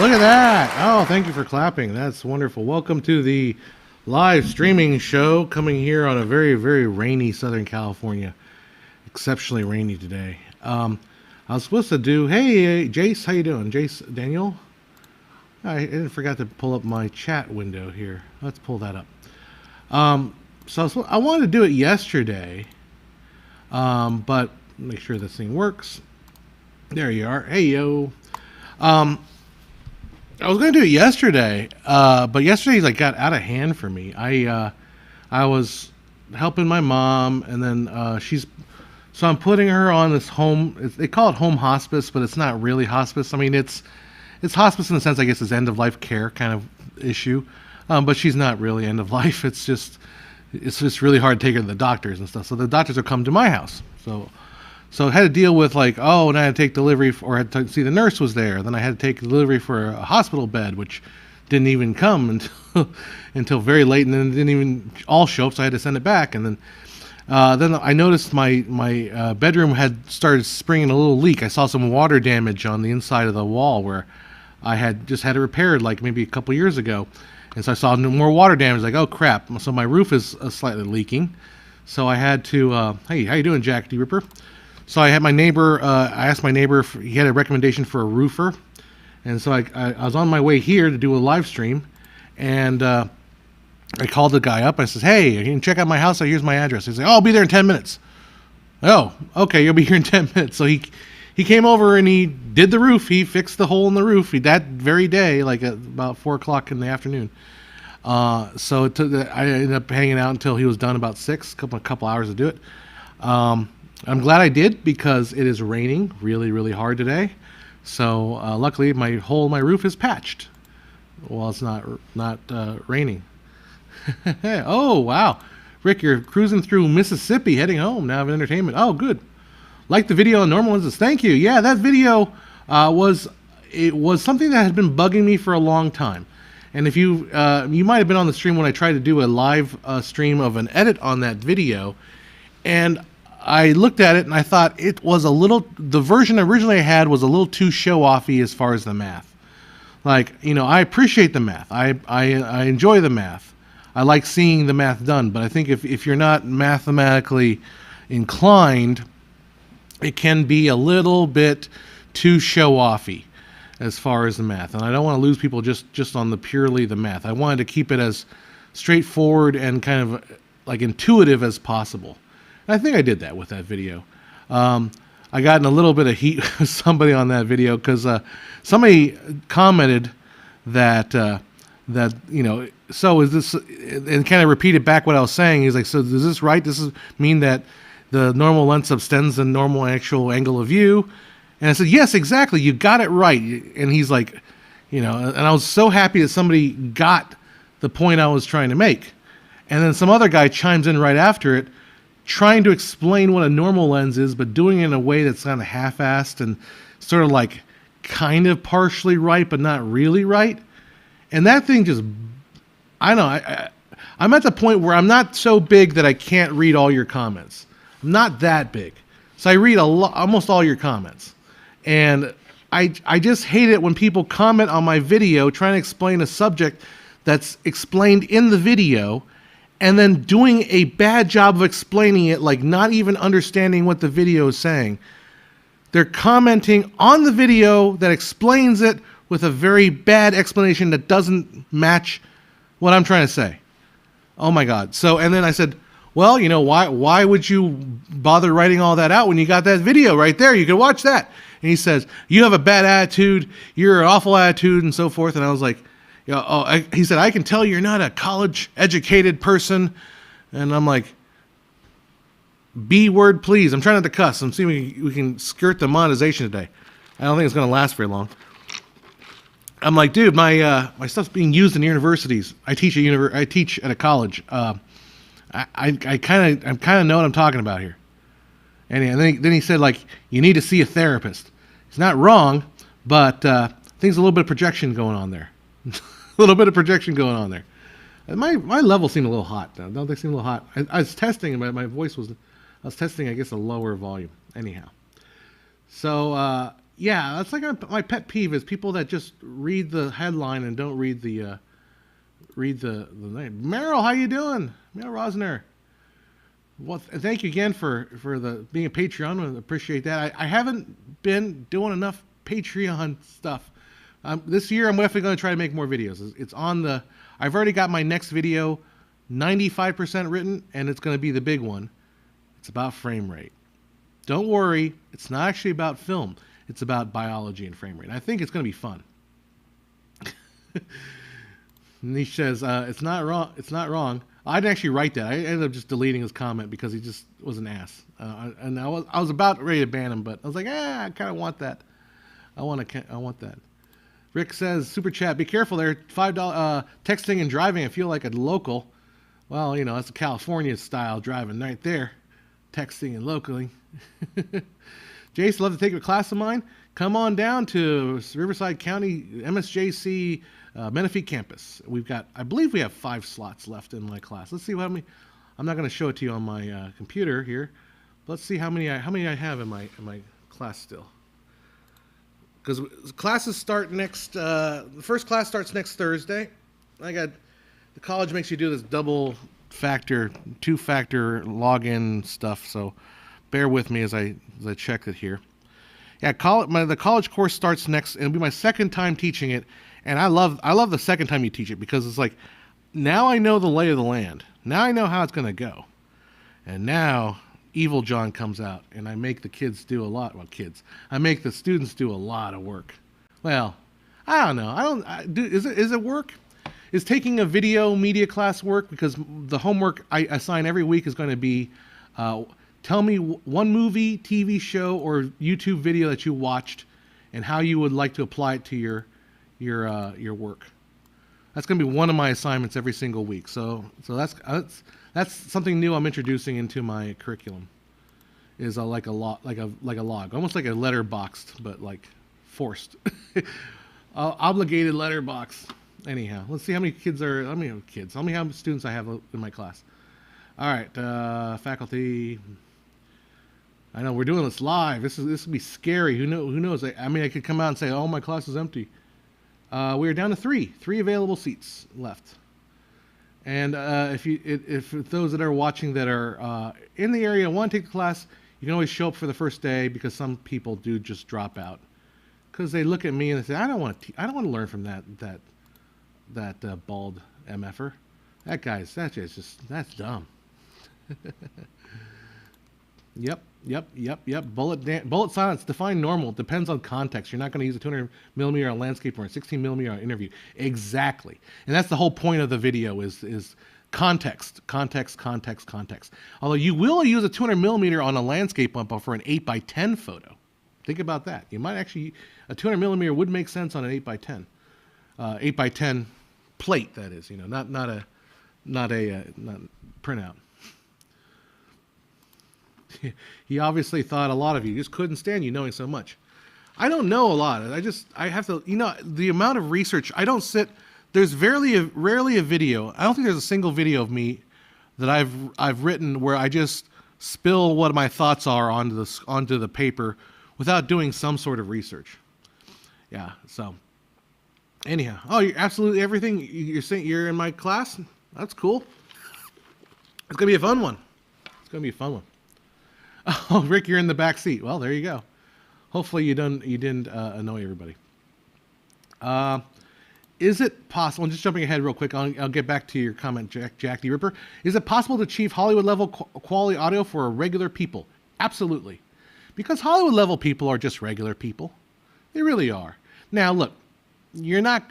Look at that. Oh, thank you for clapping. That's wonderful. Welcome to the live streaming show coming here on a very, very rainy Southern California. Exceptionally rainy today. I was supposed to do, hey, Jace, how you doing? Jace, Daniel? I didn't forgot to pull up my chat window here. Let's pull that up. So I wanted to do it yesterday, but make sure this thing works. There you are. Hey, yo. I was going to do it yesterday, but yesterday got out of hand for me. I was helping my mom, and then so I'm putting her on this home. They call it home hospice, but it's not really hospice. I mean, it's hospice in the sense, I guess, it's end of life care kind of issue, but she's not really end of life. It's just really hard to take her to the doctors and stuff. So the doctors will come to my house. So I had to deal with and I had to take delivery or I had to see the nurse was there. Then I had to take delivery for a hospital bed, which didn't even come until very late, and then it didn't even all show up. So I had to send it back. And then I noticed my bedroom had started springing a little leak. I saw some water damage on the inside of the wall where I had just had it repaired maybe a couple years ago. And so I saw more water damage. Oh crap! So my roof is slightly leaking. So I had to, hey, how you doing, Jack D. Ripper? So I had my neighbor, I asked my neighbor if he had a recommendation for a roofer. And so I was on my way here to do a live stream. And I called the guy up. I says, hey, you can check out my house. Here's my address. He said, oh, I'll be there in 10 minutes. Oh, okay, you'll be here in 10 minutes. So he came over and he did the roof. He fixed the hole in the roof that very day, at about 4 o'clock in the afternoon. So I ended up hanging out until he was done about 6, a couple hours to do it. I'm glad I did because it is raining really, really hard today. So luckily my hole in my roof is patched while it's not raining. Oh, wow. Rick, you're cruising through Mississippi heading home now of entertainment. Oh, good. Like the video on normal lenses. Thank you. Yeah, that video was something that had been bugging me for a long time. And if you might have been on the stream when I tried to do a live stream of an edit on that video, and I looked at it and I thought the version originally I had was a little too show-offy as far as the math. I appreciate the math. I enjoy the math. I like seeing the math done, but I think if you're not mathematically inclined, it can be a little bit too show-offy as far as the math. And I don't want to lose people just on purely the math. I wanted to keep it as straightforward and kind of intuitive as possible. I think I did that with that video. I got in a little bit of heat with somebody on that video because somebody commented that so is this, and kind of repeated back what I was saying. He's like, so is this right? Does this mean that the normal lens subtends the normal actual angle of view? And I said, yes, exactly. You got it right. And he's like, and I was so happy that somebody got the point I was trying to make. And then some other guy chimes in right after it, trying to explain what a normal lens is, but doing it in a way that's kind of half-assed and sort of kind of partially right, but not really right. And that thing just, I don't know, I'm at the point where I'm not so big that I can't read all your comments. I'm not that big. So I read almost all your comments. And I just hate it when people comment on my video trying to explain a subject that's explained in the video, and then doing a bad job of explaining it, not even understanding what the video is saying. They're commenting on the video that explains it with a very bad explanation that doesn't match what I'm trying to say. Oh my God. So, and then I said, well, why would you bother writing all that out when you got that video right there? You can watch that. And he says, you have a bad attitude, you're an awful attitude, and so forth. And I was like, he said, I can tell you're not a college-educated person. And I'm like, B word, please. I'm trying not to cuss. I'm seeing we can skirt the monetization today. I don't think it's going to last very long. I'm like, dude, my stuff's being used in universities. I teach at a college. I kind of know what I'm talking about here. And then he said, you need to see a therapist. He's not wrong, but I think there's a little bit of projection going on there. A little bit of projection going on there. My level seemed a little hot. Don't they seem a little hot? I was testing, my voice was, I was testing, I guess, a lower volume. Anyhow. So, Yeah, that's like my pet peeve is people that just read the headline and don't read the name. Meryl, how you doing? Meryl Rosner. Well, thank you again for the being a Patreon. I appreciate that. I haven't been doing enough Patreon stuff. This year, I'm definitely going to try to make more videos. It's on the. I've already got my next video 95% written, and it's going to be the big one. It's about frame rate. Don't worry, it's not actually about film. It's about biology and frame rate. And I think it's going to be fun. Niche says, it's not wrong. It's not wrong. I didn't actually write that. I ended up just deleting his comment because he just was an ass. And I was about ready to ban him, but I was like, I kind of want that. I want that. Rick says, super chat, be careful there. $5 texting and driving. I feel like a local. Well, you know, that's a California style driving right there. Texting and locally. Jace, love to take a class of mine. Come on down to Riverside County MSJC Menifee campus. I believe we have 5 slots left in my class. Let's see how many. I'm not going to show it to you on my computer here. But let's see how many I have in my class still. Because classes start the first class starts next Thursday. The college makes you do this two-factor login stuff, so bear with me as I check it here. Yeah, the college course starts next, and it'll be my second time teaching it, and I love the second time you teach it because it's like, now I know the lay of the land. Now I know how it's going to go. And now Evil John comes out, and I make the kids do a lot. Well, I make the students do a lot of work. Well, I don't know. Is it work? Is taking a video media class work? Because the homework I assign every week is going to be, tell me one movie, TV show, or YouTube video that you watched, and how you would like to apply it to your work. That's going to be one of my assignments every single week. So that's something new I'm introducing into my curriculum. Is like a log, almost like a letterboxed, but like forced, obligated letterbox. Anyhow, let's see how many kids are. How many students I have in my class. All right, faculty. I know we're doing this live. This will be scary. Who knows? I could come out and say, "Oh, my class is empty." We are down to three available seats left. And if those that are watching that are in the area want to take the class, you can always show up for the first day, because some people do just drop out because they look at me and they say, "I don't want to learn from that bald mf'er. That's dumb." Yep. Bullet silence. Define normal. Depends on context. You're not going to use a 200 millimeter on landscape or a 16 millimeter on interview. Exactly. And that's the whole point of the video is context. Although you will use a 200 millimeter on a landscape bump for an 8x10 photo. Think about that. You might actually, a 200 millimeter would make sense on an 8x10. 8x10 plate, that is, not a printout. He obviously thought a lot of you. Just couldn't stand you knowing so much. I don't know a lot. I have to, the amount of research. There's rarely a video. I don't think there's a single video of me that I've written where I just spill what my thoughts are onto the paper without doing some sort of research. Yeah. So anyhow, you're absolutely everything. You're saying you're in my class. That's cool. It's gonna be a fun one. Oh, Rick, you're in the back seat. Well, there you go. Hopefully you didn't annoy everybody. Is it possible, and just jumping ahead real quick, I'll get back to your comment, Jack the Ripper. Is it possible to achieve Hollywood level quality audio for regular people? Absolutely. Because Hollywood level people are just regular people. They really are. Now, look, you might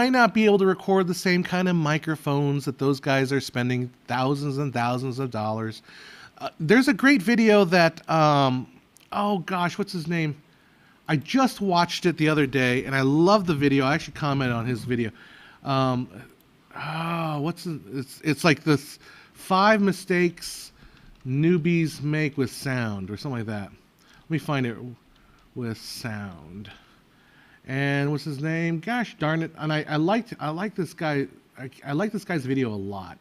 not be able to record the same kind of microphones that those guys are spending thousands and thousands of dollars. There's a great video that, what's his name? I just watched it the other day, and I love the video. I actually commented on his video. It's like this 5 mistakes newbies make with sound, or something like that. Let me find it with sound. And what's his name? Gosh darn it! And I like this guy. I like this guy's video a lot.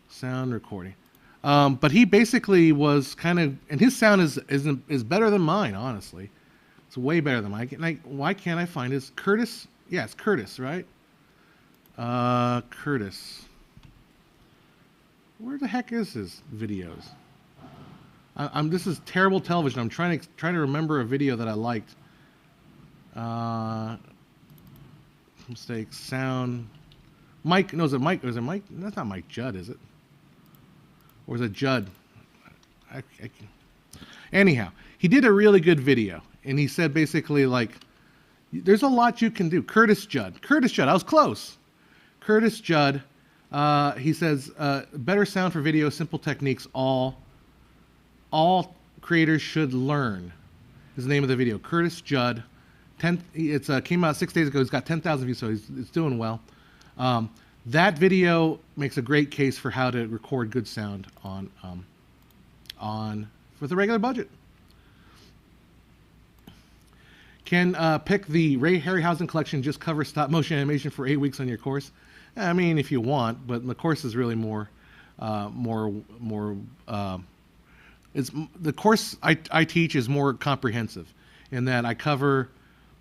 Sound recording. But he basically was kind of, and his sound is better than mine, honestly. It's way better than mine. Why can't I find his Curtis? Yeah, it's Curtis, right? Curtis. Where the heck is his videos? This is terrible television. I'm trying to remember a video that I liked. Mistake. Sound. Mike. No, is it Mike? Is it Mike? That's not Mike Judd, is it? Or is it Judd? Anyhow, he did a really good video, and he said basically like, there's a lot you can do. Curtis Judd. I was close. Curtis Judd. He says, better sound for video, simple techniques, all creators should learn is the name of the video. Curtis Judd. It's came out 6 days ago. He's got 10,000 views, so it's doing well. That video makes a great case for how to record good sound on with a regular budget. Can pick the Ray Harryhausen collection, just cover stop motion animation for 8 weeks on your course. I mean, if you want, but the course is really it's the course I teach is more comprehensive in that I cover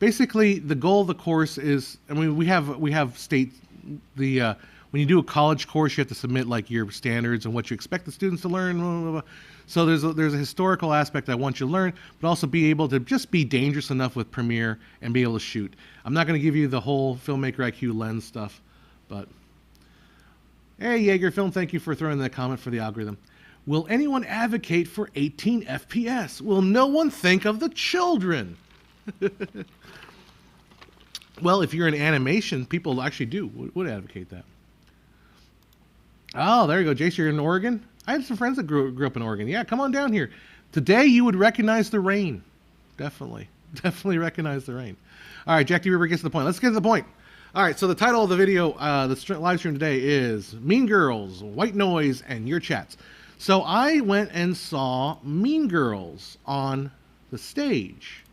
basically the goal of the course is, I mean, we have state when you do a college course, you have to submit like your standards and what you expect the students to learn. Blah, blah, blah. So there's a historical aspect I want you to learn, but also be able to just be dangerous enough with Premiere and be able to shoot. I'm not going to give you the whole Filmmaker IQ lens stuff, but hey, Jaeger Film, thank you for throwing that comment for the algorithm. Will anyone advocate for 18 FPS? Will no one think of the children? Well, if you're in animation, people actually would advocate that. Oh, there you go, Jace. You're in Oregon. I have some friends that grew up in Oregon. Yeah, come on down here. Today, you would recognize the rain. Definitely recognize the rain. All right, Jack D. River gets to the point. Let's get to the point. All right, so the title of the video, the live stream today is Mean Girls, White Noise, and Your Chats. So I went and saw Mean Girls on the stage.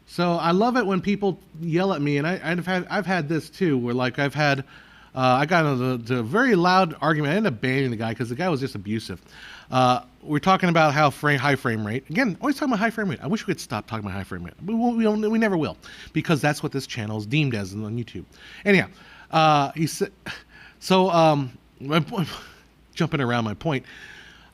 So I love it when people yell at me, and I've had this too, where like I got into a very loud argument. I ended up banning the guy because the guy was just abusive. We're talking about how high frame rate. Again, always talking about high frame rate. I wish we could stop talking about high frame rate. We never will, because that's what this channel is deemed as on YouTube. Anyhow, he said. So jumping around my point.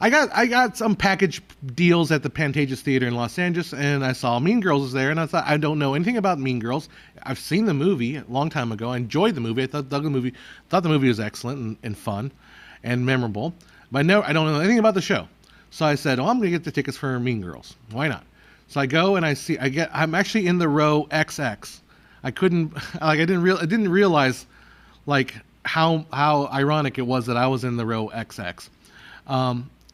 I got some package deals at the Pantages Theater in Los Angeles, and I saw Mean Girls was there, and I thought, I don't know anything about Mean Girls. I've seen the movie a long time ago. I enjoyed the movie. I thought the movie was excellent and fun and memorable. But I don't know anything about the show. So I said, I'm going to get the tickets for Mean Girls. Why not? So I go and I'm actually in the row XX. I didn't realize like how ironic it was that I was in the row XX.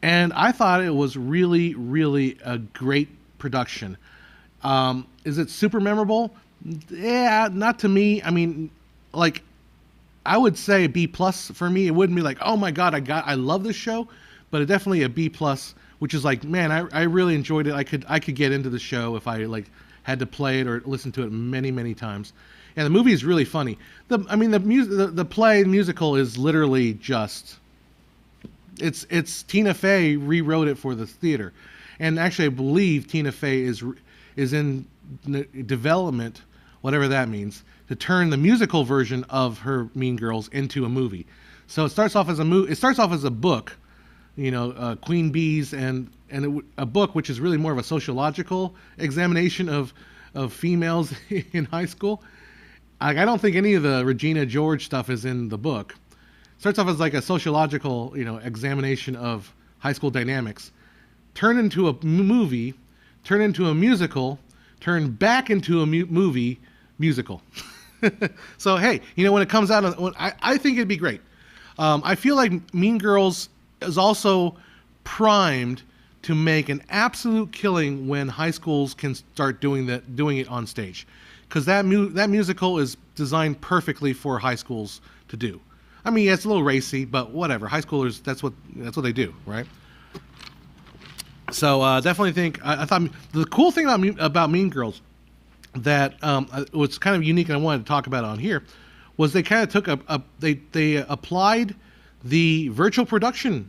And I thought it was really, really a great production. Is it super memorable? Yeah, not to me. I mean, like, I would say B+ for me. It wouldn't be like, oh my God, I love this show, but it definitely a B+, which is like, man, I really enjoyed it. I could get into the show if I like had to play it or listen to it many, many times. And the movie is really funny. The musical is literally just. It's Tina Fey rewrote it for the theater, and actually I believe Tina Fey is in development, whatever that means, to turn the musical version of her Mean Girls into a movie. So it starts off as a book, Queen Bees, and a book which is really more of a sociological examination of females in high school. Like, I don't think any of the Regina George stuff is in the book. Starts off as like a sociological, examination of high school dynamics, turn into a movie, turn into a musical, turn back into a movie musical. So hey, when it comes out, I think it'd be great. I feel like Mean Girls is also primed to make an absolute killing when high schools can start doing it on stage, because that musical is designed perfectly for high schools to do. I mean, yeah, it's a little racy, but whatever. High schoolers, that's what they do, right? So definitely think. I thought the cool thing about Mean Girls that was kind of unique, and I wanted to talk about on here, was they kind of took they applied the virtual production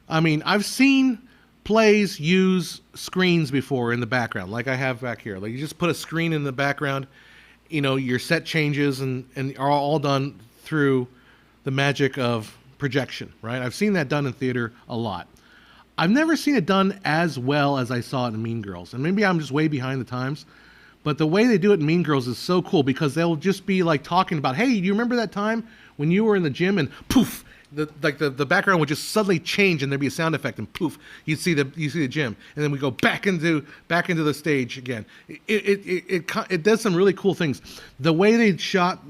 I mean, I've seen plays use screens before in the background, like I have back here. Like you just put a screen in the background, your set changes and are all done through the magic of projection, right? I've seen that done in theater a lot. I've never seen it done as well as I saw it in Mean Girls. And maybe I'm just way behind the times, but the way they do it in Mean Girls is so cool because they'll just be like talking about, hey, do you remember that time when you were in the gym and poof, the background would just suddenly change and there'd be a sound effect and poof, you see the gym, and then we go back into the stage again. It does some really cool things. The way they showed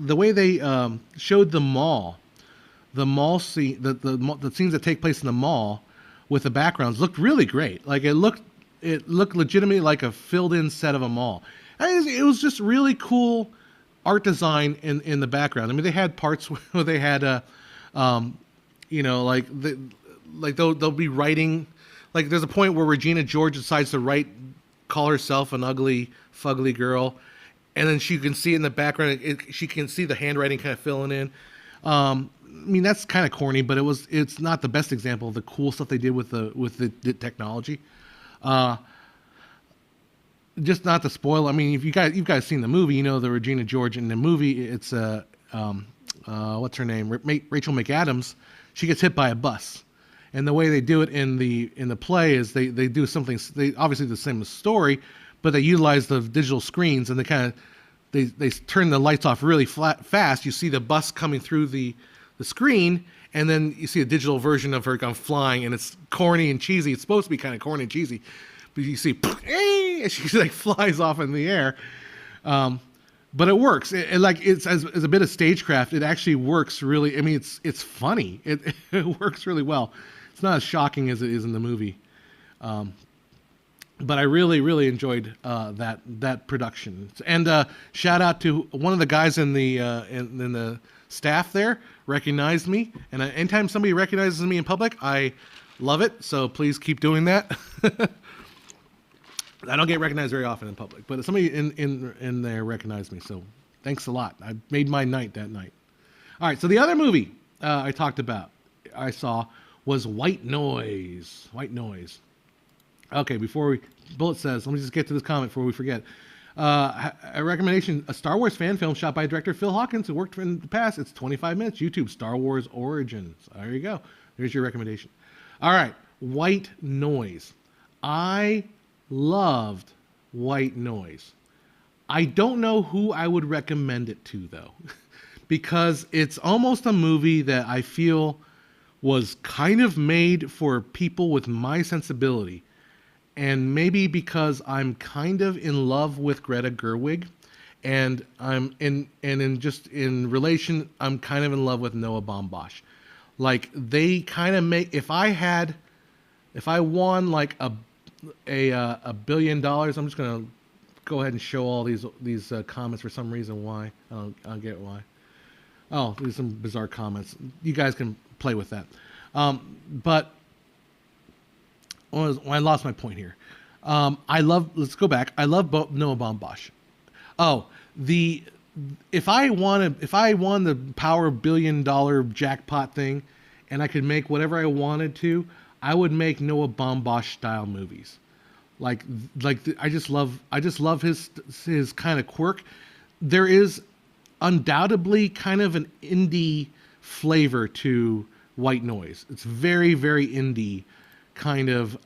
the mall scene, the scenes that take place in the mall with the backgrounds looked really great. Like it looked legitimately like a filled-in set of a mall. It was just really cool art design in the background. I mean, they had parts where they had they'll be writing. Like there's a point where Regina George decides to call herself an ugly, fugly girl, and then she can see in the background. She can see the handwriting kind of filling in. I mean, that's kind of corny, but it's not the best example of the cool stuff they did with the technology. Just not to spoil. I mean, if you've guys seen the movie, the Regina George in the movie. It's what's her name? Rachel McAdams. She gets hit by a bus, and the way they do it in the play is they do something. They obviously the same story, but they utilize the digital screens and they turn the lights off really fast. You see the bus coming through the screen, and then you see a digital version of her going flying, and it's corny and cheesy. It's supposed to be kind of corny and cheesy, but you see, and she like flies off in the air. But it works. It's as a bit of stagecraft. It actually works really. I mean, it's funny. It works really well. It's not as shocking as it is in the movie. But I really, really enjoyed that production. And shout out to one of the guys in the staff there recognized me. And anytime somebody recognizes me in public, I love it. So please keep doing that. I don't get recognized very often in public, but somebody in there recognized me. So thanks a lot. I made my night that night. All right. So the other movie I saw was White Noise. White Noise. Okay, Bullet says, let me just get to this comment before we forget. A recommendation, a Star Wars fan film shot by director Phil Hawkins, who worked in the past. It's 25 minutes, YouTube, Star Wars Origins. There you go. There's your recommendation. All right, White Noise. I loved White Noise. I don't know who I would recommend it to, though, because it's almost a movie that I feel was kind of made for people with my sensibility. And maybe because I'm kind of in love with Greta Gerwig, and I'm in relation, I'm kind of in love with Noah Baumbach. Like they kind of make, if I won like a $1 billion, I'm just gonna go ahead and show all these comments for some reason. Why? I'll get why. Oh, there's some bizarre comments. You guys can play with that. But I lost my point here. Let's go back. I love Noah Baumbach. If I won the Power $1 billion jackpot thing, and I could make whatever I wanted to, I would make Noah Baumbach style movies. I just love his kind of quirk. There is undoubtedly kind of an indie flavor to White Noise. It's very, very indie, kind of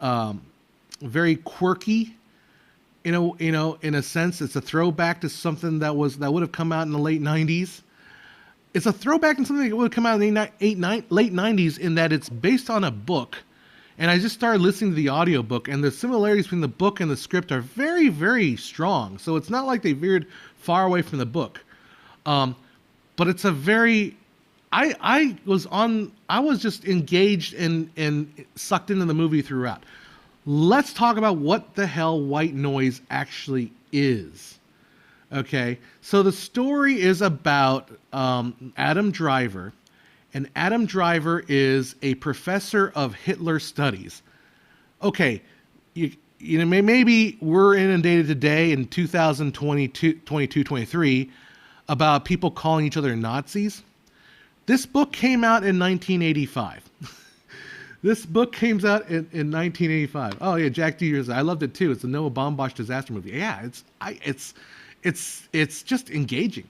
very quirky. In a sense, it's a throwback to something that would have come out in the late '90s. It's a throwback to something that would have come out in the late '90s, in that it's based on a book. And I just started listening to the audiobook, and the similarities between the book and the script are very, very strong. So it's not like they veered far away from the book. But it's a very, I was just engaged and sucked into the movie throughout. Let's talk about what the hell White Noise actually is. Okay, so the story is about Adam Driver. And Adam Driver is a professor of Hitler studies. Okay, maybe we're inundated today in 2022, 23 about people calling each other Nazis. This book came out in 1985. This book came out in 1985. Oh yeah, Jack D. I loved it too. It's a Noah Baumbach disaster movie. Yeah, it's just engaging.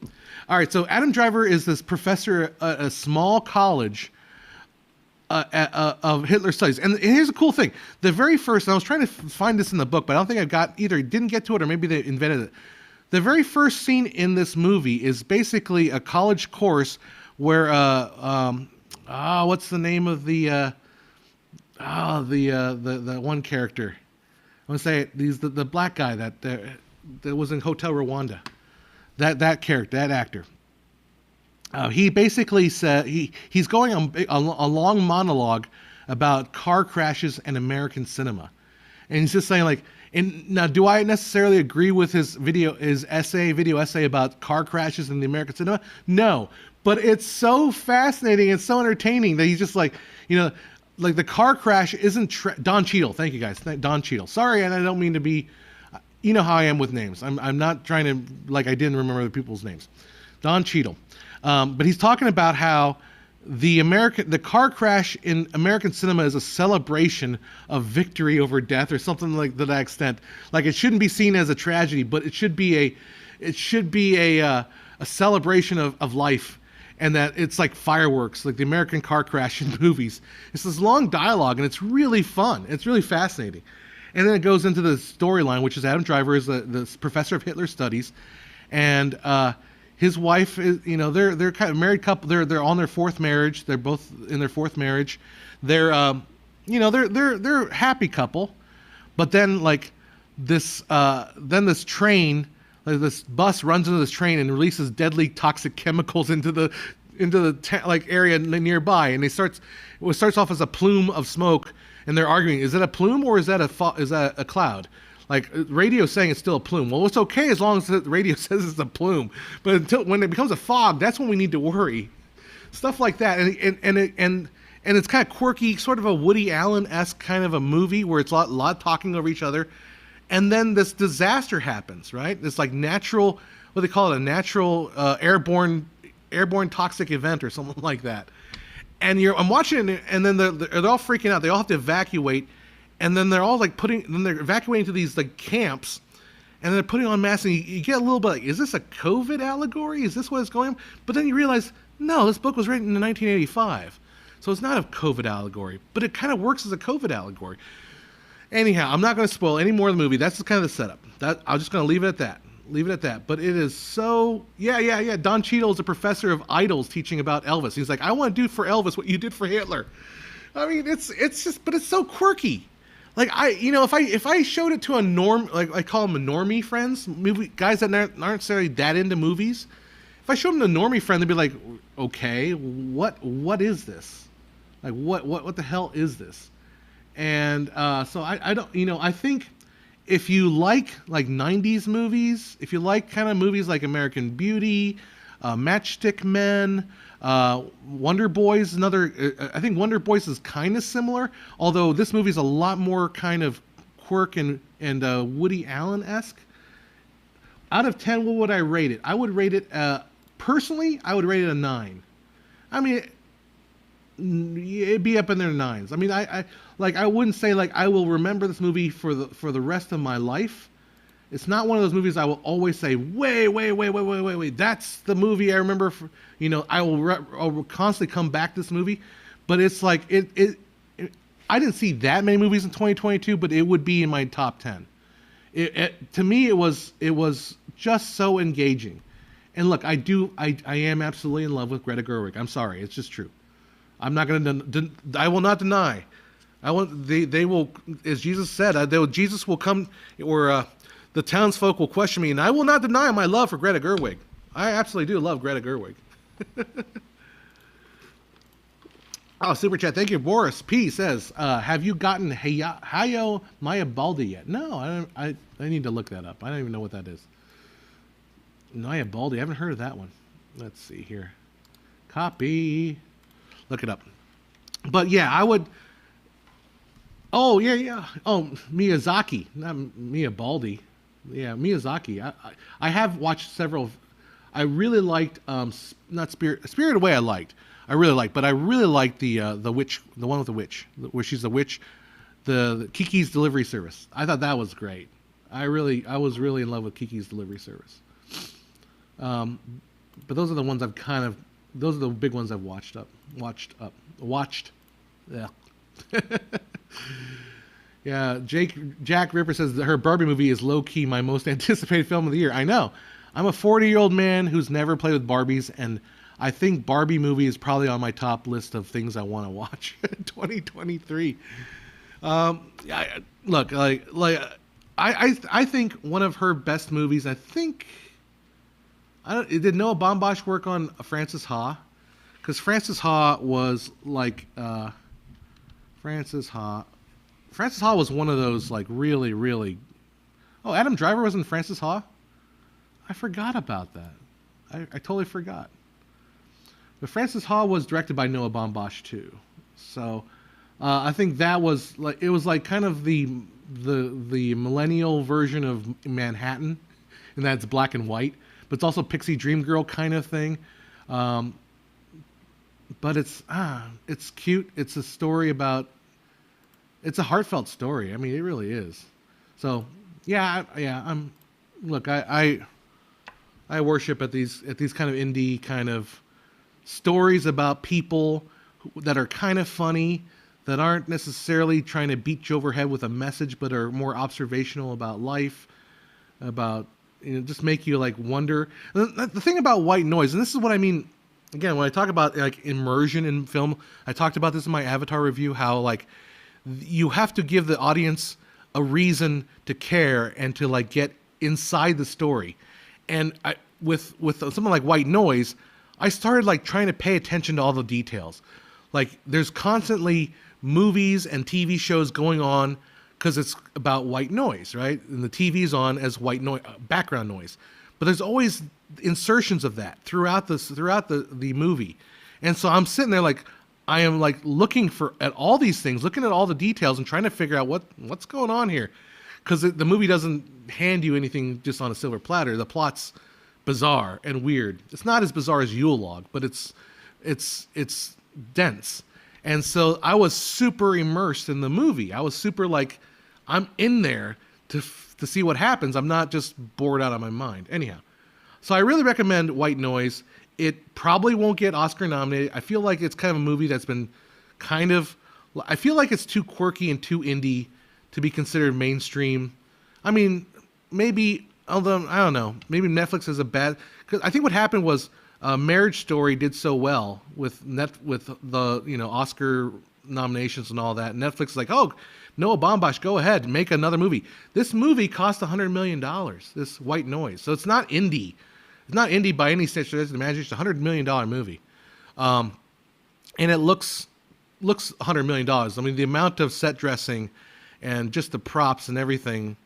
All right, so Adam Driver is this professor at a small college of Hitler studies. And here's a cool thing: the very first, and I was trying to find this in the book, but I don't think I got either. Didn't get to it, or maybe they invented it. The very first scene in this movie is basically a college course where what's the name of the one character? I want to say it, he's the black guy that was in Hotel Rwanda. That character, that actor. He basically said he's going on a long monologue about car crashes and American cinema, and he's just saying like, and now do I necessarily agree with his video essay about car crashes in the American cinema? No, but it's so fascinating and so entertaining that he's just like, like the car crash isn't Don Cheadle. Thank you guys, Don Cheadle. Sorry, and I don't mean to be, you know how I am with names. I'm not trying to like I didn't remember the people's names. Don Cheadle. But he's talking about how the car crash in American cinema is a celebration of victory over death, or something like to that extent. Like it shouldn't be seen as a tragedy, but it should be a celebration of life, and that it's like fireworks, like the American car crash in movies. It's this long dialogue, and it's really fun. It's really fascinating. And then it goes into the storyline, which is Adam Driver is the professor of Hitler studies, and his wife is, they're kind of married couple. They're on their fourth marriage. They're both in their fourth marriage. They're, they're a happy couple. But then like this train, like this bus runs into this train and releases deadly toxic chemicals into the area nearby. And it starts off as a plume of smoke, and they're arguing: is it a plume or is that a cloud? Like radio saying it's still a plume. Well, it's okay as long as the radio says it's a plume. But when it becomes a fog, that's when we need to worry. Stuff like that, and it's kind of quirky, sort of a Woody Allen-esque kind of a movie where it's a lot talking over each other, and then this disaster happens, right? This like natural, what they call it, a natural airborne toxic event or something like that. And I'm watching it, and then they're all freaking out. They all have to evacuate. And then they're all like they're evacuating to these like camps, and they're putting on masks, and you get a little bit like, is this a COVID allegory? Is this what it's going? But then you realize, no, this book was written in 1985, so it's not a COVID allegory, but it kind of works as a COVID allegory. Anyhow, I'm not going to spoil any more of the movie. That's kind of the setup. I'm just going to leave it at that. But it is so, yeah. Don Cheadle is a professor of idols teaching about Elvis. He's like, I want to do for Elvis what you did for Hitler. I mean, it's just, but it's so quirky. Like if I showed it to a like I call them normie friends, guys that aren't necessarily that into movies, if I showed them a normie friend, they'd be like, okay, what is this? Like what the hell is this? And so I don't, I think if you like 90s movies, if you like kind of movies like American Beauty, Matchstick Men, Wonder Boys, I think Wonder Boys is kind of similar, although this movie is a lot more kind of quirk and Woody Allen-esque. Out of 10, what would I rate it? I would rate it, personally, I would rate it a 9. I mean, it'd be up in their 9s. I mean, I wouldn't say like I will remember this movie for the rest of my life. It's not one of those movies I will always say, wait. That's the movie I remember. I will constantly come back to this movie. But it's like, I didn't see that many movies in 2022, but it would be in my top 10. To me, it was just so engaging. And look, I am absolutely in love with Greta Gerwig. I'm sorry, it's just true. I'm not going to, I will not deny. They will, as Jesus said, Jesus will come, or the townsfolk will question me, and I will not deny my love for Greta Gerwig. I absolutely do love Greta Gerwig. Oh, super chat. Thank you. Boris P says, have you gotten Hayo Mayabaldi yet? No, I need to look that up. I don't even know what that is. Mayabaldi. I haven't heard of that one. Let's see here. Copy. Look it up. But yeah, I would. Oh, yeah. Oh, Miyazaki. Not Miyabaldi. Yeah, Miyazaki. I have watched several. I really liked, not Spirited Away I liked. I really like. But I really like the witch, the one with the witch, where she's the witch, the Kiki's Delivery Service. I thought that was great. I was really in love with Kiki's Delivery Service. But those are the ones those are the big ones I've watched. Yeah. Yeah, Jack Ripper says that her Barbie movie is low-key my most anticipated film of the year. I know. I'm a 40-year-old man who's never played with Barbies, and I think Barbie movie is probably on my top list of things I want to watch in 2023. Look, I think one of her best movies, did Noah Baumbach work on Frances Ha? Because Frances Ha was like, Frances Ha was one of those like really, really. Oh, Adam Driver was in Frances Ha? I forgot about that. I totally forgot. But Frances Ha was directed by Noah Baumbach too. So I think that was like, it was like kind of the millennial version of Manhattan, and that's black and white. But it's also Pixie Dream Girl kind of thing. But it's cute. It's a story about. It's a heartfelt story. I mean, it really is. So, yeah. Look, I worship at these kind of indie kind of stories about people that are kind of funny, that aren't necessarily trying to beat you over head with a message, but are more observational about life, about just make you like wonder. The thing about white noise, and this is what I mean. Again, when I talk about like immersion in film, I talked about this in my Avatar review. How like you have to give the audience a reason to care and to like get inside the story. And with something like white noise, I started like trying to pay attention to all the details. Like there's constantly movies and TV shows going on because it's about white noise, right? And the TV's on as white noise, background noise. But there's always insertions of that throughout the movie. And so I'm sitting there like, I am like looking at all these things, looking at all the details and trying to figure out what's going on here. Because the movie doesn't hand you anything just on a silver platter. The plot's bizarre and weird. It's not as bizarre as Yule Log, but it's dense. And so I was super immersed in the movie. I was super like, I'm in there to see what happens. I'm not just bored out of my mind. Anyhow, so I really recommend White Noise. It probably won't get Oscar nominated. I feel like it's kind of a movie that's been I feel like it's too quirky and too indie to be considered mainstream. I mean, maybe, although, I don't know, maybe Netflix is because I think what happened was Marriage Story did so well with the Oscar nominations and all that. Netflix is like, oh, Noah Baumbach, go ahead, make another movie. This movie cost $100 million, this White Noise. So it's not indie. It's not indie by any stretch of the imagination. It's a $100 million movie. And it looks $100 million. I mean, the amount of set dressing and just the props and everything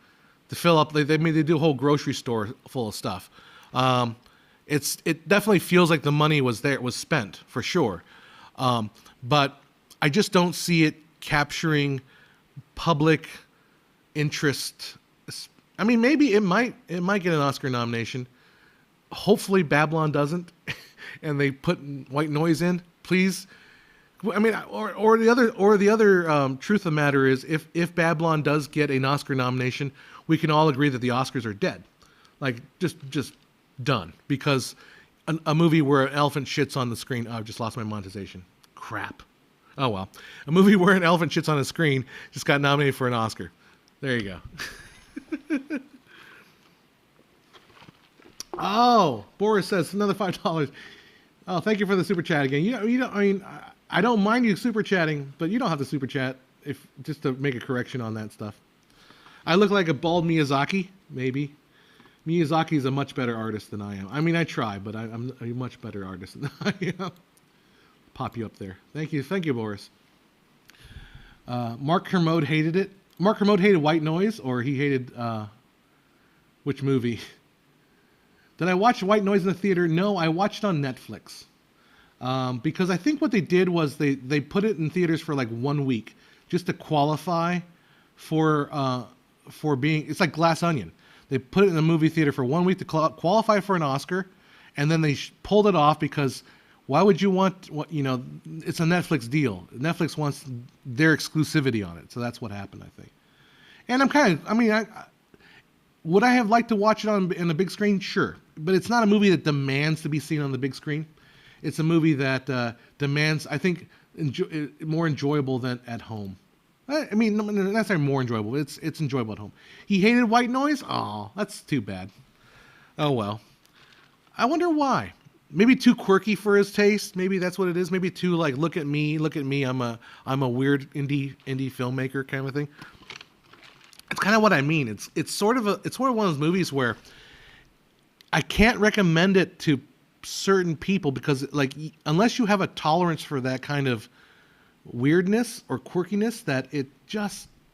to fill up. They do a whole grocery store full of stuff. It definitely feels like the money was there. It was spent for sure. But I just don't see it capturing public interest. I mean, maybe it might get an Oscar nomination. Hopefully Babylon doesn't, and they put White Noise in. Please. I mean, or the other truth of the matter is, if Babylon does get an Oscar nomination, we can all agree that the Oscars are dead, like just done, because a movie where an elephant shits on the screen. Oh, I've just lost my monetization. Crap. Oh well, a movie where an elephant shits on a screen just got nominated for an Oscar. There you go. Oh, Boris says another $5. Oh, thank you for the super chat again. You know, I mean, I don't mind you super chatting, but you don't have to super chat just to make a correction on that stuff. I look like a bald Miyazaki, maybe. Miyazaki's a much better artist than I am. I mean, I try, but I'm a much better artist than I am. Pop you up there. Thank you, Boris. Mark Kermode hated it. Mark Kermode hated White Noise, or he hated which movie? Did I watch White Noise in the theater? No, I watched on Netflix. Because I think what they did was they put it in theaters for like 1 week just to qualify for being. It's like Glass Onion. They put it in the movie theater for 1 week to qualify for an Oscar, and then they pulled it off because Why would you want what you know? It's a Netflix deal. Netflix wants their exclusivity on it, so that's what happened, I think. And I'm kind of, I mean, would I have liked to watch it on in the big screen? Sure, but it's not a movie that demands to be seen on the big screen. It's a movie that demands, I think, more enjoyable than at home. I mean, not necessarily more enjoyable. It's enjoyable at home. He hated white noise. Oh, that's too bad. Oh well. I wonder why. Maybe too quirky for his taste. Maybe that's what it is. Maybe too like look at me. I'm a weird indie filmmaker kind of thing. It's kind of what I mean. It's sort of one of those movies where I can't recommend it to certain people because like unless you have a tolerance for that kind of weirdness or quirkiness, that it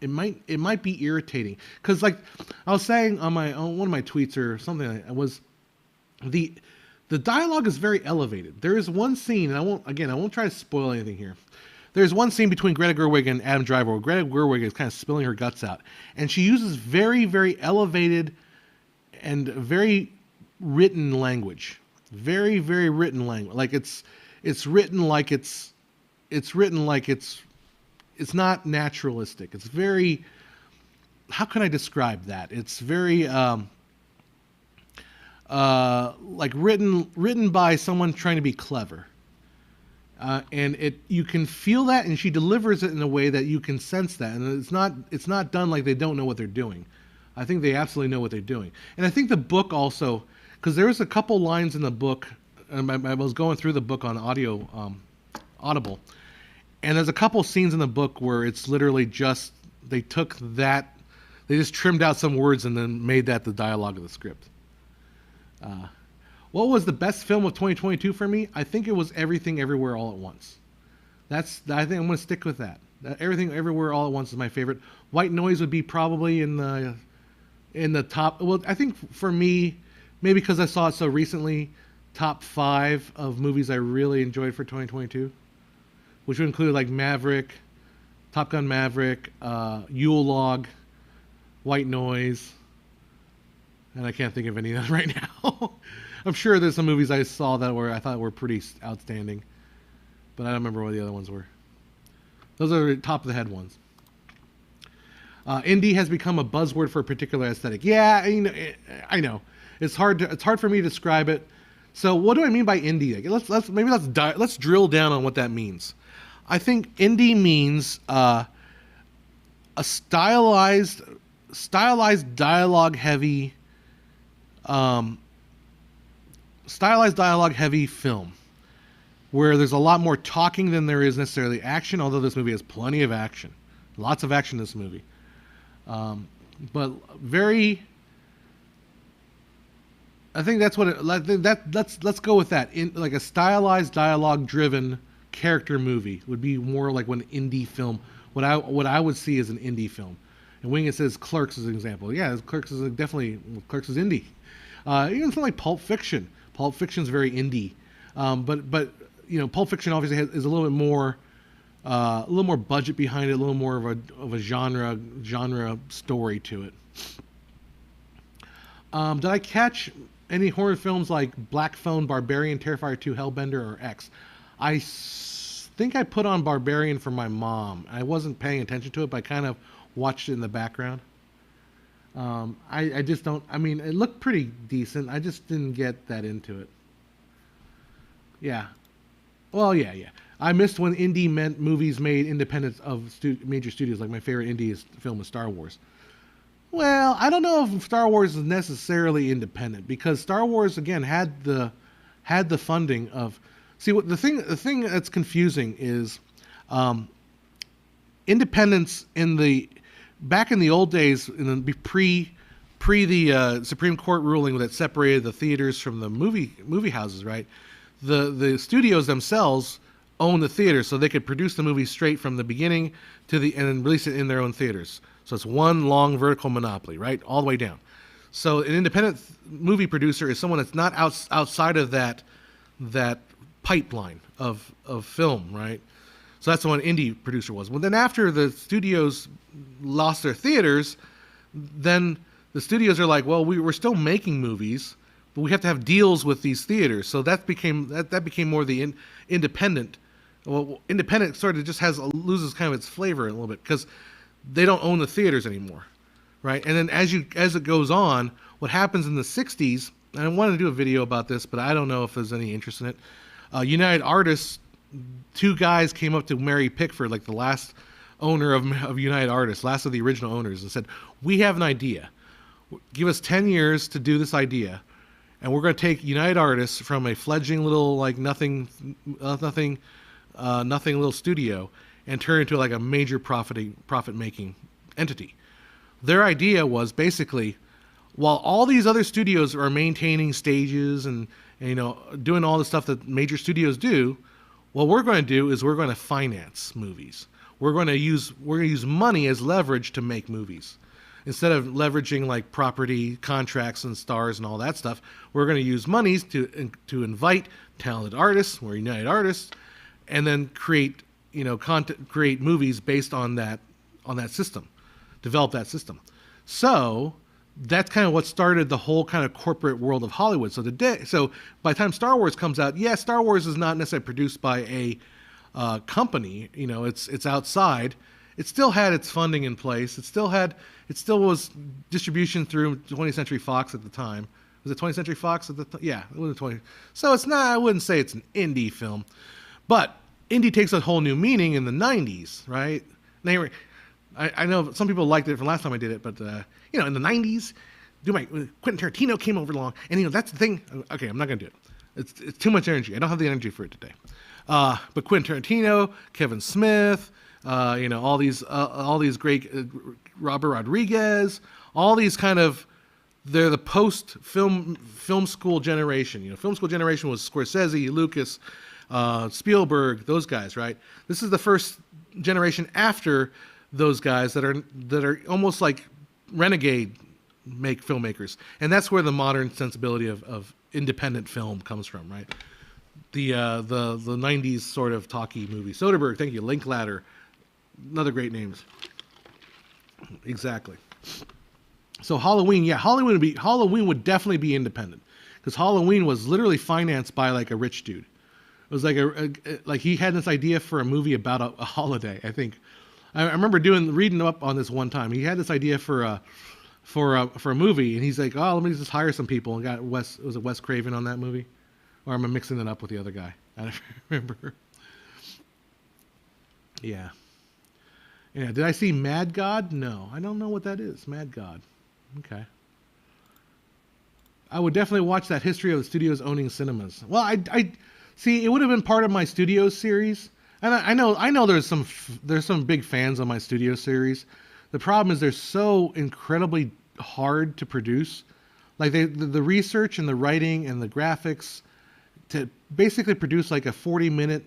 might be irritating. Because like I was saying on one of my tweets or something, I was the dialogue is very elevated. There is one scene, and I won't try to spoil anything here. There's one scene between Greta Gerwig and Adam Driver where Greta Gerwig is kind of spilling her guts out, and she uses very, very elevated and very written language. Very, very written language. Like it's written like it's not naturalistic. It's very, how can I describe that? It's very like written by someone trying to be clever. And you can feel that, and she delivers it in a way that you can sense that, and it's not done like they don't know what they're doing. I think they absolutely know what they're doing, and I think the book also, because there was a couple lines in the book, and I was going through the book on Audible, and there's a couple scenes in the book where it's literally just they just trimmed out some words and then made that the dialogue of the script. What was the best film of 2022 for me? I think it was Everything Everywhere All at Once. I think I'm going to stick with that. Everything Everywhere All at Once is my favorite. White Noise would be probably in the top. Well, I think for me, maybe because I saw it so recently, top 5 of movies I really enjoyed for 2022, which would include like Maverick, Top Gun Maverick, Yule Log, White Noise, and I can't think of any of them right now. I'm sure there's some movies I saw that I thought were pretty outstanding, but I don't remember what the other ones were. Those are top of the head ones. Indie has become a buzzword for a particular aesthetic. Yeah, I know. It's hard for me to describe it. So what do I mean by indie? Let's drill down on what that means. I think indie means a stylized dialogue heavy film where there's a lot more talking than there is necessarily action, although this movie has plenty of action. Lots of action in this movie. But very, I think that's what let's go with that. Like a stylized dialogue driven character movie would be more like an indie film. What I would see as an indie film. And Wing says Clerks as an example. Yeah, Clerks is indie. Even something like Pulp Fiction. Pulp Fiction's very indie, but Pulp Fiction obviously is a little bit more, budget behind it, a little more of a genre story to it. Did I catch any horror films like Black Phone, Barbarian, Terrifier 2, Hellbender, or X? I think I put on Barbarian for my mom. I wasn't paying attention to it, but I kind of watched it in the background. I just don't. I mean, it looked pretty decent. I just didn't get that into it. Yeah. Well, yeah. I missed when indie movies made independent of major studios. Like my favorite indie film is Star Wars. Well, I don't know if Star Wars is necessarily independent because Star Wars again had the funding of. See, what the thing that's confusing is, independence back in the old days, in the pre the Supreme Court ruling that separated the theaters from the movie houses, right? The studios themselves own the theater, so they could produce the movie straight from the beginning and then release it in their own theaters. So it's one long vertical monopoly, right, all the way down. So an independent movie producer is someone that's not outside of that pipeline of film, right? So that's what an indie producer was. Well, then after the studios lost their theaters, then the studios are like, well, we're still making movies. but we have to have deals with these theaters. So that became more the independent. Well, independent sort of just loses kind of its flavor a little bit because they don't own the theaters anymore, right? And then as it goes on, what happens in the '60s? And I wanted to do a video about this, but I don't know if there's any interest in it. United Artists, two guys came up to Mary Pickford, like the last owner of United Artists, last of the original owners, and said, "We have an idea. Give us 10 years to do this idea, and we're going to take United Artists from a fledgling little like nothing little studio and turn it into like a major profit making entity." Their idea was basically, while all these other studios are maintaining stages and doing all the stuff that major studios do, what we're going to do is we're going to finance movies. We're going to use money as leverage to make movies. Instead of leveraging like property contracts and stars and all that stuff, we're going to use monies to invite talented artists, we're United Artists, and then create create movies based on that system, develop that system. So that's kind of what started the whole kind of corporate world of Hollywood. So by the time Star Wars comes out, Star Wars is not necessarily produced by a company. It's outside. It still had its funding in place. It still was distribution through 20th Century Fox at the time. Was it 20th Century Fox at the time? Yeah, it was 20. So it's not. I wouldn't say it's an indie film, but indie takes a whole new meaning in the '90s, right? Anyway, I know some people liked it from last time I did it, but in the '90s, Quentin Tarantino came over along, and that's the thing. Okay, I'm not gonna do it. It's too much energy. I don't have the energy for it today. But Quentin Tarantino, Kevin Smith, all these great Robert Rodriguez, all these kind of, they're the post film school generation. Film school generation was Scorsese, Lucas, Spielberg, those guys, right? This is the first generation after those guys that are almost like renegade filmmakers, and that's where the modern sensibility of independent film comes from, right? The '90s sort of talkie movie. Soderbergh, thank you. Linklater, another great names. Exactly. So Halloween would definitely be independent, because Halloween was literally financed by like a rich dude. It was like he had this idea for a movie about a holiday. I think I remember reading up on this one time. He had this idea for a movie, and he's like, "Oh, let me just hire some people," and got Wes Craven on that movie, or am I mixing it up with the other guy? I don't remember. Yeah. Did I see Mad God? No, I don't know what that is. Mad God. Okay. I would definitely watch that history of the studios owning cinemas. Well, I see. It would have been part of my studios series, and I know there's some big fans on my studio series. The problem is they're so incredibly hard to produce. Like the research and the writing and the graphics to basically produce like a 40-minute,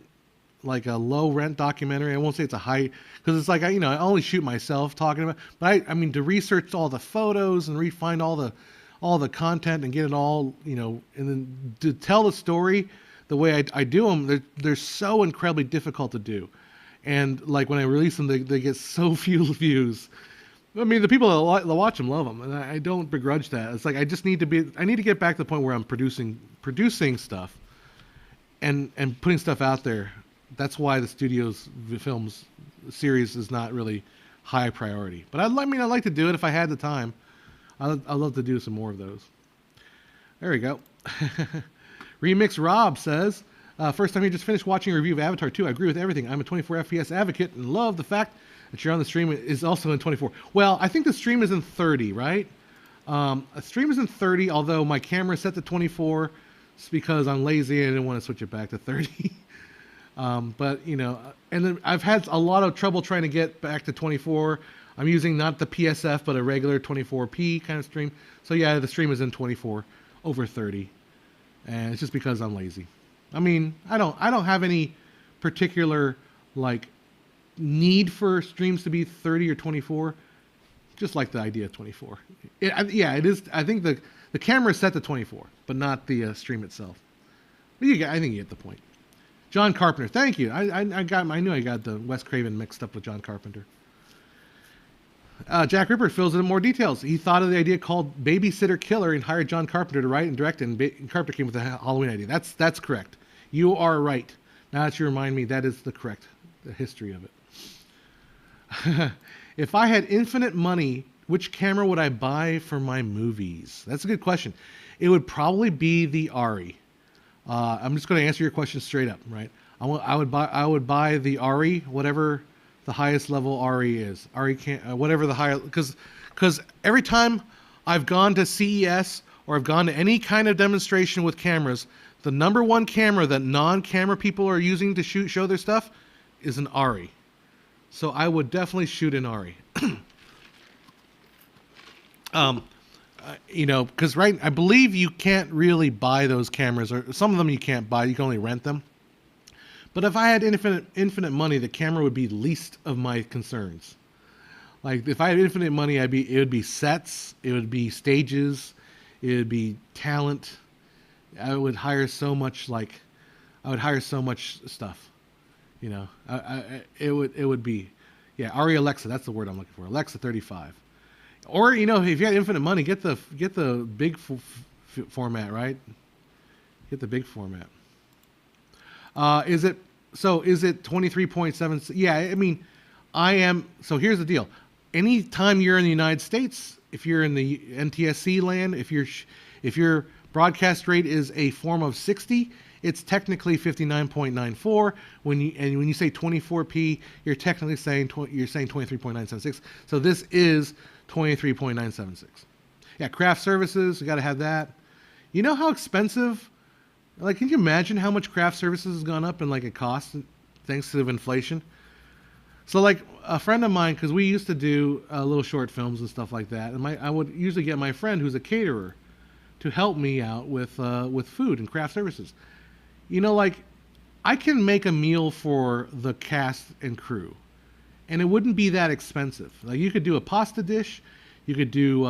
like a low rent documentary. I won't say it's a high, because it's like I only shoot myself talking about. But I mean to research all the photos and find all the content and get it all, and then to tell the story the way I do them, they're so incredibly difficult to do. And like when I release them, they get so few views. I mean, the people that watch them love them, and I don't begrudge that. It's like I need to get back to the point where I'm producing stuff, and putting stuff out there. That's why the studio's films series is not really high priority. But I'd like to do it if I had the time. I'd love to do some more of those. There we go. Remix Rob says, first time you just finished watching a review of Avatar 2. I agree with everything. I'm a 24 FPS advocate and love the fact that you're on the stream is also in 24. Well, I think the stream is in 30, right? A stream is in 30, although my camera is set to 24. It's because I'm lazy and I didn't want to switch it back to 30. But, and then I've had a lot of trouble trying to get back to 24. I'm using not the PSF, but a regular 24p kind of stream. So yeah, the stream is in 24 over 30. And it's just because I'm lazy. I mean, I don't have any particular like need for streams to be 30 or 24. Just like the idea of 24. It is. I think the camera is set to 24, but not the stream itself. But I think you get the point. John Carpenter, thank you. I knew I got the Wes Craven mixed up with John Carpenter. Jack Ripper fills in more details. He thought of the idea called Babysitter Killer and hired John Carpenter to write and direct it, and Carpenter came with the Halloween idea. That's correct. You are right. Now that you remind me, that is the history of it. If I had infinite money, which camera would I buy for my movies? That's a good question. It would probably be the Ari. I'm just going to answer your question straight up, right? I would buy the Ari, whatever the highest level Ari is. Ari can't whatever the higher because every time I've gone to CES or I've gone to any kind of demonstration with cameras, the number one camera that non-camera people are using to show their stuff is an Ari. So I would definitely shoot an Ari. Because I believe you can't really buy those cameras, or some of them you can't buy. You can only rent them. But if I had infinite money, the camera would be least of my concerns. Like if I had infinite money, it would be sets, it would be stages, it would be talent. I would hire so much stuff. It would be, yeah, Ari Alexa. That's the word I'm looking for. Alexa 35. Or if you had infinite money, get the big format, right? Get the big format. Is it 23.7? Yeah, I mean, I am. So here's the deal. Anytime you're in the United States, if you're in the NTSC land, if your broadcast rate is a form of 60, it's technically 59.94. When you say 24p, you're technically saying 23.976. So this is 23.976. Yeah, craft services, you got to have that. You know how expensive? Like, can you imagine how much craft services has gone up in like a cost thanks to inflation? So like a friend of mine, because we used to do little short films and stuff like that, and I would usually get my friend who's a caterer to help me out with food and craft services. Like I can make a meal for the cast and crew, and it wouldn't be that expensive. Like you could do a pasta dish, you could do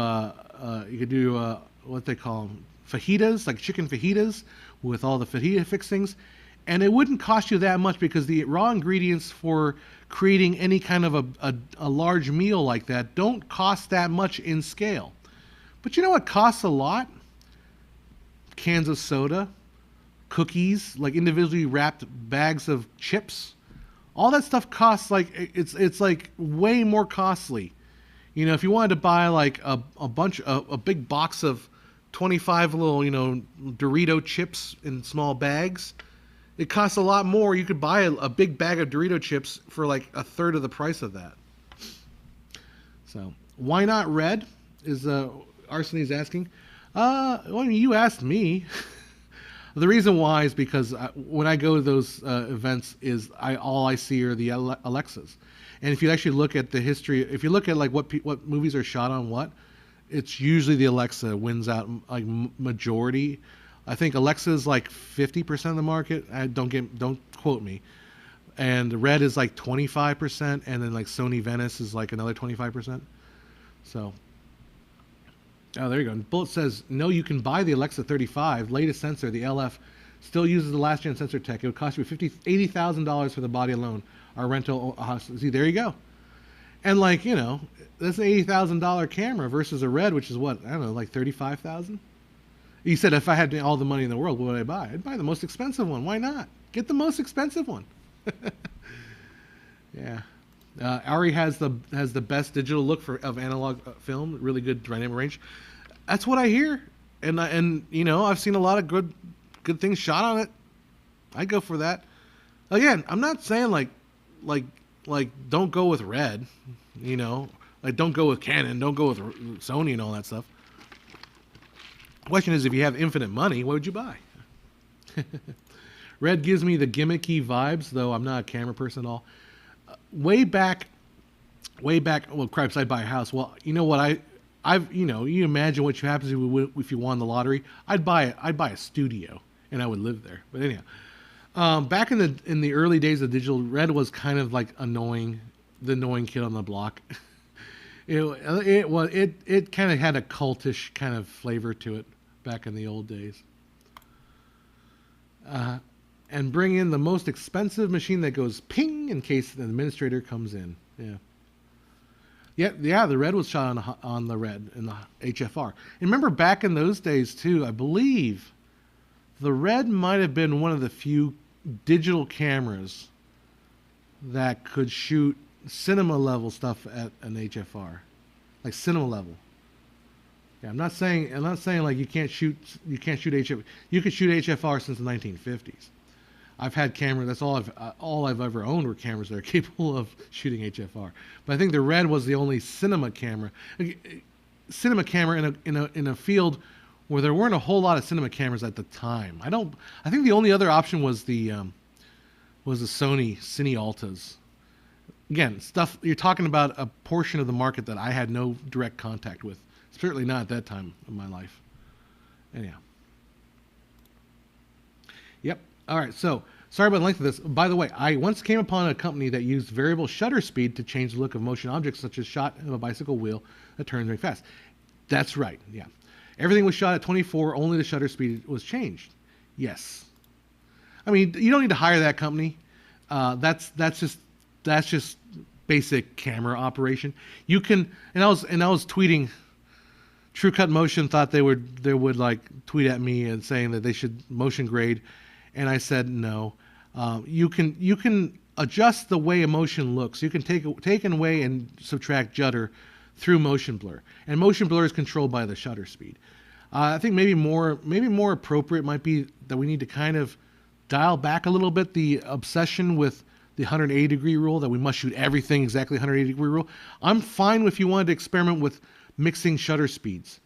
what they call them, fajitas, like chicken fajitas with all the fajita fixings, and it wouldn't cost you that much because the raw ingredients for creating any kind of a large meal like that don't cost that much in scale. But you know what costs a lot? Cans of soda, cookies, like individually wrapped bags of chips. All that stuff costs it's like way more costly. If you wanted to buy like a big box of 25 little, Dorito chips in small bags, it costs a lot more. You could buy a big bag of Dorito chips for like a third of the price of that. So why not red? Is Arsony's asking. Well, you asked me. The reason why is because when I go to those events, all I see are the Alexas. And if you actually look at the history, if you look at like what movies are shot on what, it's usually the Alexa wins out like majority. I think Alexa is like 50% of the market. Don't quote me. And red is like 25%, and then like Sony Venice is like another 25%. So. Oh, there you go. Bullet says, no, you can buy the Alexa 35, latest sensor, the LF, still uses the last gen sensor tech. It would cost you $80,000 for the body alone. Our rental, see, there you go. And like, that's an $80,000 camera versus a red, which is what, I don't know, like $35,000? You said if I had all the money in the world, what would I buy? I'd buy the most expensive one. Why not? Get the most expensive one. Yeah. Ari has the best digital look of analog film, really good dynamic range. That's what I hear, and I've seen a lot of good things shot on it. I go for that. Again, I'm not saying like don't go with red, like don't go with Canon, don't go with Sony and all that stuff. The question is, if you have infinite money, what would you buy? Red gives me the gimmicky vibes, though I'm not a camera person at all. Way back, well, cripes, I'd buy a house. Well, you know what, you imagine what happens if you won the lottery. I'd buy a studio, and I would live there. But anyhow, back in the early days of digital, red was kind of like the annoying kid on the block. It kind of had a cultish kind of flavor to it back in the old days. And bring in the most expensive machine that goes ping in case the administrator comes in. Yeah. Yeah, yeah, the red was shot on the red in the HFR. And remember back in those days too, I believe the red might have been one of the few digital cameras that could shoot cinema level stuff at an HFR, like cinema level. Yeah, I'm not saying like you can't shoot HFR. You could shoot HFR since the 1950s. I've had cameras. That's all I've ever owned were cameras that are capable of shooting HFR. But I think the red was the only cinema camera in a field where there weren't a whole lot of cinema cameras at the time. I think the only other option was the Sony Cine Altas. Again, stuff you're talking about a portion of the market that I had no direct contact with. Certainly not at that time of my life. Anyhow. Yep. All right. So sorry about the length of this. By the way, I once came upon a company that used variable shutter speed to change the look of motion objects, such as shot of a bicycle wheel that turns very fast. That's right. Yeah. Everything was shot at 24. Only the shutter speed was changed. Yes. I mean, you don't need to hire that company. That's just basic camera operation. You can, and I was tweeting. True Cut Motion thought they would like tweet at me and saying that they should motion grade, and I said no. You can adjust the way a motion looks. You can take away and subtract judder through motion blur, and motion blur is controlled by the shutter speed. I think maybe more appropriate might be that we need to kind of dial back a little bit the obsession with the 180 degree rule, that we must shoot everything exactly 180 degree rule. I'm fine if you wanted to experiment with mixing shutter speeds.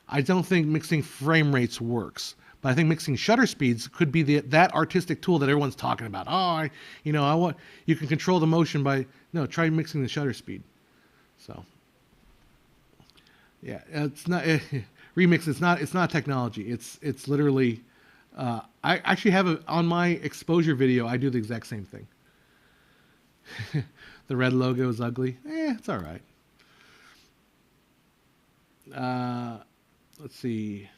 I don't think mixing frame rates works, but I think mixing shutter speeds could be that artistic tool that everyone's talking about. I want you can control the motion by try mixing the shutter speed. So yeah, it's not remix. It's not technology. It's literally. I actually have on my exposure video. I do the exact same thing. The red logo is ugly. It's all right. Let's see.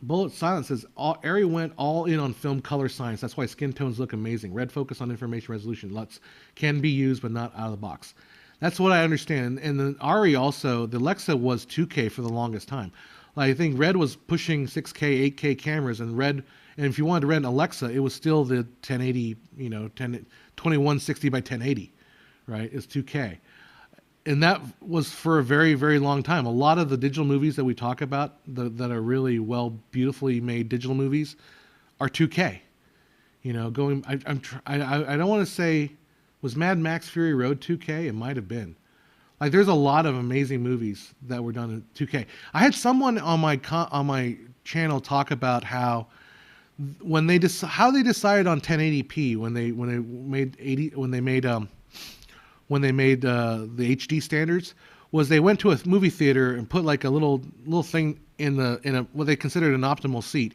Bullet Silence says Ari went all in on film color science. That's why skin tones look amazing. Red focus on information resolution. LUTs can be used, but not out of the box. That's what I understand. And then Ari also, the Alexa was 2K for the longest time. Like, I think Red was pushing 6K, 8K cameras, and if you wanted to rent Alexa, it was still the 1080, 2160 by 1080, right? It's 2K. And that was for a very, very long time. A lot of the digital movies that we talk about that are really beautifully made digital movies are 2K. I don't want to say, was Mad Max Fury Road 2K? It might have been. Like, there's a lot of amazing movies that were done in 2K. I had someone on my channel talk about how they decided on 1080p when they made the HD standards, was they went to a movie theater and put like a little thing in what they considered an optimal seat,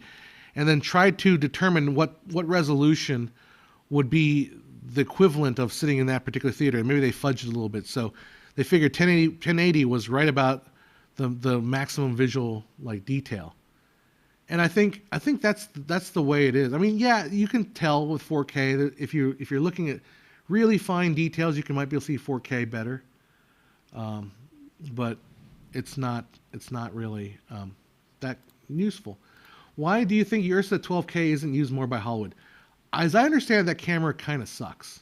and then tried to determine what resolution would be the equivalent of sitting in that particular theater. And maybe they fudged it a little bit, so they figured 1080 was right about the maximum visual like detail. And I think that's the way it is. I mean, yeah, you can tell with 4K that if you're looking at really fine details, you might be able to see 4K better, but it's not really that useful. Why do you think your Ursa 12K isn't used more by Hollywood? As I understand, that camera kind of sucks.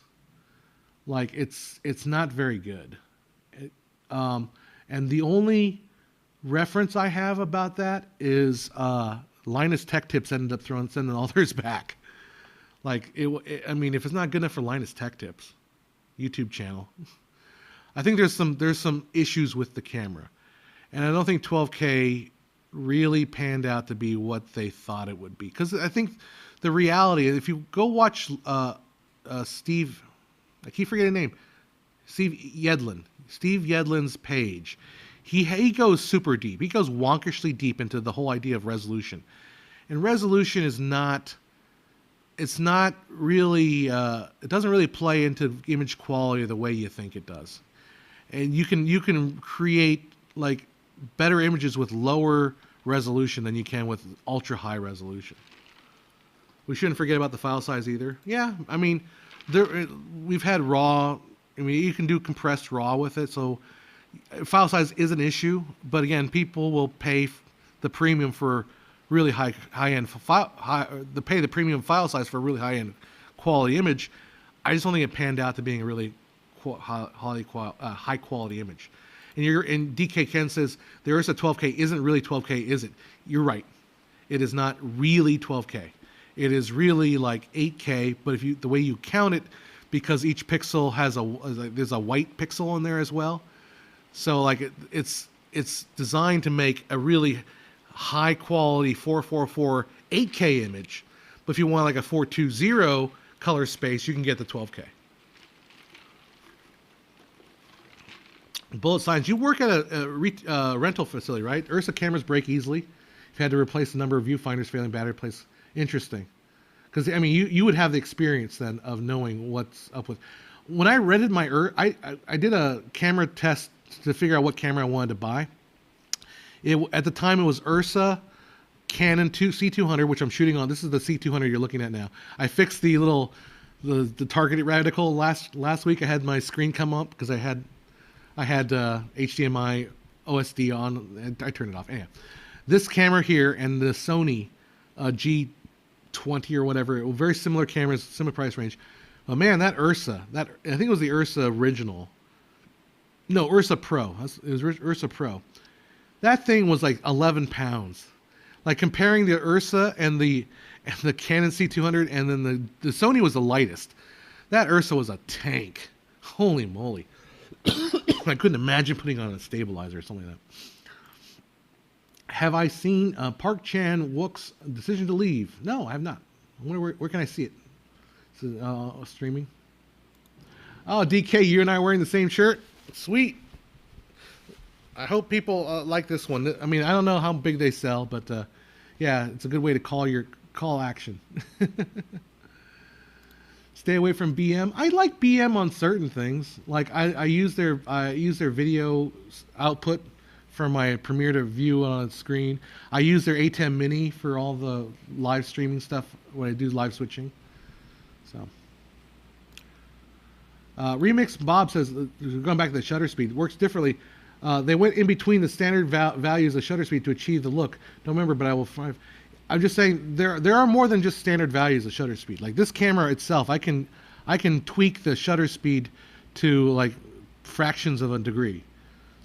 Like, it's not very good. And the only reference I have about that is Linus Tech Tips ended up sending all theirs back. Like, I mean, if it's not good enough for Linus Tech Tips, YouTube channel, I think there's some issues with the camera, and I don't think 12K really panned out to be what they thought it would be. Because I think the reality, if you go watch Steve, I keep forgetting his name, Steve Yedlin's page, he goes super deep. He goes wonkishly deep into the whole idea of resolution, and resolution is not. It's not really. It doesn't really play into image quality the way you think it does, and you can create like better images with lower resolution than you can with ultra high resolution. We shouldn't forget about the file size either. Yeah, I mean, we've had RAW I mean, you can do compressed RAW with it, so file size is an issue. But again, people will pay the premium for really high end file, pay the premium file size for a really high end quality image. I just don't think it panned out to being a really high quality image. And DK Ken says the Ursa 12K isn't really 12K, is it? You're right. It is not really 12K. It is really like 8K, but if the way you count it, because each pixel has there's a white pixel in there as well. So like it's designed to make a really high quality 444 8K image. But if you want like a 420 color space, you can get the 12K. Bullet signs. You work at a rental facility, right? Ursa cameras break easily. You've had to replace the number of viewfinders, failing battery place. Interesting. Because, I mean, you would have the experience then of knowing what's up with. When I rented my I did a camera test to figure out what camera I wanted to buy. At the time, it was Ursa, Canon C200, which I'm shooting on. This is the C200 you're looking at now. I fixed the targeted reticle last week. I had my screen come up because I had HDMI OSD on, and I turned it off. Anyhow, this camera here and the Sony G20 or whatever, very similar cameras, similar price range. But man, that Ursa, I think it was the Ursa original. No, Ursa Pro. It was Ursa Pro. That thing was like 11 pounds. Like comparing the Ursa and the Canon C200, and then the Sony was the lightest. That Ursa was a tank. Holy moly. I couldn't imagine putting on a stabilizer or something like that. Have I seen Park Chan-wook's Decision to Leave? No, I have not. I wonder where can I see it? Is it streaming? Oh, DK, you and I are wearing the same shirt? Sweet. I hope people like this one. I mean, I don't know how big they sell, but yeah, it's a good way to call action. Stay away from BM. I like BM on certain things. Like I use their video output for my Premiere to view on a screen. I use their A10 Mini for all the live streaming stuff when I do live switching. So Remix Bob says, going back to the shutter speed, works differently. They went in between the standard values of shutter speed to achieve the look. Don't remember, but I will find. I'm just saying there are more than just standard values of shutter speed. Like this camera itself, I can tweak the shutter speed to like fractions of a degree.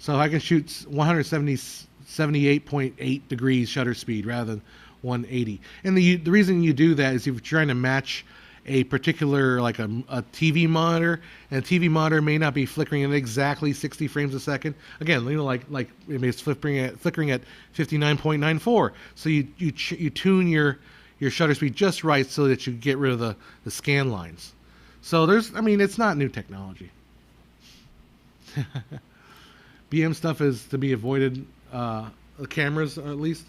So I can shoot 78.8 degrees shutter speed rather than 180. And the reason you do that is if you're trying to match a particular, like a TV monitor, and a TV monitor may not be flickering at exactly 60 frames a second. Again, you know, like it may be flickering at 59.94. So you tune your shutter speed just right so that you get rid of the scan lines. So it's not new technology. BM stuff is to be avoided. The cameras, at least.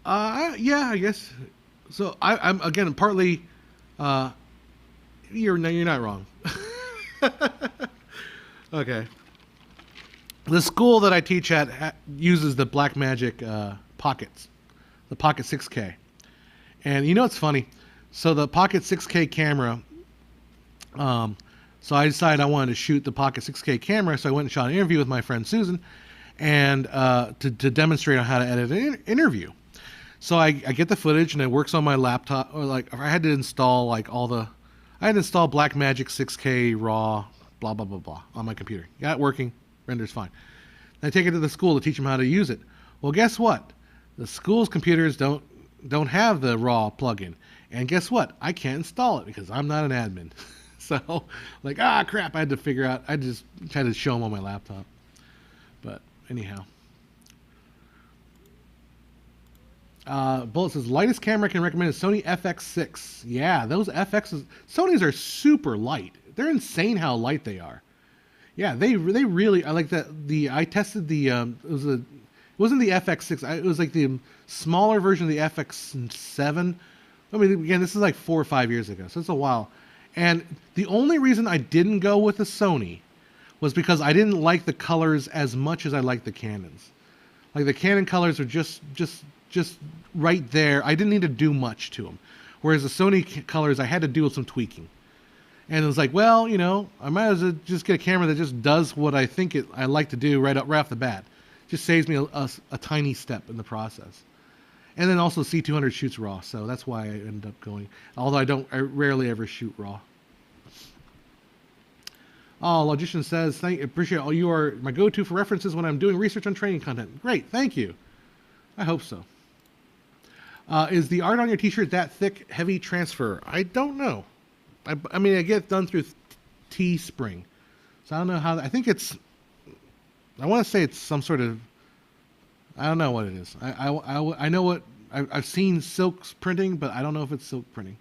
Yeah, I guess. So I'm again partly. You're not wrong. Okay. The school that I teach at uses the Blackmagic Pockets, the Pocket 6K, and you know it's funny. So the Pocket 6K camera. So I decided I wanted to shoot the Pocket 6K camera, so I went and shot an interview with my friend Susan, and to demonstrate on how to edit an interview. So I get the footage and it works on my laptop. Or like I had to install I had to install Blackmagic 6K RAW, blah blah blah blah on my computer. Got it working, renders fine. I take it to the school to teach them how to use it. Well, guess what? The school's computers don't have the RAW plugin, and guess what? I can't install it because I'm not an admin. So crap! I had to figure out. I just tried to show them on my laptop. But anyhow. Bullet says, lightest camera I can recommend is Sony FX6. Yeah, those FXs, Sonys are super light. They're insane how light they are. Yeah, they really, I like that. I tested it wasn't the FX6, it was like the smaller version of the FX7. I mean, again, this is like 4 or 5 years ago, so it's a while. And the only reason I didn't go with the Sony was because I didn't like the colors as much as I liked the Canons. Like the Canon colors are just right there. I didn't need to do much to them. Whereas the Sony colors, I had to do some tweaking. And it was like, well, I might as well just get a camera that just does what I think I like to do right off the bat. Just saves me a tiny step in the process. And then also C200 shoots RAW, so that's why I ended up going. Although I rarely ever shoot RAW. Oh, Logician says, appreciate all you are my go-to for references when I'm doing research on training content. Great, thank you. I hope so. Is the art on your t-shirt that thick, heavy transfer? I don't know. I mean, I get done through Teespring. So I don't know how, I think I want to say it's some sort of, I don't know what it is. I know what, I've seen silk printing, but I don't know if it's silk printing.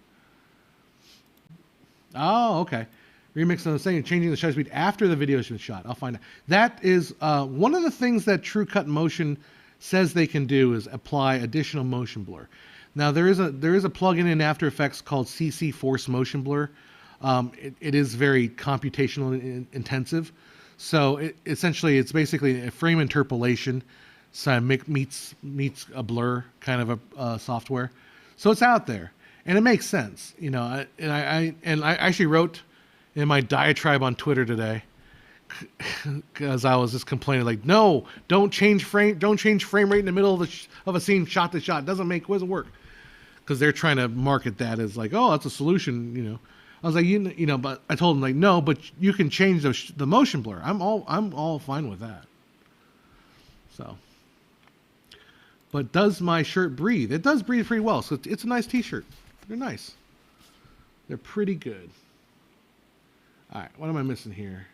Oh, okay. Remix on the saying, changing the shutter speed after the video has been shot. I'll find out. That is one of the things that TrueCut Motion says they can do is apply additional motion blur. Now there is a plugin in After Effects called CC Force Motion Blur. It is very computational intensive. So essentially it's basically a frame interpolation. So meets a blur kind of a software. So it's out there and it makes sense, and I actually wrote in my diatribe on Twitter today, because I was just complaining, like, no, don't change frame rate in the middle of a scene, shot to shot. It doesn't work, because they're trying to market that as like, oh, that's a solution. I was like, but I told them, like, no, but you can change the motion blur. I'm all fine with that. So, but does my shirt breathe? It does breathe pretty well. So it's a nice T-shirt. They're nice. They're pretty good. All right, what am I missing here?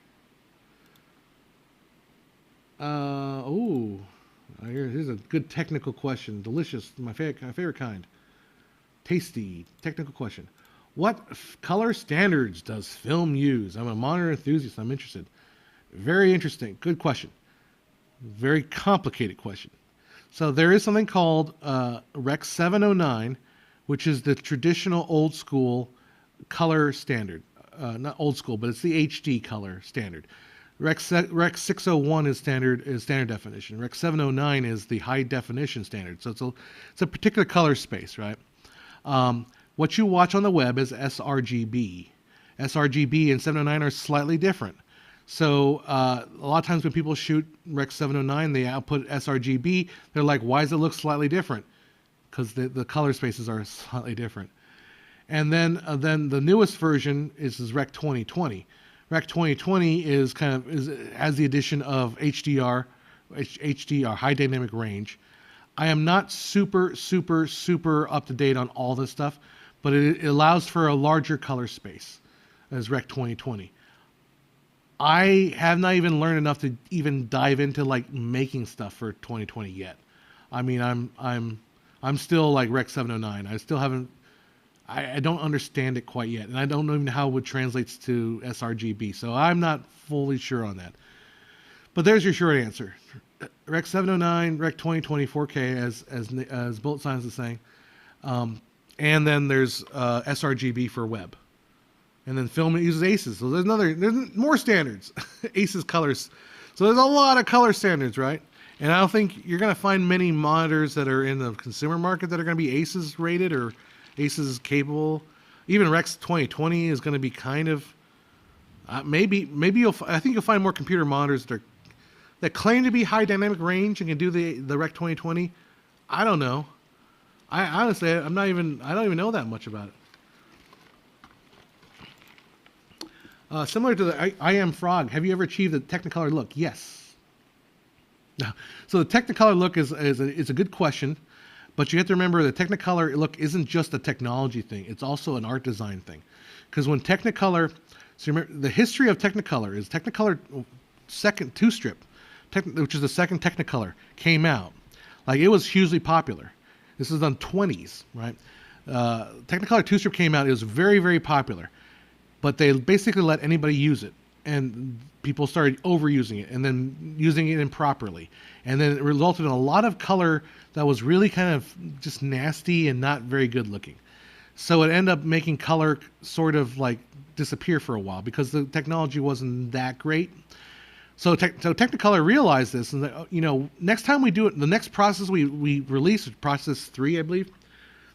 Here's a good technical question. Delicious, my favorite kind. Tasty, technical question. What color standards does film use? I'm a monitor enthusiast. I'm interested. Very interesting. Good question. Very complicated question. So there is something called Rec 709, which is the traditional old school color standard. Not old school, but it's the HD color standard. Rec 601 is standard definition. Rec 709 is the high definition standard. So it's a particular color space, right? What you watch on the web is sRGB. sRGB and 709 are slightly different. So a lot of times when people shoot Rec 709, they output sRGB. They're like, why does it look slightly different? Because the color spaces are slightly different. And then the newest version is Rec 2020. Rec 2020 has the addition of HDR, high dynamic range. I am not super up to date on all this stuff, but it allows for a larger color space as Rec 2020. I have not even learned enough to even dive into like making stuff for 2020 yet. I mean, I'm still like Rec 709. I still haven't. I don't understand it quite yet, and I don't know even how it translates to sRGB, so I'm not fully sure on that. But there's your short answer. Rec 709, Rec 2020 4K, as Bullet Science is saying. And then there's sRGB for web. And then film uses ACES. So there's more standards. ACES colors. So there's a lot of color standards, right? And I don't think you're going to find many monitors that are in the consumer market that are going to be ACES rated or ACES capable. Even Rex 2020 is going to be kind of maybe I think you'll find more computer monitors that claim to be high dynamic range and can do the Rec 2020. I don't know. I honestly I don't even know that much about it. Similar to the I Am Frog, have you ever achieved the Technicolor look? Yes. So the Technicolor look is a good question. But you have to remember the Technicolor look isn't just a technology thing. It's also an art design thing. Because when Technicolor, so remember, the history of Technicolor is Technicolor second two-strip, which is the second Technicolor, came out. Like, it was hugely popular. This is on 20s, right? Technicolor two-strip came out. It was very, very popular. But they basically let anybody use it. And people started overusing it and then using it improperly. And then it resulted in a lot of color that was really kind of just nasty and not very good looking. So it ended up making color sort of like disappear for a while because the technology wasn't that great. So Technicolor realized this, and next time we do it, the next process we release, process 3, I believe,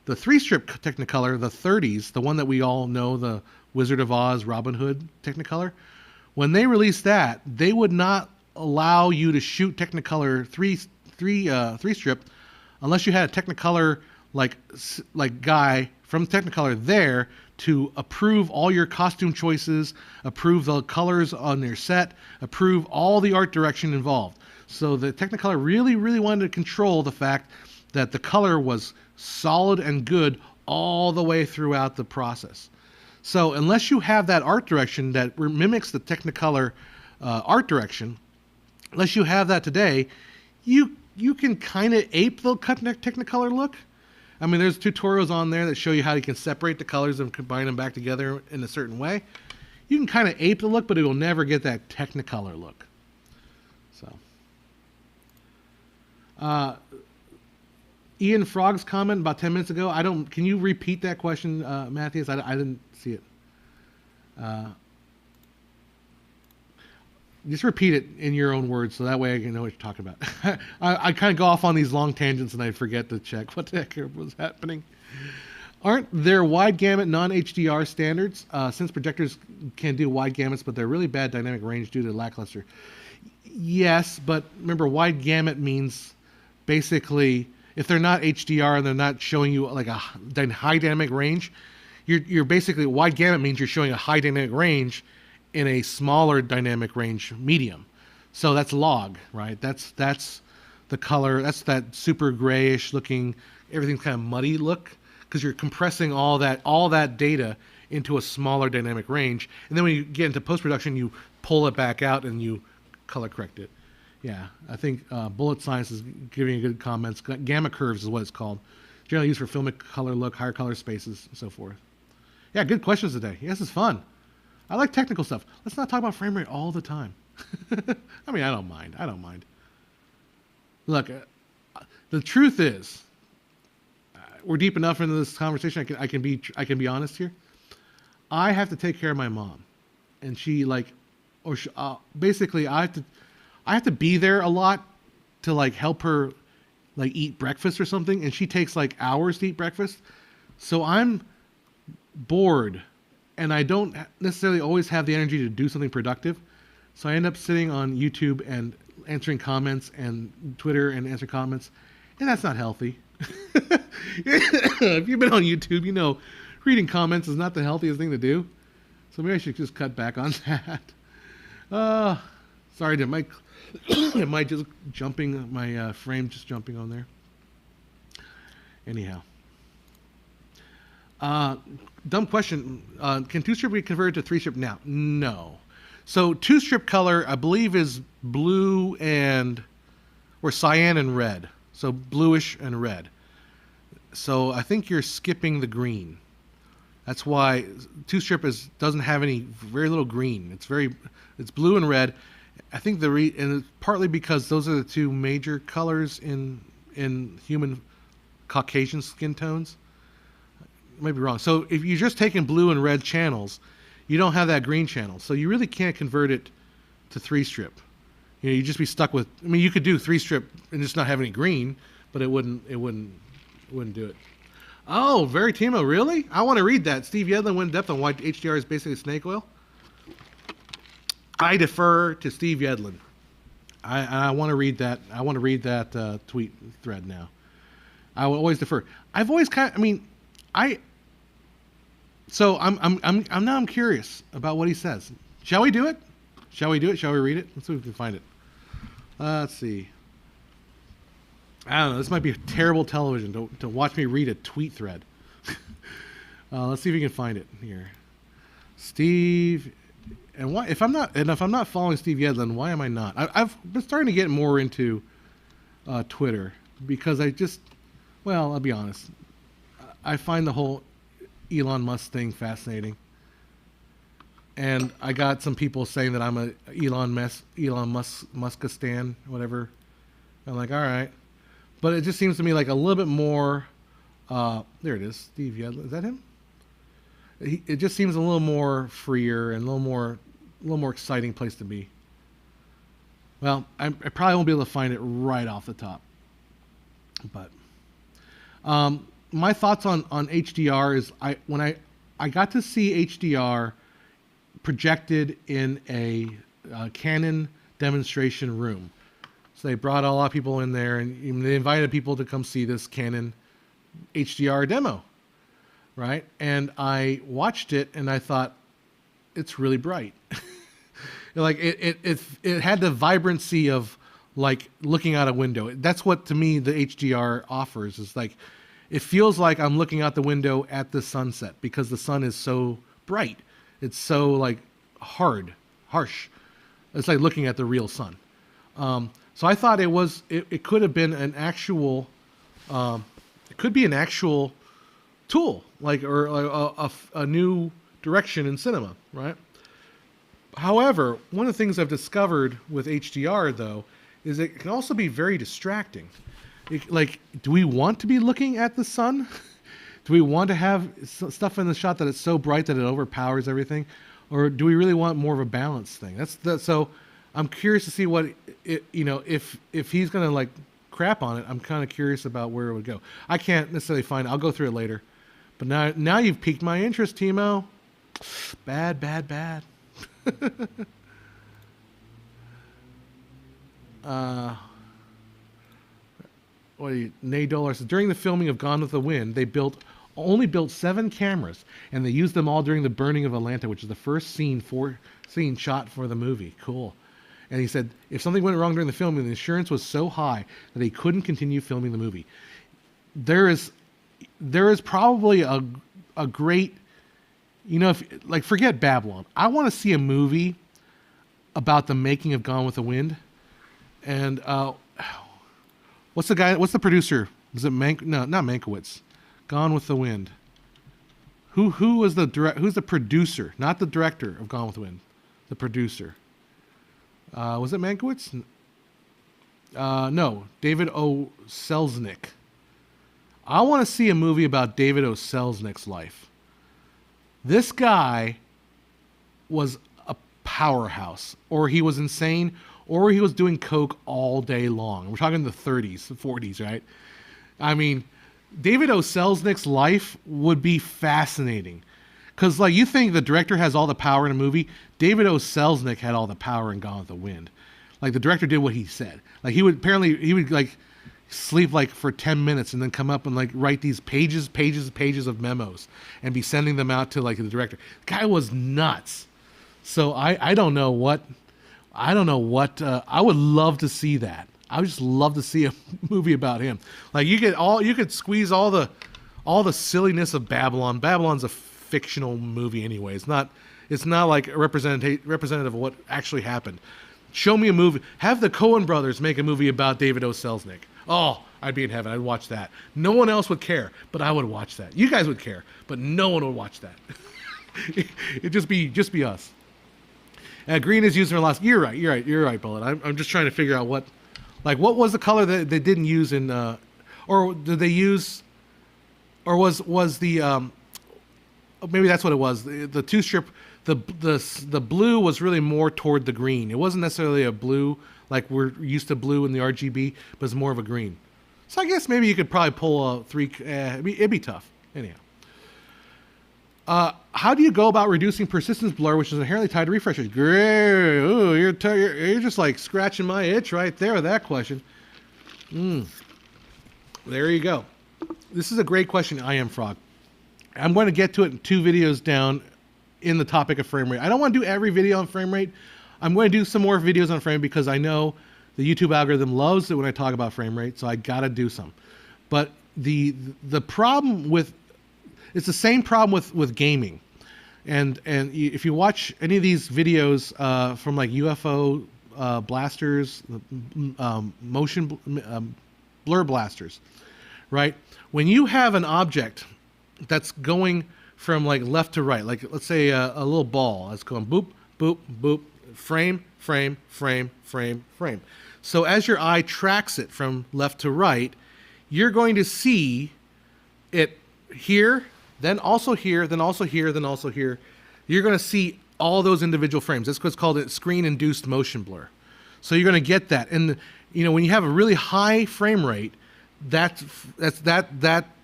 The three strip Technicolor, the 30s, the one that we all know, the Wizard of Oz, Robin Hood Technicolor, when they released that, they would not allow you to shoot Technicolor three strip unless you had a Technicolor like guy from Technicolor there to approve all your costume choices, approve the colors on your set, approve all the art direction involved. So the Technicolor really wanted to control the fact that the color was solid and good all the way throughout the process. So unless you have that art direction that mimics the Technicolor art direction, unless you have that today, you can kind of ape the Technicolor look. I mean, there's tutorials on there that show you how you can separate the colors and combine them back together in a certain way. You can kind of ape the look, but it will never get that Technicolor look. So, Ian Frog's comment about 10 minutes ago. Can you repeat that question, Matthias? I didn't see it. Just repeat it in your own words, so that way I can know what you're talking about. I kind of go off on these long tangents and I forget to check what the heck was happening. Aren't there wide gamut non-HDR standards? Since projectors can do wide gamuts, but they're really bad dynamic range due to lackluster. Yes, but remember, wide gamut means basically if they're not HDR and they're not showing you like a high dynamic range, you're basically, wide gamut means you're showing a high dynamic range in a smaller dynamic range medium. So that's log, right? That's the color. That's that super grayish looking, everything's kind of muddy look, because you're compressing all that data into a smaller dynamic range. And then when you get into post-production, you pull it back out and you color correct it. Yeah, I think Bullet Science is giving you good comments. Gamma curves is what it's called. Generally used for filmic color look, higher color spaces, and so forth. Yeah, good questions today. Yes, it's fun. I like technical stuff. Let's not talk about frame rate all the time. I mean, I don't mind. Look, the truth is, we're deep enough into this conversation. I can be honest here. I have to take care of my mom, and basically I have to be there a lot to like help her like eat breakfast or something, and she takes like hours to eat breakfast. So I'm bored, and I don't necessarily always have the energy to do something productive. So I end up sitting on YouTube and answering comments and Twitter and answering comments, and that's not healthy. If you've been on YouTube, you know reading comments is not the healthiest thing to do. So maybe I should just cut back on that. Sorry, am I just jumping, my frame just jumping on there? Anyhow. Dumb question. Can two-strip be converted to three-strip now? No. So two-strip color, I believe, is blue or cyan and red. So bluish and red. So I think you're skipping the green. That's why two-strip doesn't have very little green. It's blue and red. I think and it's partly because those are the two major colors in human Caucasian skin tones. I might be wrong. So if you're just taking blue and red channels, you don't have that green channel. So you really can't convert it to three-strip. You know, you'd just be stuck with. I mean, you could do three-strip and just not have any green, but it wouldn't do it. Oh, Veritimo, really? I want to read that. Steve Yedlin went in depth on why HDR is basically snake oil. I defer to Steve Yedlin. I want to read that. I want to read that tweet thread now. I will always defer. I've always So I'm curious about what he says. Shall we do it? Shall we read it? Let's see if we can find it. Let's see. I don't know. This might be terrible television to watch me read a tweet thread. Let's see if we can find it here. Steve, and why? If I'm not following Steve Yedlin, why am I not? I've been starting to get more into Twitter because I'll be honest. I find the whole Elon Musk thing fascinating, and I got some people saying that I'm a Elon Musk stan, whatever. I'm like, all right, but it just seems to me like a little bit more. There it is, Steve Yedlin. Is that him? It just seems a little more freer and a little more exciting place to be. Well, I probably won't be able to find it right off the top, but my thoughts on HDR is I got to see HDR projected in a Canon demonstration room. So they brought a lot of people in there, and they invited people to come see this Canon HDR demo, right? And I watched it, and I thought, it's really bright. Like it had the vibrancy of like looking out a window. That's what to me the HDR offers, is like it feels like I'm looking out the window at the sunset because the sun is so bright. It's so like harsh. It's like looking at the real sun. So I thought it could have been an actual, it could be an actual tool, like, or a new direction in cinema, right? However, one of the things I've discovered with HDR though is it can also be very distracting. Like, do we want to be looking at the sun? Do we want to have stuff in the shot that it's so bright that it overpowers everything? Or do we really want more of a balanced thing? So I'm curious to see what if he's going to like crap on it. I'm kind of curious about where it would go. I can't necessarily find it. I'll go through it later. But now you've piqued my interest, Timo. Bad. Nay Dollar says, during the filming of Gone with the Wind, they only built 7 cameras, and they used them all during the burning of Atlanta, which is the first scene shot for the movie. Cool. And he said, if something went wrong during the filming, the insurance was so high that he couldn't continue filming the movie. There is probably a great, forget Babylon. I want to see a movie about the making of Gone with the Wind. And what's the producer? Was it No, not Mankiewicz. Gone with the Wind. Who's the producer? Not the director of Gone with the Wind. The producer. Was it Mankiewicz? No, David O. Selznick. I want to see a movie about David O. Selznick's life. This guy was a powerhouse, or he was insane, or he was doing coke all day long. We're talking the 30s, the 40s, right? I mean, David O. Selznick's life would be fascinating. Because, like, you think the director has all the power in a movie. David O. Selznick had all the power in Gone with the Wind. Like, the director did what he said. Like, he would like sleep like for 10 minutes and then come up and like write these pages of memos and be sending them out to like the director. The guy was nuts. So I don't know what I would love to see that. I would just love to see a movie about him. Like you could squeeze all the silliness of Babylon. Babylon's a fictional movie anyway. It's not like a representative of what actually happened. Show me a movie. Have the Coen brothers make a movie about David O. Selznick. Oh, I'd be in heaven. I'd watch that. No one else would care, but I would watch that. You guys would care, but no one would watch that. It'd just be us. Green is used in a lot. You're right, Bullet. I'm just trying to figure out what was the color that they didn't use in, or did they use, or was the, maybe that's what it was. The two strip, the blue was really more toward the green. It wasn't necessarily a blue like we're used to blue in the RGB, but it's more of a green. So I guess maybe you could probably pull a 3. It'd be tough. Anyhow. How do you go about reducing persistence blur, which is inherently tied to refresh rate? Great. Ooh, you're just like scratching my itch right there with that question. There you go. This is a great question, I Am Frog. I'm going to get to it in 2 videos down in the topic of frame rate. I don't want to do every video on frame rate. I'm going to do some more videos on frame because I know the YouTube algorithm loves it when I talk about frame rate, so I got to do some. But the problem with it's the same problem with gaming, and if you watch any of these videos from like UFO blasters, motion blur blasters, right? When you have an object that's going from like left to right, like let's say a little ball that's going boop, boop, boop, frame, frame, frame, frame, frame. So as your eye tracks it from left to right, you're going to see it here, then also here, then also here, then also here. You're going to see all those individual frames. That's what's called a screen-induced motion blur. So you're going to get that. And when you have a really high frame rate, that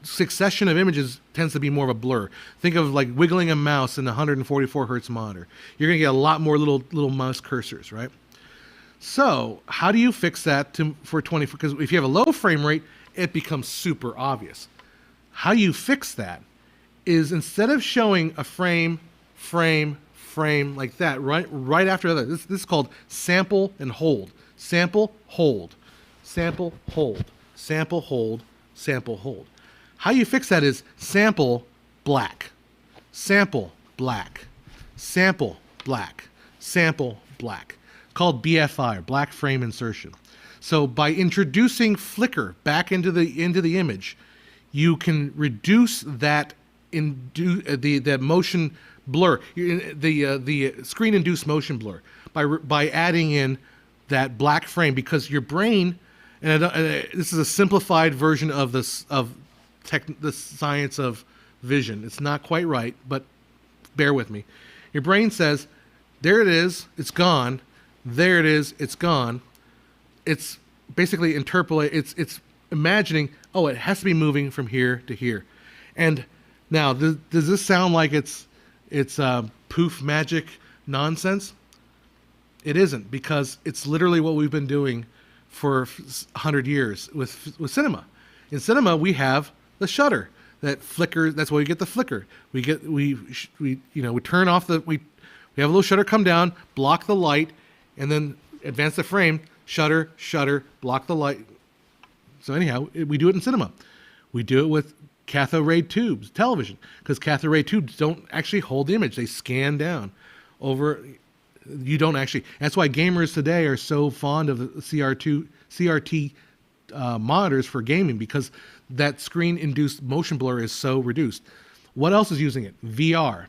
succession of images tends to be more of a blur. Think of like wiggling a mouse in a 144 hertz monitor. You're going to get a lot more little mouse cursors, right? So how do you fix that for 24? Because if you have a low frame rate, it becomes super obvious. How you fix that is instead of showing a frame like that right after that, this is called sample and hold. Sample, hold. Sample, hold. Sample, hold. Sample, hold. How you fix that is sample black. Sample black. Sample black. Sample black. Called BFI, or black frame insertion. So by introducing flicker back into the image, you can reduce that that motion blur, the screen induced motion blur by adding in that black frame, because your brain, and this is a simplified version of the science of vision. It's not quite right, but bear with me. Your brain says, there it is, it's gone. There it is, it's gone. It's basically it's imagining, oh, it has to be moving from here to here. And now, does this sound like it's poof magic nonsense? It isn't, because it's literally what we've been doing for 100 years with cinema. In cinema, we have the shutter that flickers. That's why we get the flicker. We turn off we have a little shutter come down, block the light, and then advance the frame, shutter, block the light. So anyhow, we do it in cinema. We do it with cathode ray tubes, television, because cathode ray tubes don't actually hold the image. They scan down over. You don't actually. That's why gamers today are so fond of the CRT monitors for gaming, because that screen-induced motion blur is so reduced. What else is using it? VR.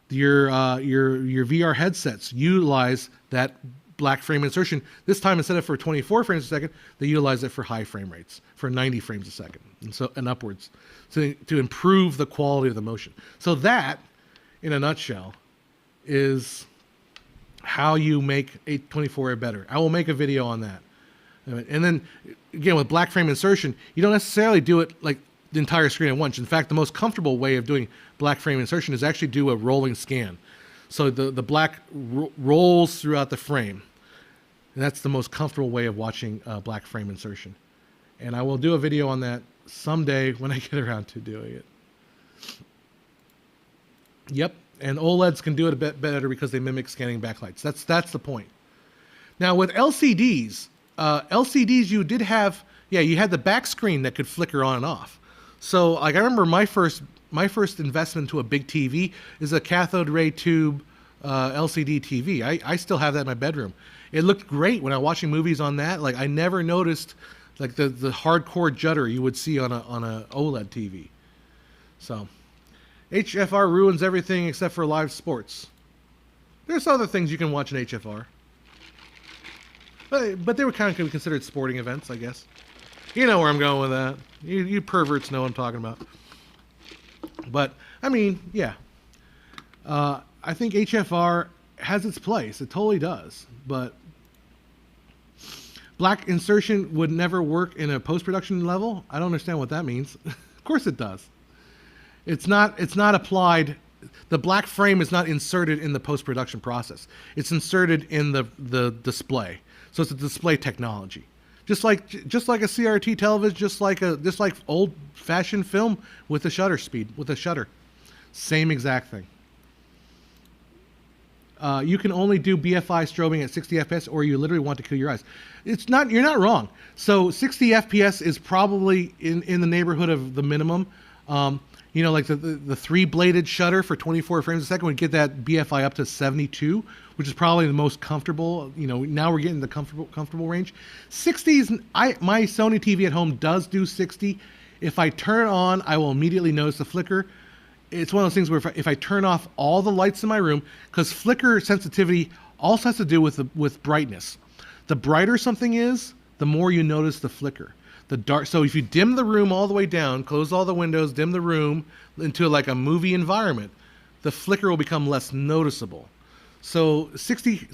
Your VR headsets utilize that black frame insertion. This time, instead of for 24 frames a second, they utilize it for high frame rates, for 90 frames a second, and upwards, to improve the quality of the motion. So that, in a nutshell, is how you make 824 better. I will make a video on that. And then, again, with black frame insertion, you don't necessarily do it like the entire screen at once. In fact, the most comfortable way of doing black frame insertion is actually do a rolling scan. So the black rolls throughout the frame. And that's the most comfortable way of watching black frame insertion. And I will do a video on that someday when I get around to doing it. Yep, and OLEDs can do it a bit better because they mimic scanning backlights. That's the point. Now with LCDs, you did have, you had the back screen that could flicker on and off. So like I remember my first investment into a big TV is a cathode ray tube LCD TV. I still have that in my bedroom. It looked great when I was watching movies on that. Like I never noticed like the hardcore judder you would see on a OLED TV. So HFR ruins everything except for live sports. There's other things you can watch in HFR. But they were kind of considered sporting events, I guess. You know where I'm going with that. You perverts know what I'm talking about. But, I mean, yeah. I think HFR has its place. It totally does. But black insertion would never work in a post-production level. I don't understand what that means. Of course it does. It's not applied. The black frame is not inserted in the post-production process. It's inserted in the display. So it's a display technology. Just like a CRT television, just like old-fashioned film with a shutter speed, with a shutter. Same exact thing. You can only do BFI strobing at 60 FPS, or you literally want to kill your eyes. You're not wrong. So 60 FPS is probably in the neighborhood of the minimum. Like the three-bladed shutter for 24 frames a second would get that BFI up to 72, which is probably the most comfortable. Now we're getting the comfortable range. 60s, my Sony TV at home does do 60. If I turn it on, I will immediately notice the flicker. It's one of those things where if I turn off all the lights in my room, because flicker sensitivity also has to do with brightness. The brighter something is, the more you notice the flicker. The dark. So if you dim the room all the way down, close all the windows, dim the room into like a movie environment, the flicker will become less noticeable. So 60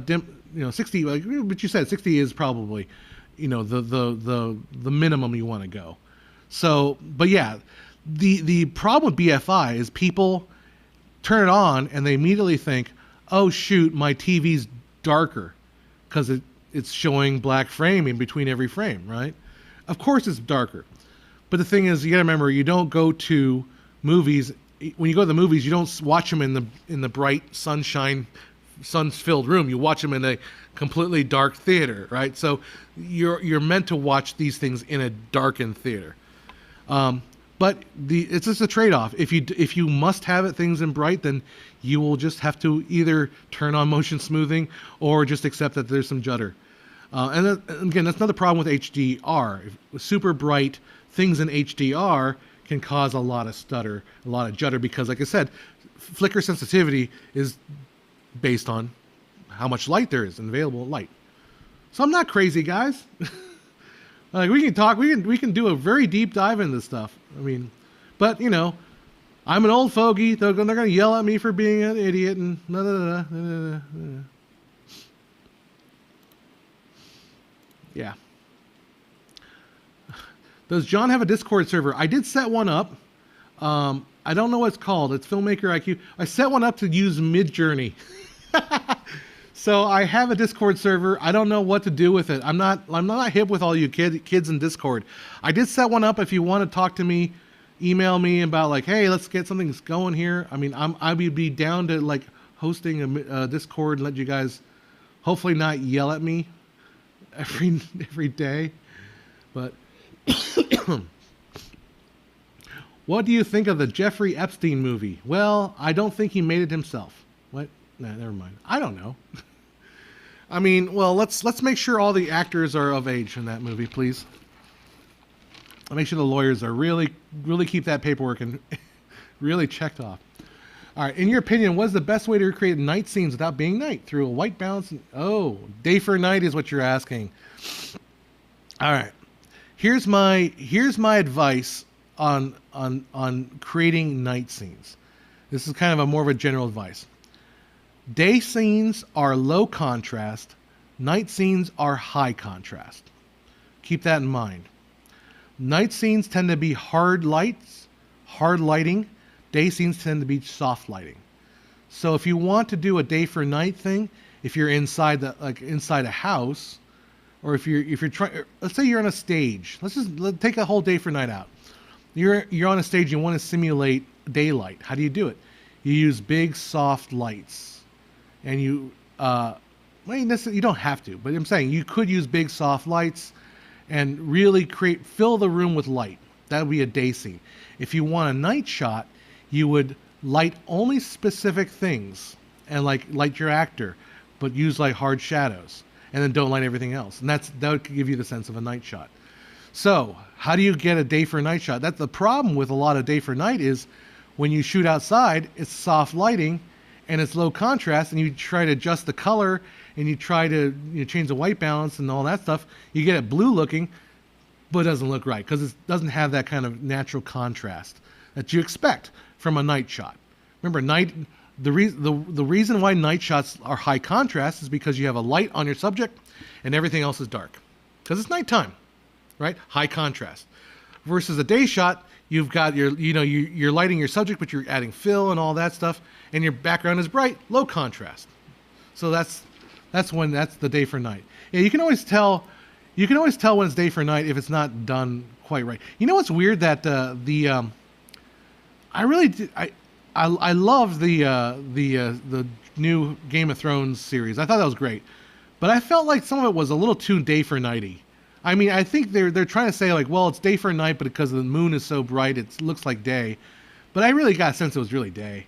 dim, 60. But you said 60 is probably, the minimum you want to go. So, but yeah, the problem with BFI is people turn it on and they immediately think, oh shoot, my TV's darker because it's showing black frame in between every frame, right? Of course it's darker. But the thing is, you gotta remember, you don't go to movies. When you go to the movies, you don't watch them in the bright sunshine, sun-filled room. You watch them in a completely dark theater, right? So you're meant to watch these things in a darkened theater. But it's just a trade-off. If you must have it things in bright, then you will just have to either turn on motion smoothing or just accept that there's some judder. And again, that's another problem with HDR. Super bright things in HDR can cause a lot of stutter, a lot of judder, because like I said, flicker sensitivity is based on how much light there is and available light. So I'm not crazy, guys. Like we can talk, we can do a very deep dive into this stuff. I mean, but you know, I'm an old fogey. They're going to yell at me for being an idiot and da, da, da, da, da, da. Yeah. Does John have a Discord server? I did set one up. I don't know what it's called. It's Filmmaker IQ. I set one up to use Midjourney. So I have a Discord server. I don't know what to do with it. I'm not hip with all you kids in Discord. I did set one up. If you want to talk to me, email me about like, hey, let's get something going here. I mean, I would be down to like hosting a Discord and let you guys hopefully not yell at me every day. But what do you think of the Jeffrey Epstein movie? Well, I don't think he made it himself. What? Nah, never mind. I don't know. I mean, well, let's make sure all the actors are of age in that movie, please. I'll make sure the lawyers are really keep that paperwork and really checked off. All right, in your opinion, what is the best way to recreate night scenes without being night? Through a white balance? Oh, day for night is what you're asking. All right, here's my advice on creating night scenes. This is kind of more of a general advice. Day scenes are low contrast. Night scenes are high contrast. Keep that in mind. Night scenes tend to be hard lighting. Day scenes tend to be soft lighting. So if you want to do a day for night thing, if you're inside a house, or if you're trying, let's say you're on a stage. Let's take a whole day for night out. You're on a stage. You want to simulate daylight. How do you do it? You use big soft lights. And you don't have to, but I'm saying you could use big soft lights and really fill the room with light. That would be a day scene. If you want a night shot, you would light only specific things and light your actor, but use like hard shadows, and then don't light everything else. And that would give you the sense of a night shot. So how do you get a day for night shot? That's the problem with a lot of day for night is when you shoot outside, it's soft lighting and it's low contrast, and you try to adjust the color and you try to change the white balance and all that stuff. You get it blue looking, but it doesn't look right because it doesn't have that kind of natural contrast that you expect from a night shot. Remember, the reason why night shots are high contrast is because you have a light on your subject and everything else is dark because it's nighttime, right? High contrast. Versus a day shot, you've got you're lighting your subject, but you're adding fill and all that stuff, and your background is bright, low contrast. So that's the day for night. Yeah, you can always tell when it's day for night if it's not done quite right. You know what's weird that I love the new Game of Thrones series. I thought that was great, but I felt like some of it was a little too day for nighty. I mean, I think they're trying to say like, well, it's day for night, but because the moon is so bright, it looks like day. But I really got a sense it was really day.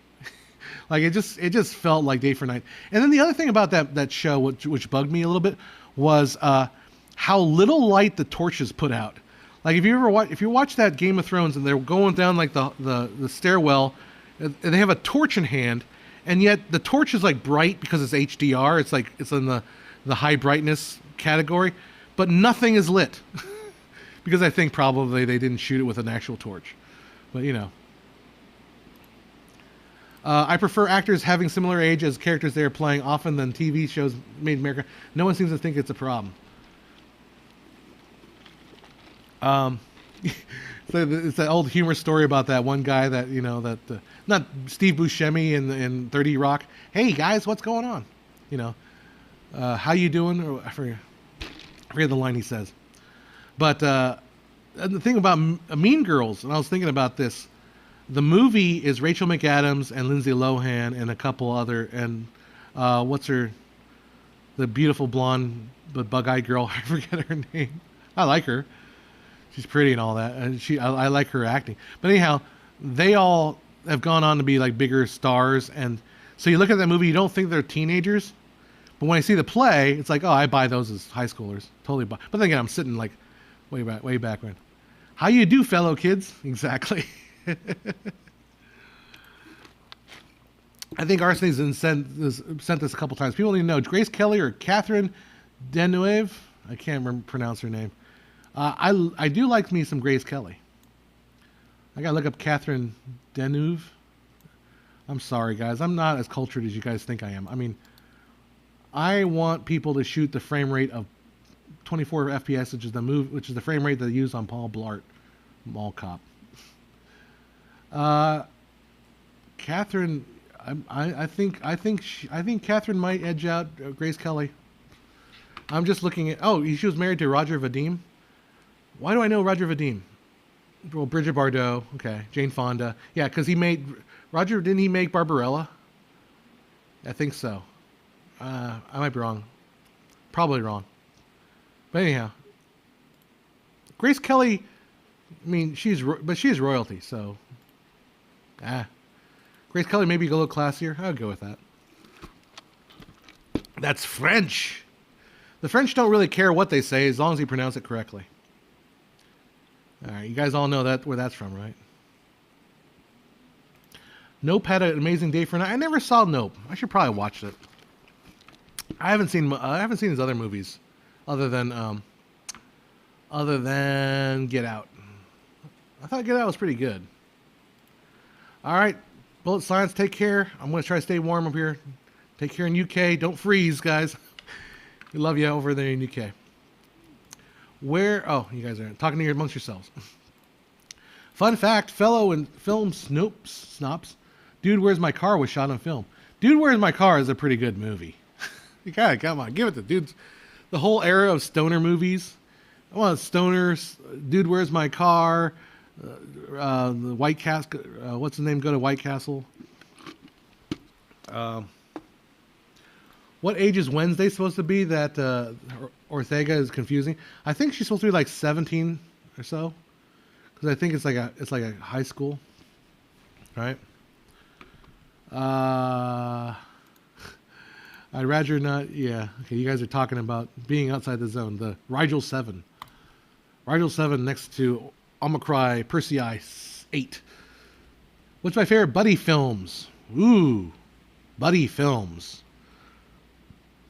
Like it just felt like day for night. And then the other thing about that show, which bugged me a little bit, was how little light the torches put out. Like if you watch that Game of Thrones and they're going down like the stairwell, and they have a torch in hand, and yet the torch is like bright because it's HDR. It's like it's in the high brightness category. But nothing is lit because I think probably they didn't shoot it with an actual torch. But you know, I prefer actors having similar age as characters they are playing often than TV shows made in America. No one seems to think it's a problem. So It's that old humor story about that one guy that not Steve Buscemi in 30 Rock. Hey guys, what's going on? You know, how you doing? Or I forget the line he says. But the thing about Mean Girls, and I was thinking about this. The movie is Rachel McAdams and Lindsay Lohan and a couple other, and what's her, the beautiful blonde but bug-eyed girl. I forget her name. I like her. She's pretty and all that, and I like her acting. But anyhow, they all have gone on to be like bigger stars, and so you look at that movie, you don't think they're teenagers, but when I see the play, it's like, oh, I buy those as high schoolers, totally buy. But then again, I'm sitting like way back when. How you do, fellow kids? Exactly. I think Arsenie's sent this a couple times. People need to know Grace Kelly or Catherine Deneuve. I can't pronounce her name. I do like me some Grace Kelly. I gotta look up Catherine Deneuve. I'm sorry, guys. I'm not as cultured as you guys think I am. I mean, I want people to shoot the frame rate of 24 FPS, which is the frame rate they use on Paul Blart, Mall Cop. Catherine, I think Catherine might edge out Grace Kelly. I'm just looking at. Oh, she was married to Roger Vadim. Why do I know Roger Vadim? Well, Bridget Bardot. Okay, Jane Fonda. Yeah, because didn't he make Barbarella? I think so. I might be wrong. Probably wrong. But anyhow, Grace Kelly. I mean, she's royalty, so. Grace Kelly maybe go a little classier. I'll go with that. That's French. The French don't really care what they say as long as you pronounce it correctly. All right, you guys all know where that's from, right? Nope had an amazing day for night. I never saw Nope. I should probably watch it. I haven't seen his other movies, other than Get Out. I thought Get Out was pretty good. All right, Bullet Science, take care. I'm going to try to stay warm up here. Take care in UK. Don't freeze, guys. We love you over there in UK. You guys are talking to amongst yourselves. Fun fact, fellow and film snops. Dude, Where's My Car was shot on film. Dude, Where's My Car is a pretty good movie. You gotta, come on, give it to dudes. The whole era of stoner movies. I want stoners. Dude, Where's My Car? The White Castle. What's the name? Go to White Castle. What age is Wednesday supposed to be that Ortega is confusing? I think she's supposed to be like 17 or so, because I think it's like a high school, right? I'd rather not. Yeah. Okay. You guys are talking about being outside the zone. The Rigel 7. Rigel 7 next to Omicron Persei 8. What's my favorite buddy films? Ooh, buddy films.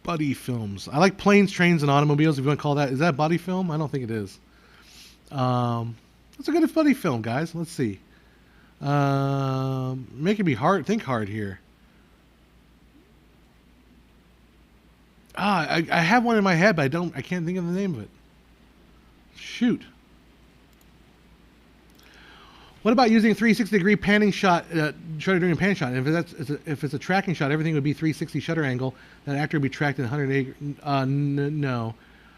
Buddy films. I like Planes, Trains, and Automobiles. If you want to call that, is that a buddy film? I don't think it is. It's a good buddy film, guys. Let's see. Making me think hard here. I have one in my head, but I can't think of the name of it. Shoot. What about using a 360-degree panning shot, shutter during a panning shot? If it's a tracking shot, everything would be 360 shutter angle. That actor would be tracked in 180. No.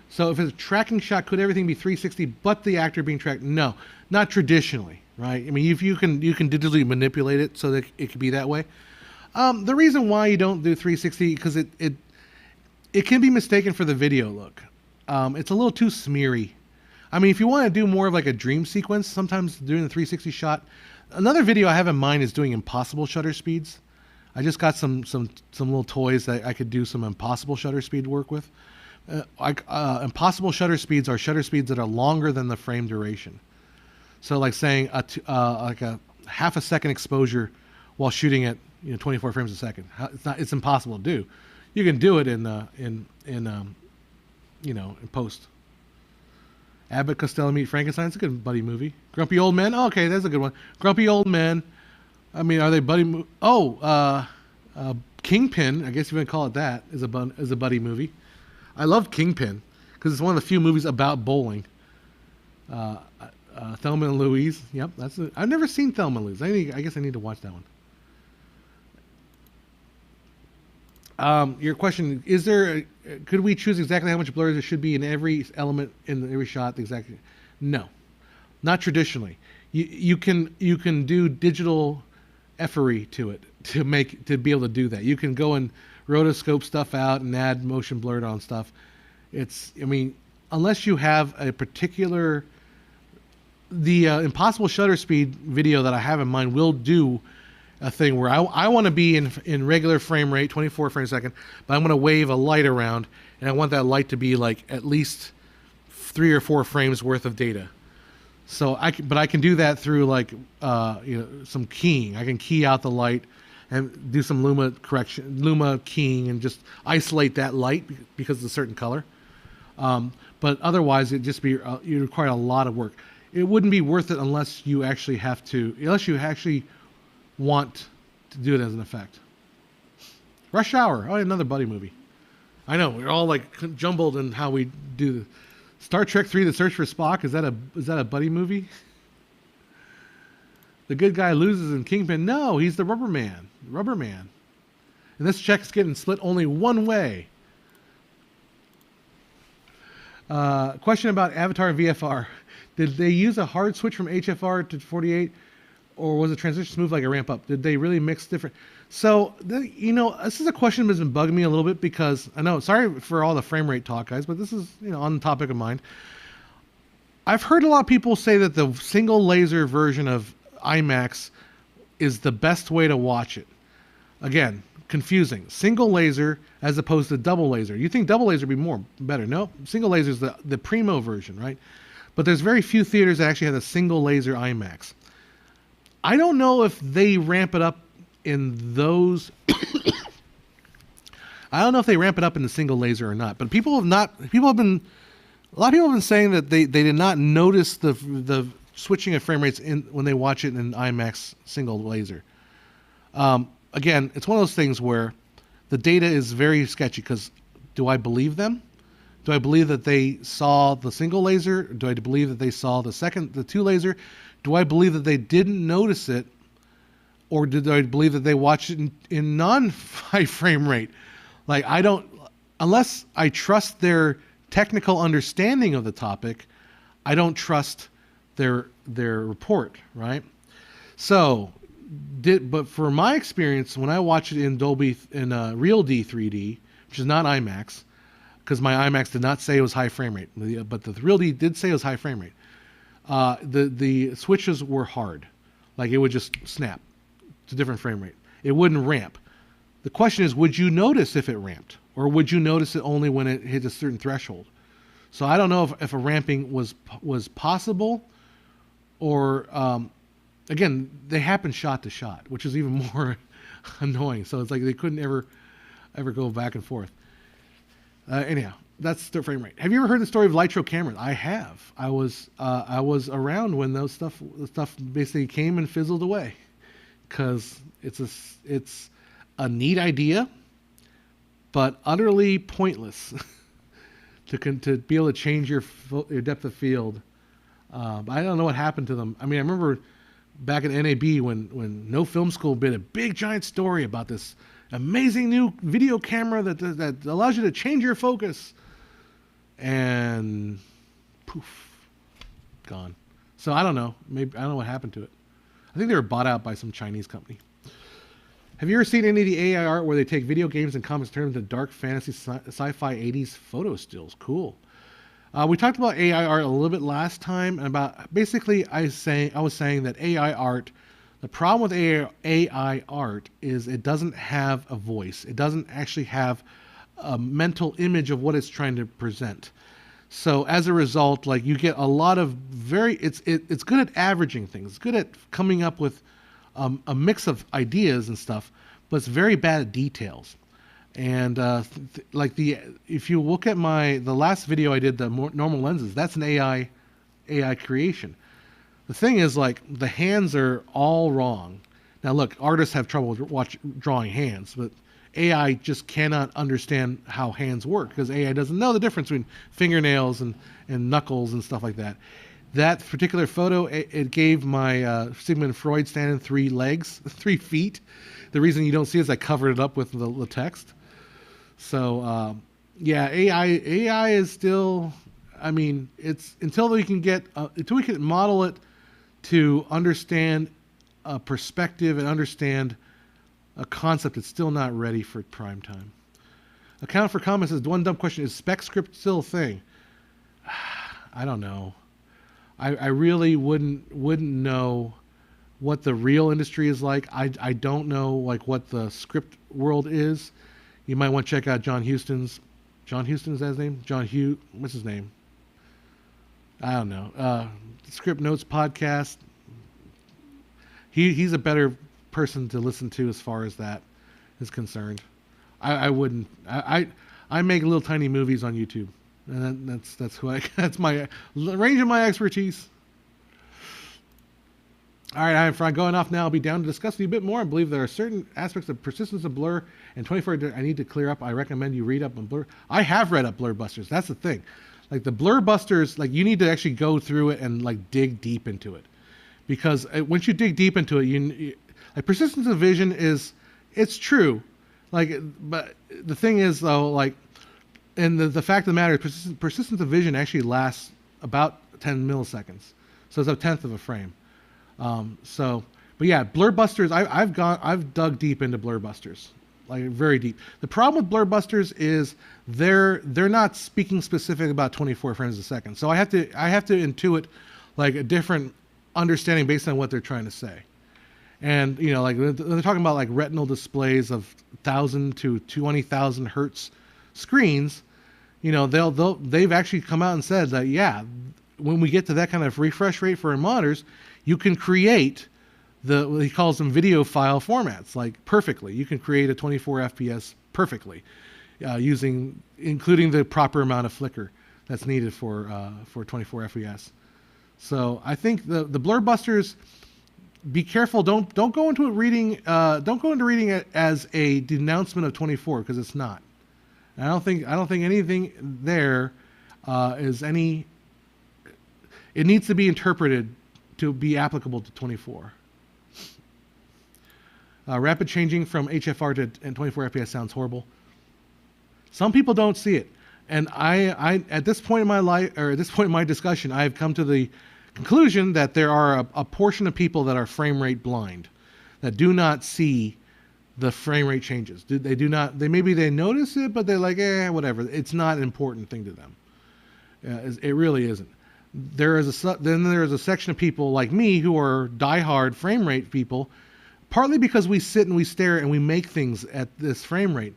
So if it's a tracking shot, could everything be 360, but the actor being tracked? No, not traditionally, right? I mean, if you can digitally manipulate it so that it could be that way. The reason why you don't do 360 because it can be mistaken for the video look. It's a little too smeary. I mean, if you want to do more of like a dream sequence, sometimes doing the 360 shot. Another video I have in mind is doing impossible shutter speeds. I just got some little toys that I could do some impossible shutter speed work with. Impossible shutter speeds are shutter speeds that are longer than the frame duration. So like saying like a half a second exposure while shooting at 24 frames a second. It's impossible to do. You can do it in post. Abbott Costello Meet Frankenstein. It's a good buddy movie. Grumpy Old Men. Oh, okay, that's a good one. Grumpy Old Men. I mean, are they buddy? Kingpin. I guess you would call it that. Is a buddy movie. I love Kingpin because it's one of the few movies about bowling. Thelma and Louise. Yep, I've never seen Thelma and Louise. I guess I need to watch that one. Your question: could we choose exactly how much blur there should be in every element in every shot? Exactly. No, not traditionally. You can do digital effery to it to be able to do that. You can go and rotoscope stuff out and add motion blur on stuff. I mean, unless you have a particular the impossible shutter speed video that I have in mind will do a thing where I want to be in regular frame rate, 24 frames a second, but I'm going to wave a light around, and I want that light to be like at least 3 or 4 frames worth of data. So I can do that through like some keying. I can key out the light and do some luma keying, and just isolate that light because it's a certain color. But otherwise, you require a lot of work. It wouldn't be worth it unless you actually want to do it as an effect. Rush Hour. Oh, another buddy movie. I know we're all like jumbled in how we do. Star Trek 3: The Search for Spock. Is that a buddy movie? The good guy loses in Kingpin. No, he's the Rubber Man. And this check's getting split only one way. Question about Avatar and VFR. Did they use a hard switch from HFR to 48, or was the transition smooth like a ramp up? Did they really mix different? So, this is a question that's been bugging me a little bit, because I know, sorry for all the frame rate talk, guys, but this is, on the topic of mind. I've heard a lot of people say that the single laser version of IMAX is the best way to watch it. Again, confusing. Single laser as opposed to double laser. You think double laser would be better. No, single laser is the primo version, right? But there's very few theaters that actually have a single laser IMAX. I don't know if they ramp it up in those. I don't know if they ramp it up in the single laser or not. But a lot of people have been saying that they did not notice the switching of frame rates when they watch it in IMAX single laser. Again, it's one of those things where the data is very sketchy, because do I believe them? Do I believe that they saw the single laser? Do I believe that they saw the 2 laser? Do I believe that they didn't notice it? Or did I believe that they watched it in non-high frame rate? Like, unless I trust their technical understanding of the topic, I don't trust their report, right? So, but for my experience, when I watch it in Dolby, in Real D 3D, which is not IMAX, because my IMAX did not say it was high frame rate, but the Real D did say it was high frame rate. The switches were hard, like it would just snap to different frame rate. It wouldn't ramp. The question is, would you notice if it ramped, or would you notice it only when it hit a certain threshold? So I don't know if a ramping was possible, or again, they happen shot to shot, which is even more annoying. So it's like they couldn't ever go back and forth. Anyhow, that's the frame rate. Have you ever heard the story of Litro cameras? I have. I was around when the stuff basically came and fizzled away, because it's a neat idea, but utterly pointless to be able to change your depth of field. I don't know what happened to them. I mean, I remember back at NAB when No Film School did a big giant story about this amazing new video camera that allows you to change your focus, and poof, gone. So I don't know. Maybe I don't know what happened to it. I think they were bought out by some Chinese company. Have you ever seen any of the AI art where they take video games and comics, turn them into dark fantasy sci-fi 80s photo stills? Cool. We talked about AI art a little bit last time, and about basically I was saying that AI art, the problem with AI art is it doesn't have a voice. It doesn't actually have a mental image of what it's trying to present. So as a result, like, you get a lot of it's good at averaging things. It's good at coming up with a mix of ideas and stuff, but it's very bad at details. And if you look at the last video I did, the normal lenses, that's an AI creation. The thing is, like, the hands are all wrong. Now, look, artists have trouble drawing hands, but AI just cannot understand how hands work, because AI doesn't know the difference between fingernails and knuckles and stuff like that. That particular photo, it gave my Sigmund Freud standing 3 legs, 3 feet. The reason you don't see it is I covered it up with the text. So yeah, AI is still. I mean, it's until we can get until we can model it to understand a perspective and understand a concept. It's still not ready for prime time. Account for comments says one dumb question: is spec script still a thing? I don't know. I really wouldn't know what the real industry is like. I don't know like what the script world is. You might want to check out John Houston's is that his name? What's his name? I don't know. Script Notes podcast. He's a better person to listen to as far as that is concerned. I wouldn't. I make little tiny movies on YouTube, and that's who that's my range of my expertise. All right, I'm going off now. I'll be down to discuss with you a bit more. I believe there are certain aspects of persistence of blur and 24 I need to clear up. I recommend you read up on blur. I have read up Blur Busters. That's the thing. Like the Blur Busters, like you need to actually go through it and like dig deep into it, because once you dig deep into it, like persistence of vision it's true, like, but the thing is though, like, and the fact of the matter is persistence of vision actually lasts about 10 milliseconds, so it's a tenth of a frame. But yeah, Blur Busters. I've dug deep into Blur Busters, like very deep. The problem with Blur Busters is they're not speaking specific about 24 frames a second. So I have to intuit like a different understanding based on what they're trying to say. And you know, like they're talking about like retinal displays of 1,000 to 20,000 hertz screens. You know, they've actually come out and said that yeah, when we get to that kind of refresh rate for our monitors, you can create he calls them video file formats, like perfectly. You can create a 24 FPS perfectly, including the proper amount of flicker that's needed for 24 FPS. So I think the Blur Busters, be careful. Don't go into it reading. Don't go into reading it as a denouncement of 24, because it's not. And I don't think anything there is any. It needs to be interpreted to be applicable to 24. Rapid changing from HFR to 24 FPS sounds horrible. Some people don't see it, and I at this point in my life, or at this point in my discussion, I have come to the conclusion that there are a portion of people that are frame rate blind, that do not see the frame rate changes. They do not. Maybe they notice it, but they're like, whatever. It's not an important thing to them. It really isn't. Then there is a section of people like me who are diehard frame rate people, partly because we sit and we stare and we make things at this frame rate.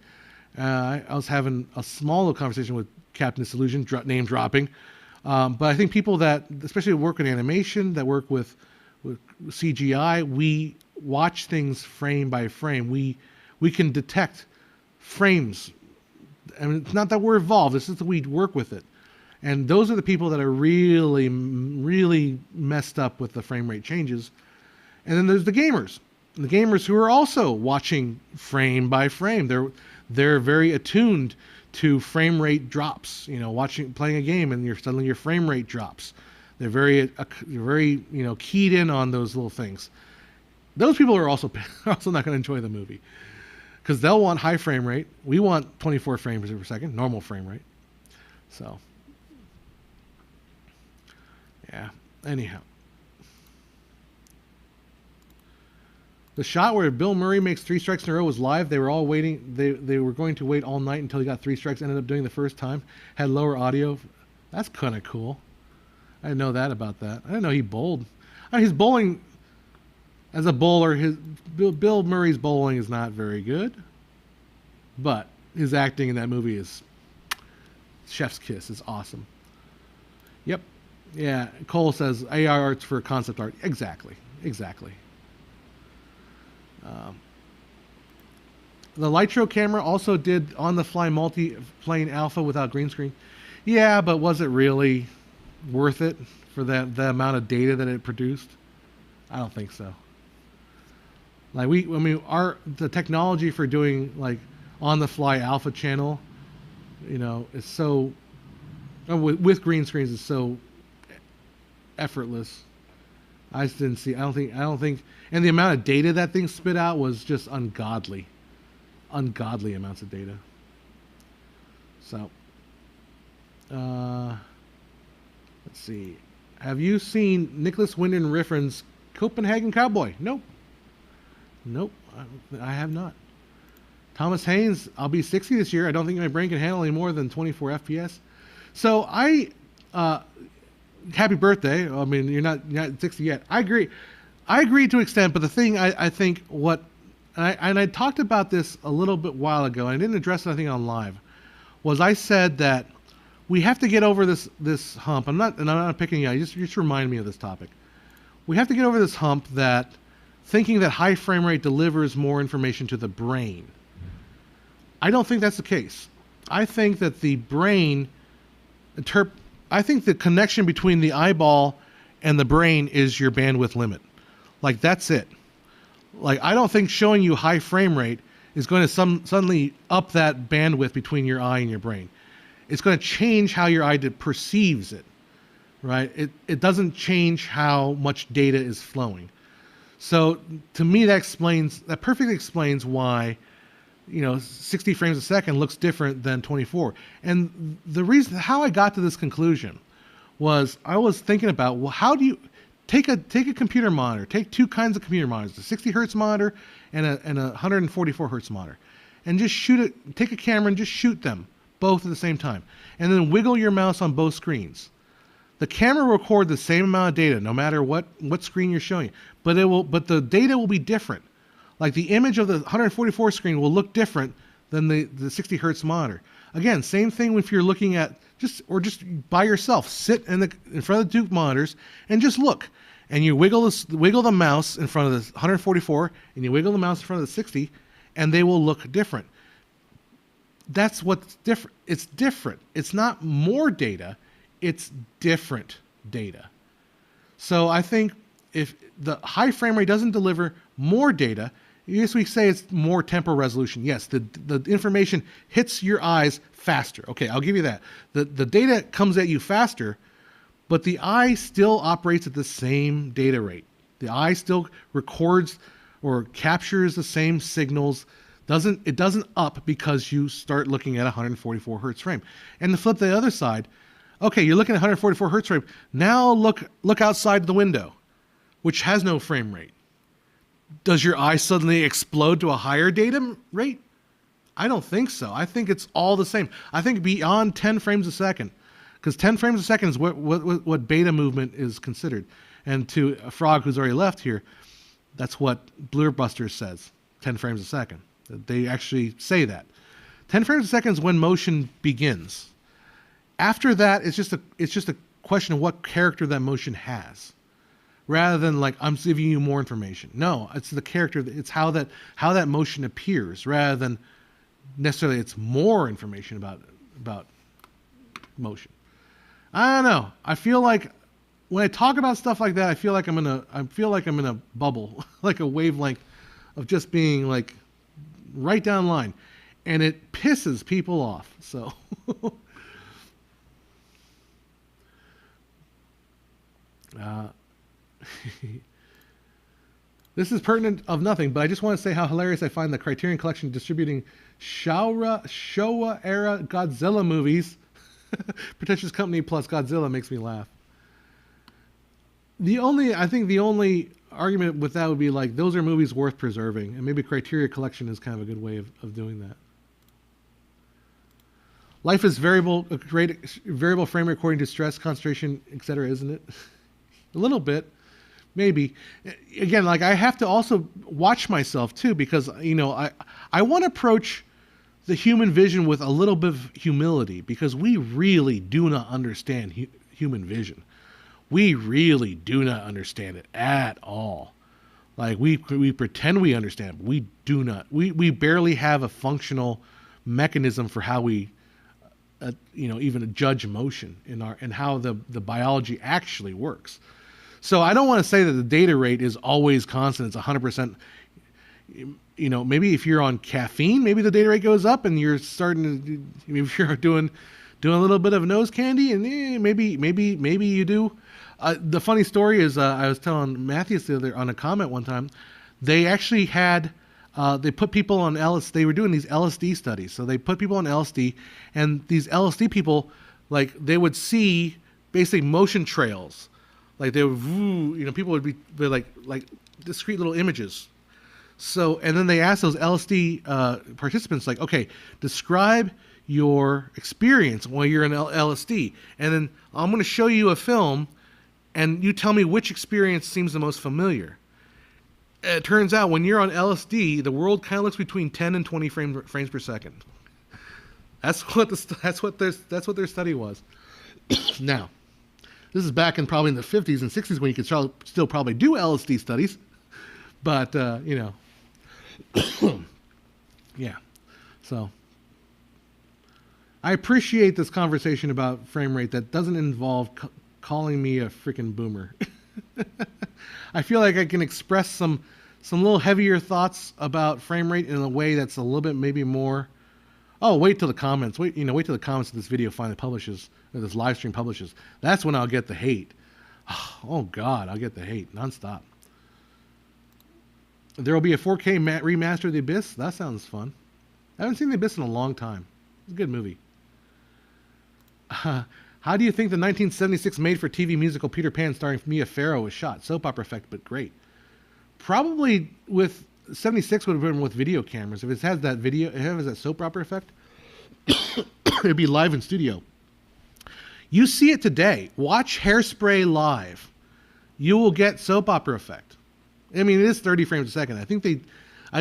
I was having a small little conversation with Captain Disillusion, name dropping, but I think people that especially work in animation, that work with CGI, we watch things frame by frame. We can detect frames. I mean, it's not that we're evolved, it's just that we work with it. And those are the people that are really, really messed up with the frame rate changes. And then there's the gamers. The gamers who are also watching frame by frame. They're very attuned to frame rate drops. You know, playing a game and suddenly your frame rate drops. They're very keyed in on those little things. Those people are also not going to enjoy the movie, because they'll want high frame rate. We want 24 frames per second, normal frame rate. So. Yeah. Anyhow, the shot where Bill Murray makes 3 strikes in a row was live. They were all waiting. They were going to wait all night until he got 3 strikes. Ended up doing the first time. Had lower audio. That's kind of cool. I didn't know that about that. I didn't know he bowled. I mean, his bowling as a bowler, Bill Murray's bowling is not very good, but his acting in that movie is chef's kiss. Is awesome. Yep. Yeah, Cole says AI art's for concept art. Exactly. The Lytro camera also did on-the-fly multi-plane alpha without green screen. Yeah, but was it really worth it for the amount of data that it produced? I don't think so. Like the technology for doing like on-the-fly alpha channel, you know, is so with green screens is so effortless. I just didn't see. I don't think, and the amount of data that thing spit out was just ungodly amounts of data. So, let's see. Have you seen Nicholas Winding Refn's Copenhagen Cowboy? Nope. Nope. I have not. Thomas Haynes, I'll be 60 this year. I don't think my brain can handle any more than 24 FPS. So happy birthday. I mean, you're not 60 yet. I agree. I agree to an extent, but the thing I think I talked about this a little bit while ago, and I didn't address it, I think, on live, was I said that we have to get over this hump. I'm not picking you. Just remind me of this topic. We have to get over this hump that thinking that high frame rate delivers more information to the brain. I don't think that's the case. I think that the brain I think the connection between the eyeball and the brain is your bandwidth limit. Like, that's it. Like, I don't think showing you high frame rate is going to suddenly up that bandwidth between your eye and your brain. It's going to change how your eye perceives it, right? It doesn't change how much data is flowing. So to me, that perfectly explains why, 60 frames a second looks different than 24. And the reason how I got to this conclusion was I was thinking about, well, how do you take a computer monitor, take two kinds of computer monitors, a 60 hertz monitor and a 144 hertz monitor, and just take a camera and just shoot them both at the same time, and then wiggle your mouse on both screens. The camera will record the same amount of data no matter what screen you're showing, but the data will be different. Like, the image of the 144 screen will look different than the 60 hertz monitor. Again, same thing if you're looking at just by yourself. Sit in front of the two monitors and just look. And you wiggle the mouse in front of the 144 and you wiggle the mouse in front of the 60, and they will look different. That's what's different. It's different. It's not more data. It's different data. So I think if the high frame rate doesn't deliver more data, yes, we say it's more temporal resolution. Yes, the information hits your eyes faster. Okay, I'll give you that. The data comes at you faster, but the eye still operates at the same data rate. The eye still records or captures the same signals. It doesn't up because you start looking at 144 hertz frame. And to flip the other side, okay, you're looking at 144 hertz frame. Now look outside the window, which has no frame rate. Does your eye suddenly explode to a higher data rate? I don't think so. I think it's all the same. I think beyond 10 frames a second, because 10 frames a second is what beta movement is considered. And to a frog who's already left here, that's what Blurbusters says, 10 frames a second. They actually say that. 10 frames a second is when motion begins. After that, it's just a question of what character that motion has, rather than like I'm giving you more information. No, it's the character. It's how that motion appears, rather than necessarily it's more information about motion. I don't know. I feel like when I talk about stuff like that, I feel like I'm in a bubble, like a wavelength of just being like right down line, and it pisses people off. So. This is pertinent of nothing, but I just want to say how hilarious I find the Criterion Collection distributing Showa era Godzilla movies. Pretentious company plus Godzilla makes me laugh. I think the only argument with that would be like, those are movies worth preserving, and maybe Criterion Collection is kind of a good way of doing that. Life is variable frame rate according to stress, concentration, etc., isn't it? A little bit, maybe. Again, like, I have to also watch myself too, because I want to approach the human vision with a little bit of humility, because we really do not understand human vision. We really do not understand it at all. Like, we pretend we understand, but we do not. We barely have a functional mechanism for how we even judge motion and how the biology actually works. So I don't want to say that the data rate is always constant. It's 100%. Maybe if you're on caffeine, maybe the data rate goes up, and you're starting to. Maybe if you're doing a little bit of nose candy, and maybe you do. The funny story is, I was telling Matthews the other on a comment one time, they actually had they put people on LSD. They were doing these LSD studies, so they put people on LSD, and these LSD people, like they would see basically motion trails, like they would, people would be they're like discrete little images. So, and then they asked those LSD participants, like, okay, describe your experience while you're in LSD, and then I'm going to show you a film, and you tell me which experience seems the most familiar. It turns out when you're on LSD, the world kind of looks between 10 and 20 frames per second. That's what their study was. Now, this is back in probably in the 50s and 60s when you could still probably do LSD studies, but yeah. So I appreciate this conversation about frame rate that doesn't involve calling me a freaking boomer. I feel like I can express some little heavier thoughts about frame rate in a way that's a little bit maybe more. Oh, wait till the comments. Wait till the comments of this video finally publishes, or this live stream publishes. That's when I'll get the hate. Oh God, I'll get the hate nonstop. There will be a 4K remaster of The Abyss. That sounds fun. I haven't seen The Abyss in a long time. It's a good movie. How do you think the 1976 made-for-TV musical Peter Pan starring Mia Farrow was shot? Soap opera effect, but great. Probably with 76 would have been with video cameras. If it has that video, if it has that soap opera effect, it'd be live in studio. You see it today. Watch Hairspray live. You will get soap opera effect. I mean, it is 30 frames a second. I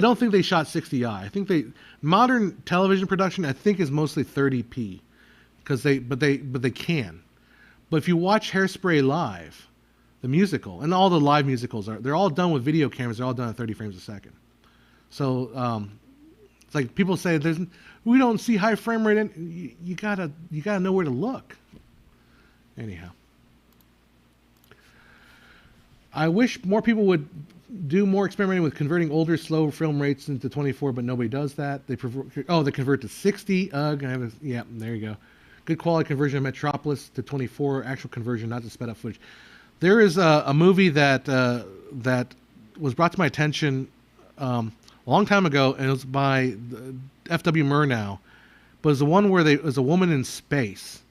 don't think they shot 60i. I think modern television production, I think, is mostly 30p. But they can. But if you watch Hairspray live, the musical, and all the live musicals they're all done with video cameras. They're all done at 30 frames a second. So it's like people say we don't see high frame rate. You gotta know where to look. Anyhow, I wish more people would do more experimenting with converting older slow film rates into 24, but nobody does that. They convert to 60. Yeah, there you go. Good quality conversion of Metropolis to 24, actual conversion, not to sped up footage. There is a movie that was brought to my attention a long time ago, and it was by F.W. Murnau, but it's the one where it was a woman in space.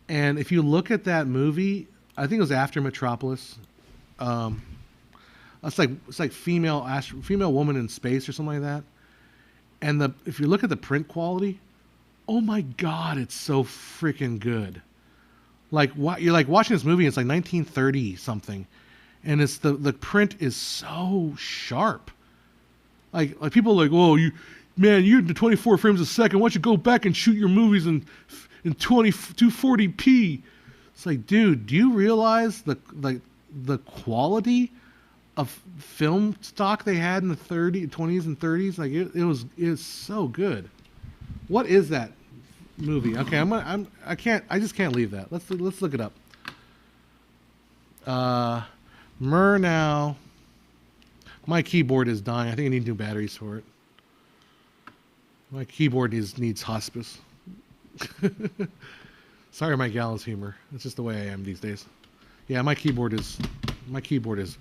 And if you look at that movie, I think it was after Metropolis. It's like female woman in space or something like that. And if you look at the print quality, oh my God, it's so freaking good. Like you're like watching this movie, it's like 1930 something, and it's the print is so sharp. Like people are like, oh, you're into 24 frames a second. Why don't you go back and shoot your movies in 240p? It's like, dude, do you realize the quality of film stock they had in the 20s and 30s? Like it was so good. What is that movie? Okay, I just can't leave that. Let's look it up. Murnau. My keyboard is dying. I think I need new batteries for it. My keyboard needs hospice. Sorry, my gallows humor. It's just the way I am these days. Yeah, my keyboard is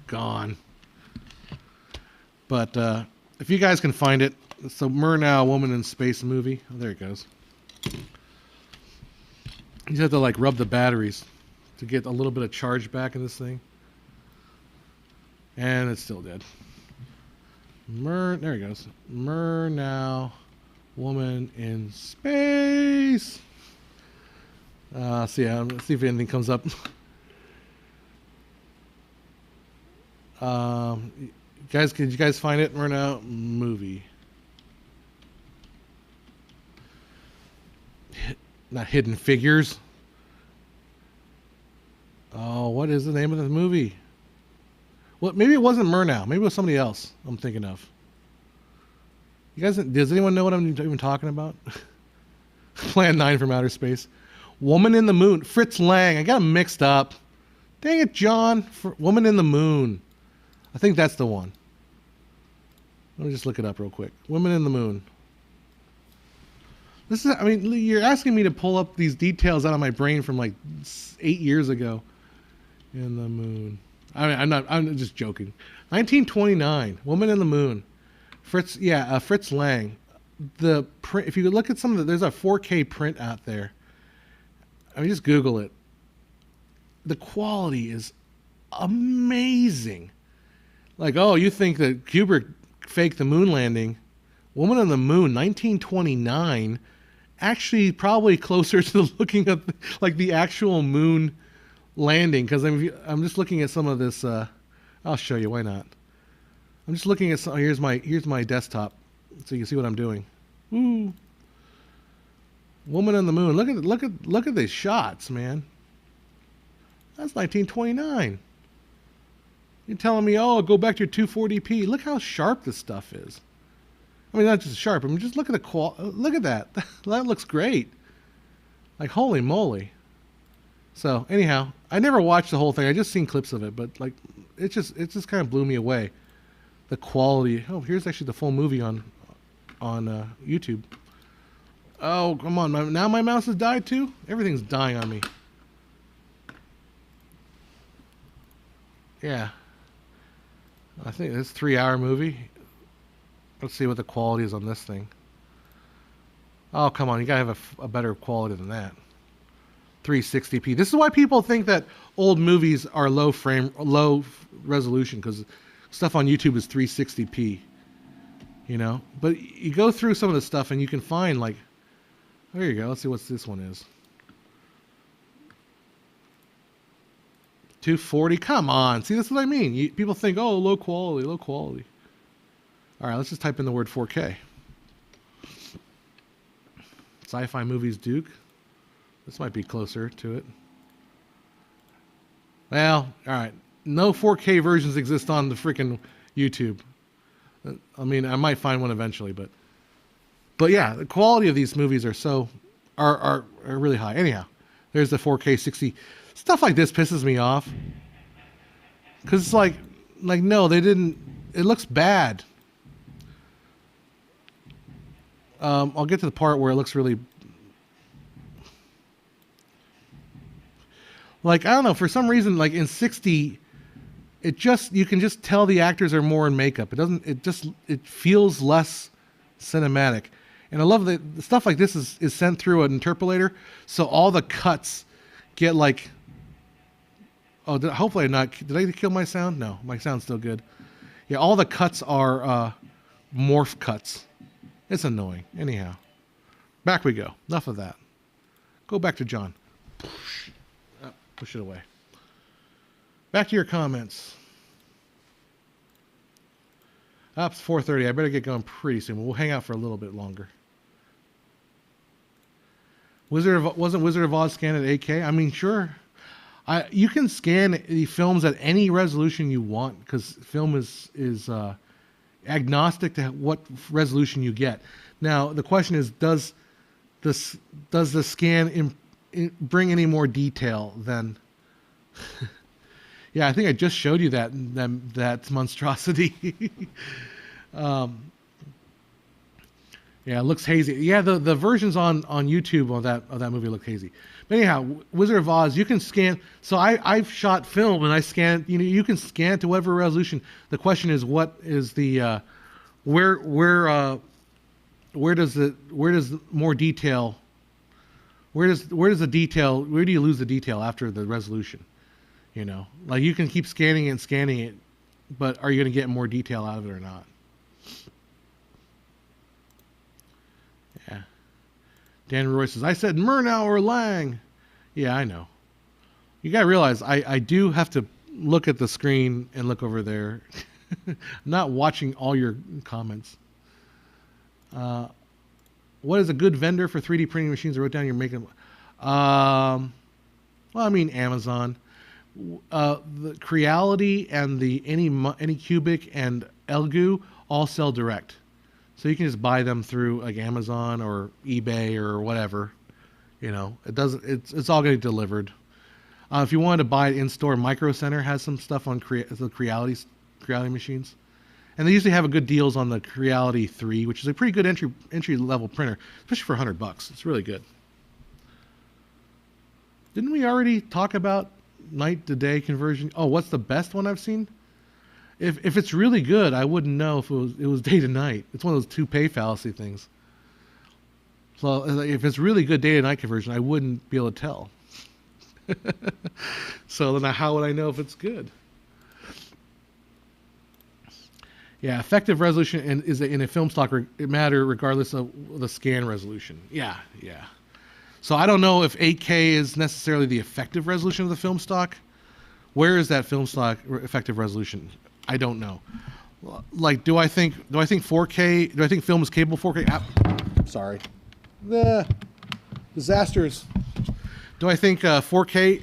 gone. But if you guys can find it, it's the Murnau Woman in Space movie. Oh, there it goes. You just have to like rub the batteries to get a little bit of charge back in this thing. And it's still dead. There it goes. Murnau Woman in Space. Let's see if anything comes up. Guys, did you guys find it? Murnau movie. Not Hidden Figures. Oh, what is the name of the movie? Well, maybe it wasn't Murnau. Maybe it was somebody else I'm thinking of. You guys, does anyone know what I'm even talking about? Plan 9 from Outer Space. Woman in the Moon. Fritz Lang. I got them mixed up. Dang it, John. Woman in the Moon. I think that's the one. Let me just look it up real quick. Woman in the Moon. You're asking me to pull up these details out of my brain from like 8 years ago. in the Moon. I mean, I'm just joking. 1929, Woman in the Moon. Fritz, yeah, Fritz Lang. The print. If you look at some of the, there's a 4K print out there. I mean, just Google it. The quality is amazing. Like, oh, you think that Kubrick faked the moon landing? Woman on the Moon, 1929. Actually, probably closer to looking at like the actual moon landing, because I'm just looking at some of this. I'll show you. Why not? I'm just looking at some. Here's my desktop, so you can see what I'm doing. Woo! Woman on the Moon. Look at these shots, man. That's 1929. You're telling me, oh, go back to your 240p. Look how sharp this stuff is. I mean, not just sharp. I mean, just look at the look at that. That looks great. Like, holy moly. So, anyhow, I never watched the whole thing. I just seen clips of it, but like, it just kind of blew me away. The quality. Oh, here's actually the full movie on YouTube. Oh, come on. Now my mouse has died too? Everything's dying on me. Yeah. I think this 3-hour movie. Let's see what the quality is on this thing. Oh, come on. You gotta have a better quality than that. 360p. This is why people think that old movies are low resolution, because stuff on YouTube is 360p. You know? But you go through some of the stuff and you can find, like, there you go. Let's see what this one is. 240. Come on. See, that's what I mean. People think, oh, low quality, low quality. All right, let's just type in the word 4K. Sci-fi movies, Duke. This might be closer to it. Well, all right. No 4K versions exist on the freaking YouTube. I mean, I might find one eventually, but yeah, the quality of these movies are really high. Anyhow, there's the 4K 60. Stuff like this pisses me off, because it's like no, they didn't. It looks bad. I'll get to the part where it looks really, like, I don't know, for some reason, like in 60, you can just tell the actors are more in makeup. It feels less cinematic. And I love that stuff like this is sent through an interpolator, so all the cuts get like, oh, hopefully did I kill my sound? No, my sound's still good. Yeah, all the cuts are morph cuts. It's annoying. Anyhow, back we go. Enough of that. Go back to John. Push it away. Back to your comments. It's 4:30. I better get going pretty soon. We'll hang out for a little bit longer. Wasn't Wizard of Oz scanned at 8K? I mean, sure. You can scan the films at any resolution you want, because film is agnostic to what resolution you get. Now, the question is, does the scan bring any more detail than? Yeah, I think I just showed you that monstrosity. Yeah, it looks hazy. Yeah, the versions on YouTube of that movie look hazy. But anyhow, Wizard of Oz, you can scan. So I've shot film and I scan. You know, you can scan to whatever resolution. The question is, what is the where does more detail? Where do you lose the detail after the resolution? You know, like, you can keep scanning it, but are you going to get more detail out of it or not? Yeah. Dan Roy says, I said Murnau or Lang. Yeah, I know. You got to realize, I do have to look at the screen and look over there. I'm not watching all your comments. What is a good vendor for 3D printing machines? I wrote down you're making. Well, I mean, Amazon. The Creality and the Anycubic and Elgu all sell direct. So you can just buy them through like Amazon or eBay or whatever. You know, it's all getting delivered. If you wanted to buy it in store, Micro Center has some stuff on the Creality machines. And they usually have a good deals on the Creality 3, which is a pretty good entry level printer, especially for $100. It's really good. Didn't we already talk about night to day conversion. Oh, what's the best one I've seen? If it's really good, I wouldn't know if it was day to night. It's one of those two pay fallacy things. So if it's really good day to night conversion, I wouldn't be able to tell. So then how would I know if it's good? Yeah, effective resolution is in a film stock matter regardless of the scan resolution. Yeah. So I don't know if 8K is necessarily the effective resolution of the film stock. Where is that film stock effective resolution? I don't know. Like, do I think 4K? Do I think film is capable of 4K? Sorry, the disasters. Do I think 4K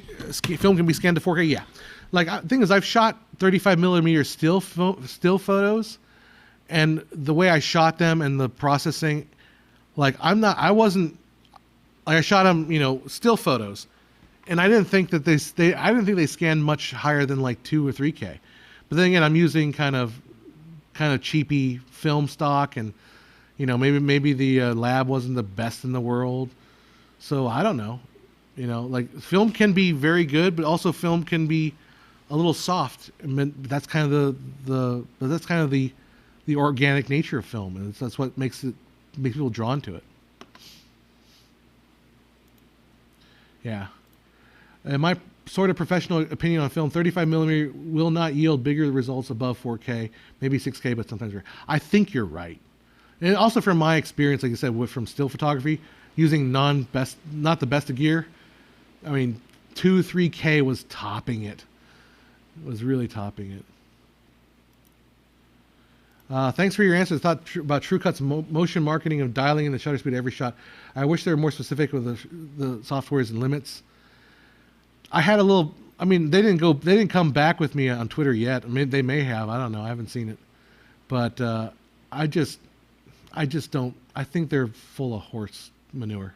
film can be scanned to 4K? Yeah. Like, the thing is, I've shot 35 millimeter still photos, and the way I shot them and the processing, like I shot them, still photos, and I didn't think that they scanned much higher than like 2 or 3K. But then again, I'm using kind of cheapy film stock, and maybe the lab wasn't the best in the world, so I don't know. Like, film can be very good, but also film can be a little soft. I mean, that's kind of the organic nature of film, and that's what makes people drawn to it. Yeah. And my sort of professional opinion on film, 35 millimeter will not yield bigger results above 4K, maybe 6K, but sometimes rare. I think you're right. And also from my experience, like I said, from still photography, using not the best of gear, I mean, 2-3K was topping it. It was really topping it. Thanks for your answers. Thought about TrueCut's motion marketing of dialing in the shutter speed of every shot. I wish they were more specific with the softwares and limits. I had a little. I mean, they didn't come back with me on Twitter yet. I mean, they may have. I don't know. I haven't seen it, but I just don't. I think they're full of horse manure.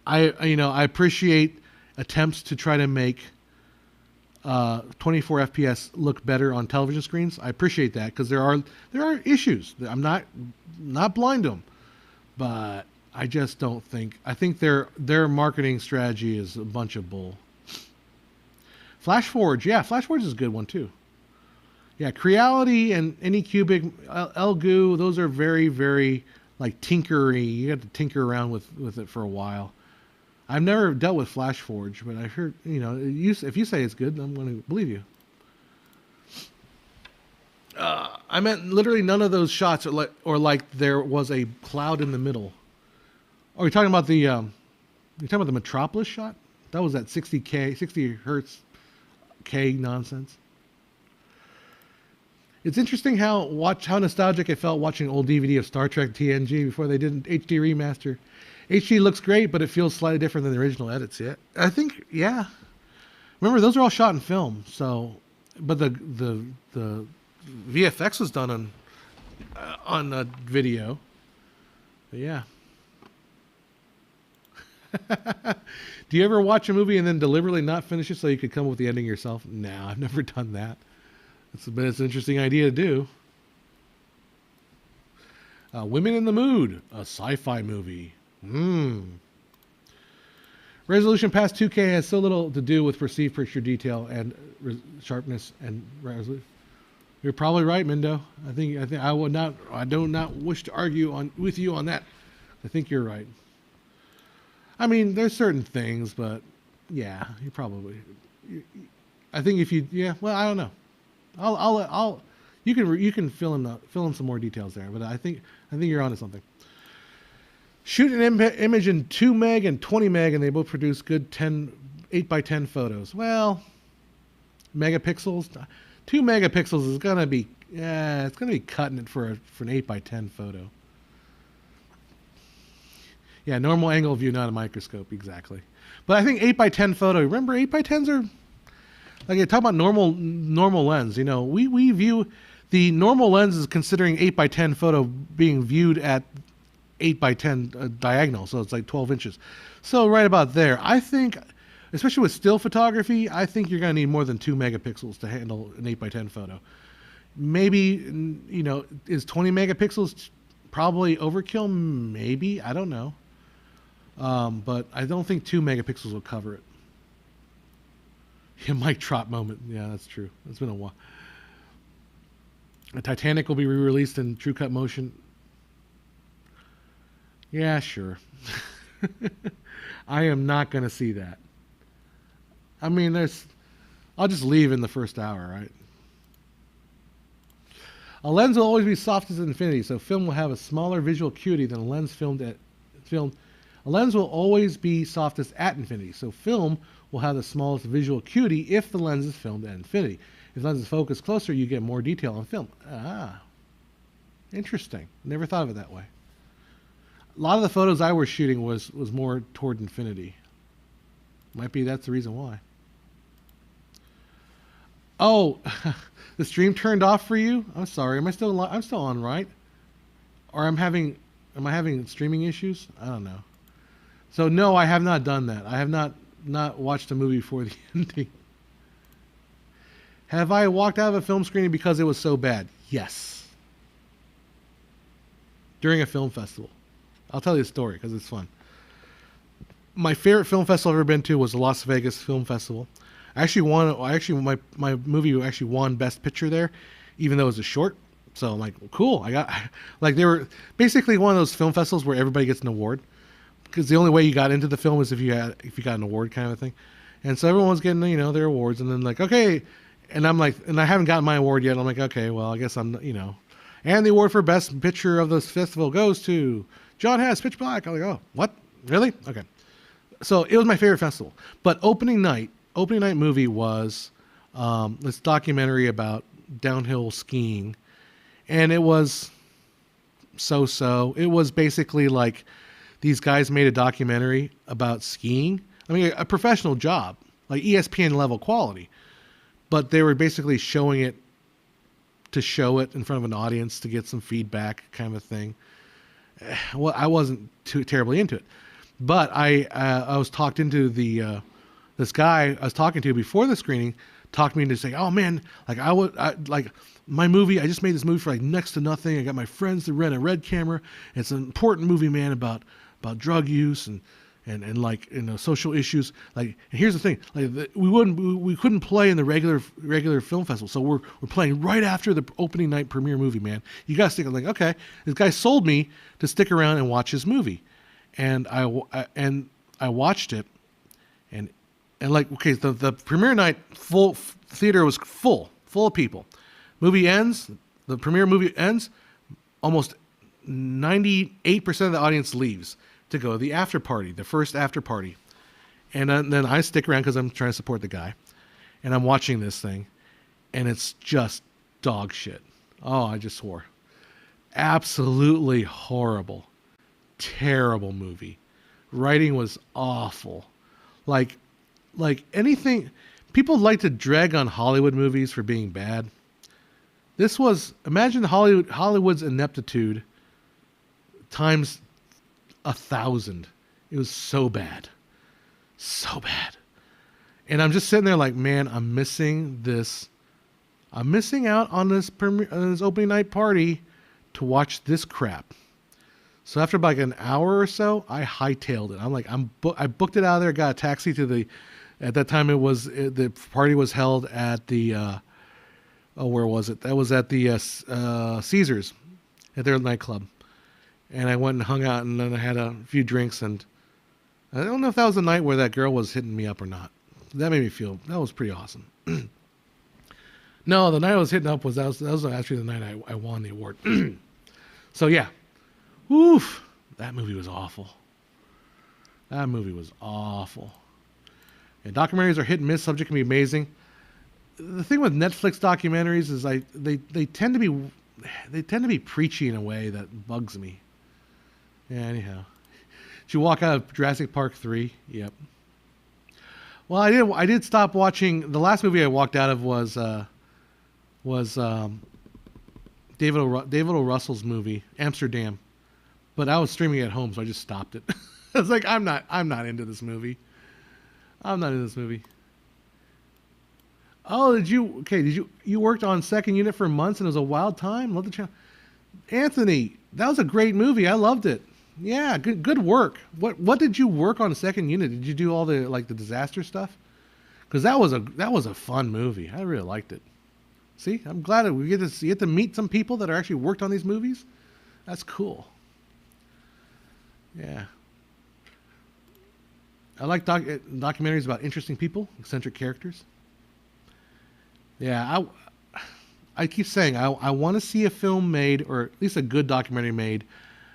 I appreciate attempts to try to make 24 FPS look better on television screens. I appreciate that, because there are issues. I'm not blind to them, but I just don't think. I think their marketing strategy is a bunch of bull. Flash Forge, yeah, Flash Forge is a good one too. Yeah, Creality and Anycubic, Elgoo, those are very, very like tinkery. You have to tinker around with it for a while. I've never dealt with Flash Forge, but I heard, if you say it's good, I'm going to believe you. I meant literally none of those shots or like there was a cloud in the middle. Are you talking about the Metropolis shot? That was that 60 hertz K nonsense. It's interesting how nostalgic I felt watching an old DVD of Star Trek TNG before they did an HD remaster. HD looks great, but it feels slightly different than the original edits. Yeah, I think. Yeah, remember those are all shot in film. So, but the VFX was done on video. But yeah. Do you ever watch a movie and then deliberately not finish it so you could come up with the ending yourself? No, I've never done that. It's an interesting idea to do. Women in the Mood, a sci-fi movie. Resolution past 2K has so little to do with perceived picture detail and sharpness and resolution. You're probably right, Mindo. I think I do not wish to argue with you on that. I think you're right. I mean, there's certain things, but yeah, you probably. I think if you, yeah, well, I don't know. You can fill in some more details there, but I think you're onto something. Shoot an image in 2 meg and 20 meg, and they both produce good 8x10 photos. Well, megapixels, 2 megapixels is gonna be, it's gonna be cutting it for an 8x10 photo. Yeah, normal angle view, not a microscope, exactly. But I think 8x10 photo. Remember, 8x10s are like, talk about normal lens. We view the normal lens is considering 8x10 photo being viewed at 8x10 diagonal, so it's like 12 inches. So right about there, I think, especially with still photography, I think you're going to need more than 2 megapixels to handle an 8x10 photo. Maybe, is 20 megapixels probably overkill? Maybe, I don't know. But I don't think 2 megapixels will cover it. Yeah, mic drop moment. Yeah, that's true. It's been a while. The Titanic will be re-released in True Cut motion. Yeah, sure. I am not going to see that. I mean, there's. I'll just leave in the first hour, right? A lens will always be softest at infinity, so film will have a smaller visual acuity than a lens filmed. A lens will always be softest at infinity, so film will have the smallest visual acuity if the lens is filmed at infinity. If the lens is focused closer, you get more detail on film. Ah, interesting. Never thought of it that way. A lot of the photos I was shooting was more toward infinity. Might be that's the reason why. Oh, the stream turned off for you? I'm sorry. Am I still I'm still on, right? Or am I having streaming issues? I don't know. So no, I have not done that. I have not watched a movie for the ending. Have I walked out of a film screening because it was so bad? Yes. During a film festival. I'll tell you a story because it's fun. My favorite film festival I've ever been to was the Las Vegas Film Festival. My movie actually won Best Picture there, even though it was a short. So I'm like, cool. I got like they were basically one of those film festivals where everybody gets an award because the only way you got into the film is if you got an award kind of a thing. And so everyone was getting their awards, and then like okay, and I'm like, and I haven't gotten my award yet. I'm like, okay, well I guess I'm and the award for Best Picture of this festival goes to John Hess, Pitch Black. I'm like, oh, what? Really? Okay. So it was my favorite festival. But opening night movie was this documentary about downhill skiing. And it was so. It was basically like these guys made a documentary about skiing. I mean, a professional job, like ESPN level quality. But they were basically showing it to show it in front of an audience to get some feedback kind of thing. Well, I wasn't too terribly into it. But I was talked into this guy I was talking to before the screening talked me into saying, oh man, like my movie, I just made this movie for like next to nothing. I got my friends to rent a red camera. It's an important movie, man, about drug use and like social issues. Like, and here's the thing, like we couldn't play in the regular film festival, so we're playing right after the opening night premiere movie, man. You gotta stick. I'm like, okay, this guy sold me to stick around and watch his movie. And I watched it, and like, okay, the premiere night, full theater was full of people. Movie ends, the premiere movie ends, almost 98% of the audience leaves to go to the after party, the first after party. And then I stick around because I'm trying to support the guy, and I'm watching this thing, and it's just dog shit. Oh, I just swore. Absolutely horrible. Terrible movie. Writing was awful. Like anything, people like to drag on Hollywood movies for being bad. This was, imagine Hollywood's ineptitude times 1,000. It was so bad. So bad. And I'm just sitting there like, man, I'm missing out on this opening night party to watch this crap. So after like an hour or so, I hightailed it. I'm like, I booked it out of there, got a taxi to at that time the party was held at the, where was it? That was at the Caesars, at their nightclub. And I went and hung out, and then I had a few drinks, and I don't know if that was the night where that girl was hitting me up or not. That made me feel, that was pretty awesome. No, the night I was hitting up that was actually the night I won the award. So yeah. Oof, that movie was awful. That movie was awful. And documentaries are hit and miss. Subject can be amazing. The thing with Netflix documentaries is they tend to be preachy in a way that bugs me. Yeah, anyhow. Did you walk out of Jurassic Park 3? Yep. Well, I did stop watching. The last movie I walked out of was David O. Russell's movie, Amsterdam. But I was streaming at home, so I just stopped it. I was like, I'm not into this movie. I'm not into this movie. Oh, you worked on Second Unit for months and it was a wild time? Love the channel. Anthony, that was a great movie. I loved it. Yeah, good work. What did you work on Second Unit? Did you do all the disaster stuff? because that was a fun movie. I really liked it. See, I'm glad that we get to meet some people that are actually worked on these movies. That's cool. Yeah, I like documentaries about interesting people, eccentric characters. Yeah, I keep saying I want to see a film made, or at least a good documentary made,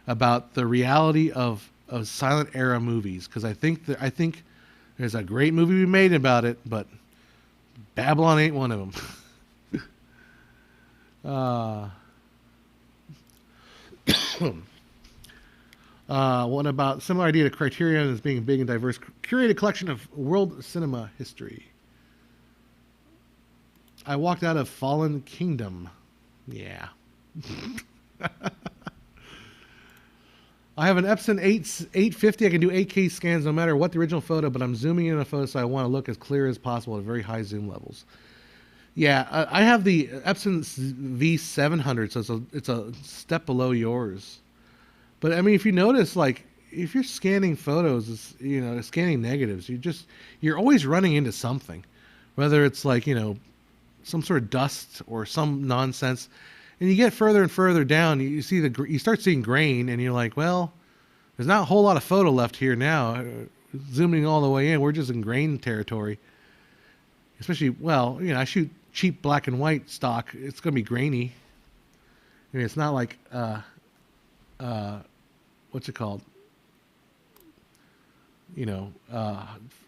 about the reality of silent era movies, because I think there's a great movie we made about it, but Babylon ain't one of them. uh, what about similar idea to Criterion as being big and diverse? Curated collection of world cinema history. I walked out of Fallen Kingdom. Yeah. I have an Epson 850. I can do 8K scans no matter what the original photo, but I'm zooming in a photo, so I want to look as clear as possible at very high zoom levels. Yeah, I have the Epson V700, so it's a step below yours. But I mean, if you notice, like if you're scanning photos, scanning negatives, you're always running into something, whether it's like some sort of dust or some nonsense. And you get further and further down, you start seeing grain, and you're like, well, there's not a whole lot of photo left here now. Zooming all the way in, we're just in grain territory. Especially, well, I shoot cheap black and white stock. It's going to be grainy. I mean, it's not like, what's it called?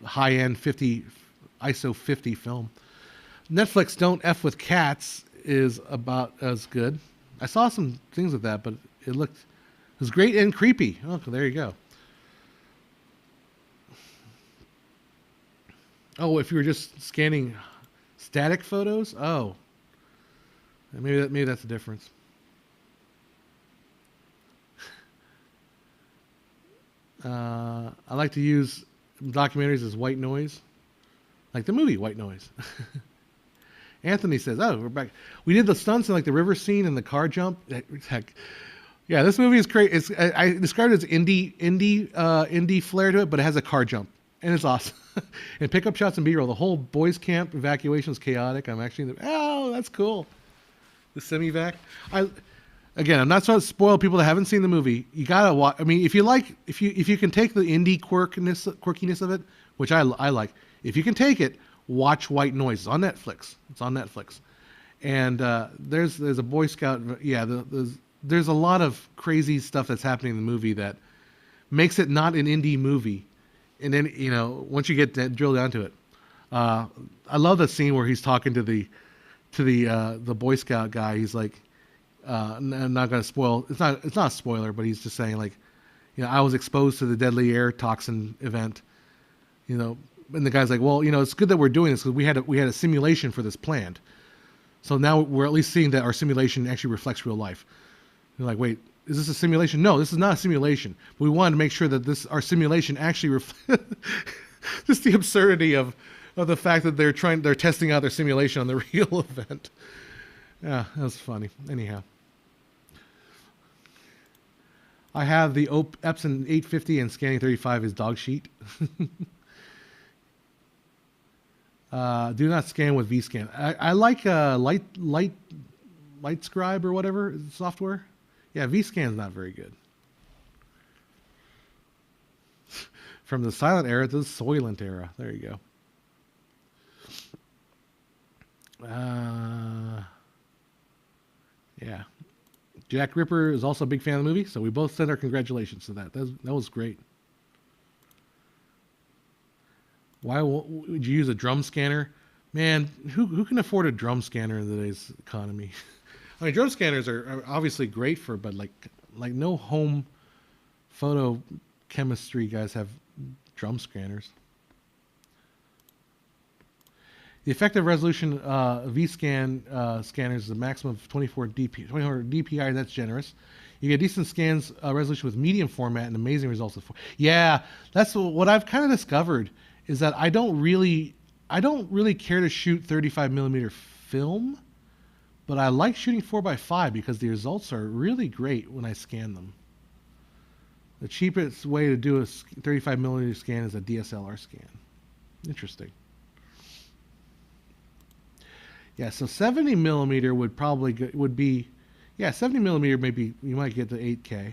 High-end ISO 50 film. Netflix Don't F with Cats is about as good. I saw some things of that, but it was great and creepy. Oh, there you go. Oh, if you were just scanning static photos, maybe that's the difference. I like to use documentaries as white noise, like the movie White Noise. Anthony says, "Oh, we're back. We did the stunts in like the river scene and the car jump. Heck, yeah, this movie is great. I described it as indie flair to it, but it has a car jump, and it's awesome. And pickup shots and B-roll. The whole boys' camp evacuation is chaotic. I'm actually that's cool. The semi-vac. I'm not trying to spoil people that haven't seen the movie. You gotta watch. I mean, if you can take the indie quirkiness of it, which I like, if you can take it." Watch White Noise. It's on Netflix. And there's a Boy Scout. Yeah, there's a lot of crazy stuff that's happening in the movie that makes it not an indie movie. And then once you get drilled down to it, I love the scene where he's talking to the Boy Scout guy. He's like, I'm not going to spoil. It's not a spoiler, but he's just saying like, I was exposed to the deadly air toxin event. And the guy's like, well, it's good that we're doing this because we had a simulation for this planned. So now we're at least seeing that our simulation actually reflects real life. You're like, wait, is this a simulation? No, this is not a simulation. We wanted to make sure that our simulation actually reflects just the absurdity of the fact that they're testing out their simulation on the real event. Yeah, that was funny. Anyhow, I have the Epson 850 and scanning 35 is dog sheet. Do not scan with VScan. I like Light Scribe or whatever software. Yeah, VScan's not very good. From the silent era to the soylent era. There you go. Yeah. Jack Ripper is also a big fan of the movie, so we both send our congratulations to that. That was great. Why would you use a drum scanner? Man, who can afford a drum scanner in today's economy? I mean, drum scanners are obviously great but like no home photo chemistry guys have drum scanners. The effective resolution VScan scanners is a maximum of 24 DPI. That's generous. You get decent scans resolution with medium format and amazing results. Yeah, that's what I've kind of discovered. Is that I don't really care to shoot 35 millimeter film, but I like shooting 4x5 because the results are really great when I scan them. The cheapest way to do a 35 millimeter scan is a DSLR scan. Interesting. Yeah, so 70 millimeter would probably would be, yeah, 70 millimeter maybe you might get to 8K.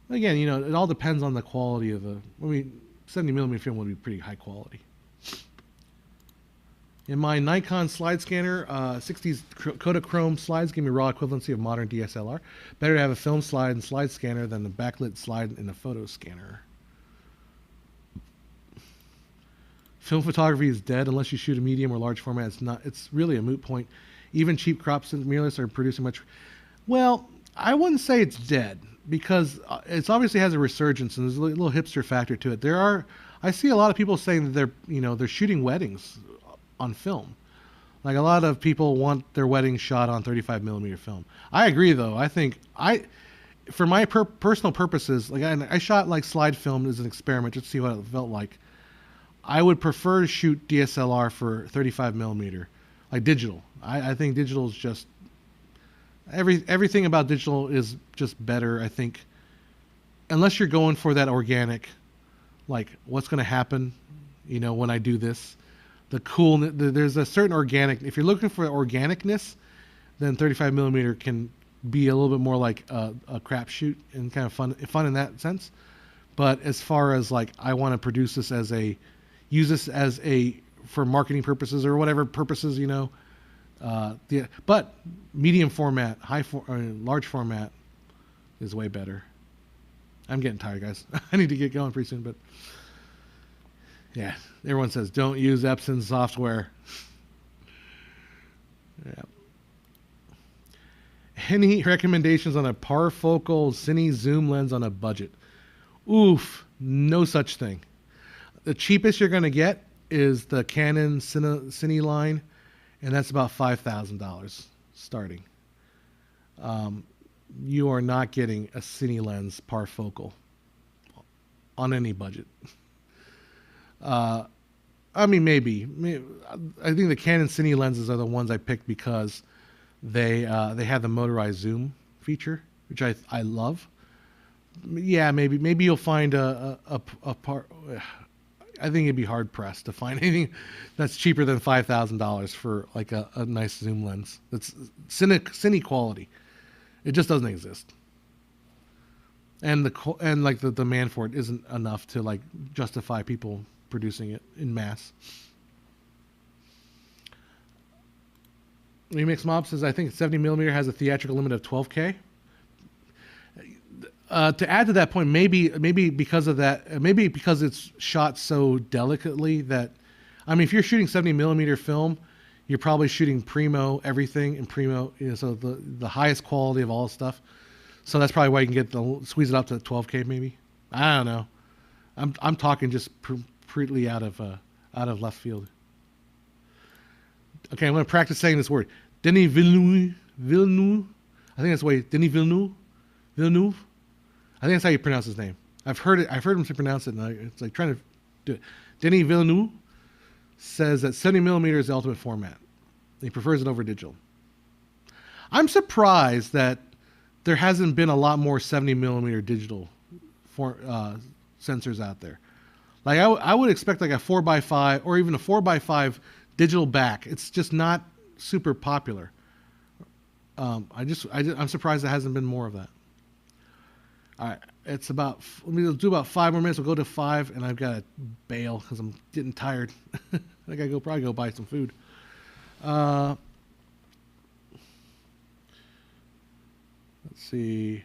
Again, it all depends on the quality of the. I mean, 70 millimeter film would be pretty high quality. In my Nikon slide scanner, 60s Kodachrome slides give me raw equivalency of modern DSLR. Better to have a film slide and slide scanner than the backlit slide in a photo scanner. Film photography is dead unless you shoot a medium or large format. It's really a moot point. Even cheap crop mirrorless are producing much. Well, I wouldn't say it's dead because it obviously has a resurgence and there's a little hipster factor to it. I see a lot of people saying that they're shooting weddings on film. Like a lot of people want their wedding shot on 35 millimeter film. I agree though. I think for my personal purposes, like I shot like slide film as an experiment just to see what it felt like. I would prefer to shoot DSLR for 35 millimeter, like digital. I think digital is just everything about digital is just better. I think unless you're going for that organic, like what's going to happen, when I do this. There's a certain organic. If you're looking for organicness, then 35 millimeter can be a little bit more like a crapshoot and kind of fun in that sense. But as far as like I want to produce this use this as for marketing purposes or whatever purposes, but medium format, large format is way better. I'm getting tired, guys. I need to get going pretty soon, but. Yeah, everyone says don't use Epson software. Yeah. Any recommendations on a parfocal cine zoom lens on a budget? Oof, no such thing. The cheapest you're going to get is the Canon Cine line, and that's about $5,000 starting. You are not getting a Cine lens parfocal on any budget. I mean, maybe. I think the Canon Cine lenses are the ones I picked because they have the motorized zoom feature, which I love. Yeah, maybe you'll find a part. I think it'd be hard pressed to find anything that's cheaper than $5,000 for like a nice zoom lens. That's Cine quality. It just doesn't exist. And the demand for it isn't enough to like justify people producing it in mass. Remix Mob says, I think 70 millimeter has a theatrical limit of 12K. To add to that point, maybe because of that, maybe because it's shot so delicately that, I mean, if you're shooting 70 millimeter film, you're probably shooting primo everything and primo, so the highest quality of all stuff. So that's probably why you can squeeze it up to 12K maybe. I don't know. I'm talking just completely out of left field. Okay, I'm going to practice saying this word. Denis Villeneuve. I think that's the way. Denis Villeneuve. I think that's how you pronounce his name. I've heard him to pronounce it, and it's like trying to do it. Denis Villeneuve says that 70 millimeter is the ultimate format. He prefers it over digital. I'm surprised that there hasn't been a lot more 70 millimeter digital sensors out there. Like I would expect like a 4x5 or even a 4x5 digital back. It's just not super popular. I'm surprised there hasn't been more of that. All right, it's about. Let's do about 5 more minutes. We'll go to 5, and I've got to bail because I'm getting tired. I gotta probably go buy some food. Let's see.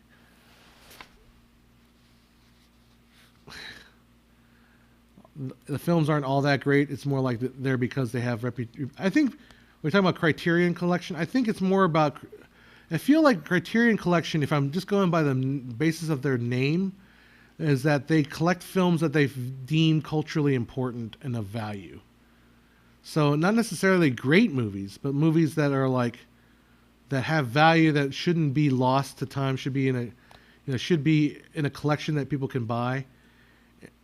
The films aren't all that great. It's more like they're because they have I think we're talking about Criterion Collection. I think it's more about. I feel like Criterion Collection, if I'm just going by the basis of their name, is that they collect films that they've deemed culturally important and of value. So not necessarily great movies, but movies that are like that have value that shouldn't be lost to time. Should be in a collection that people can buy.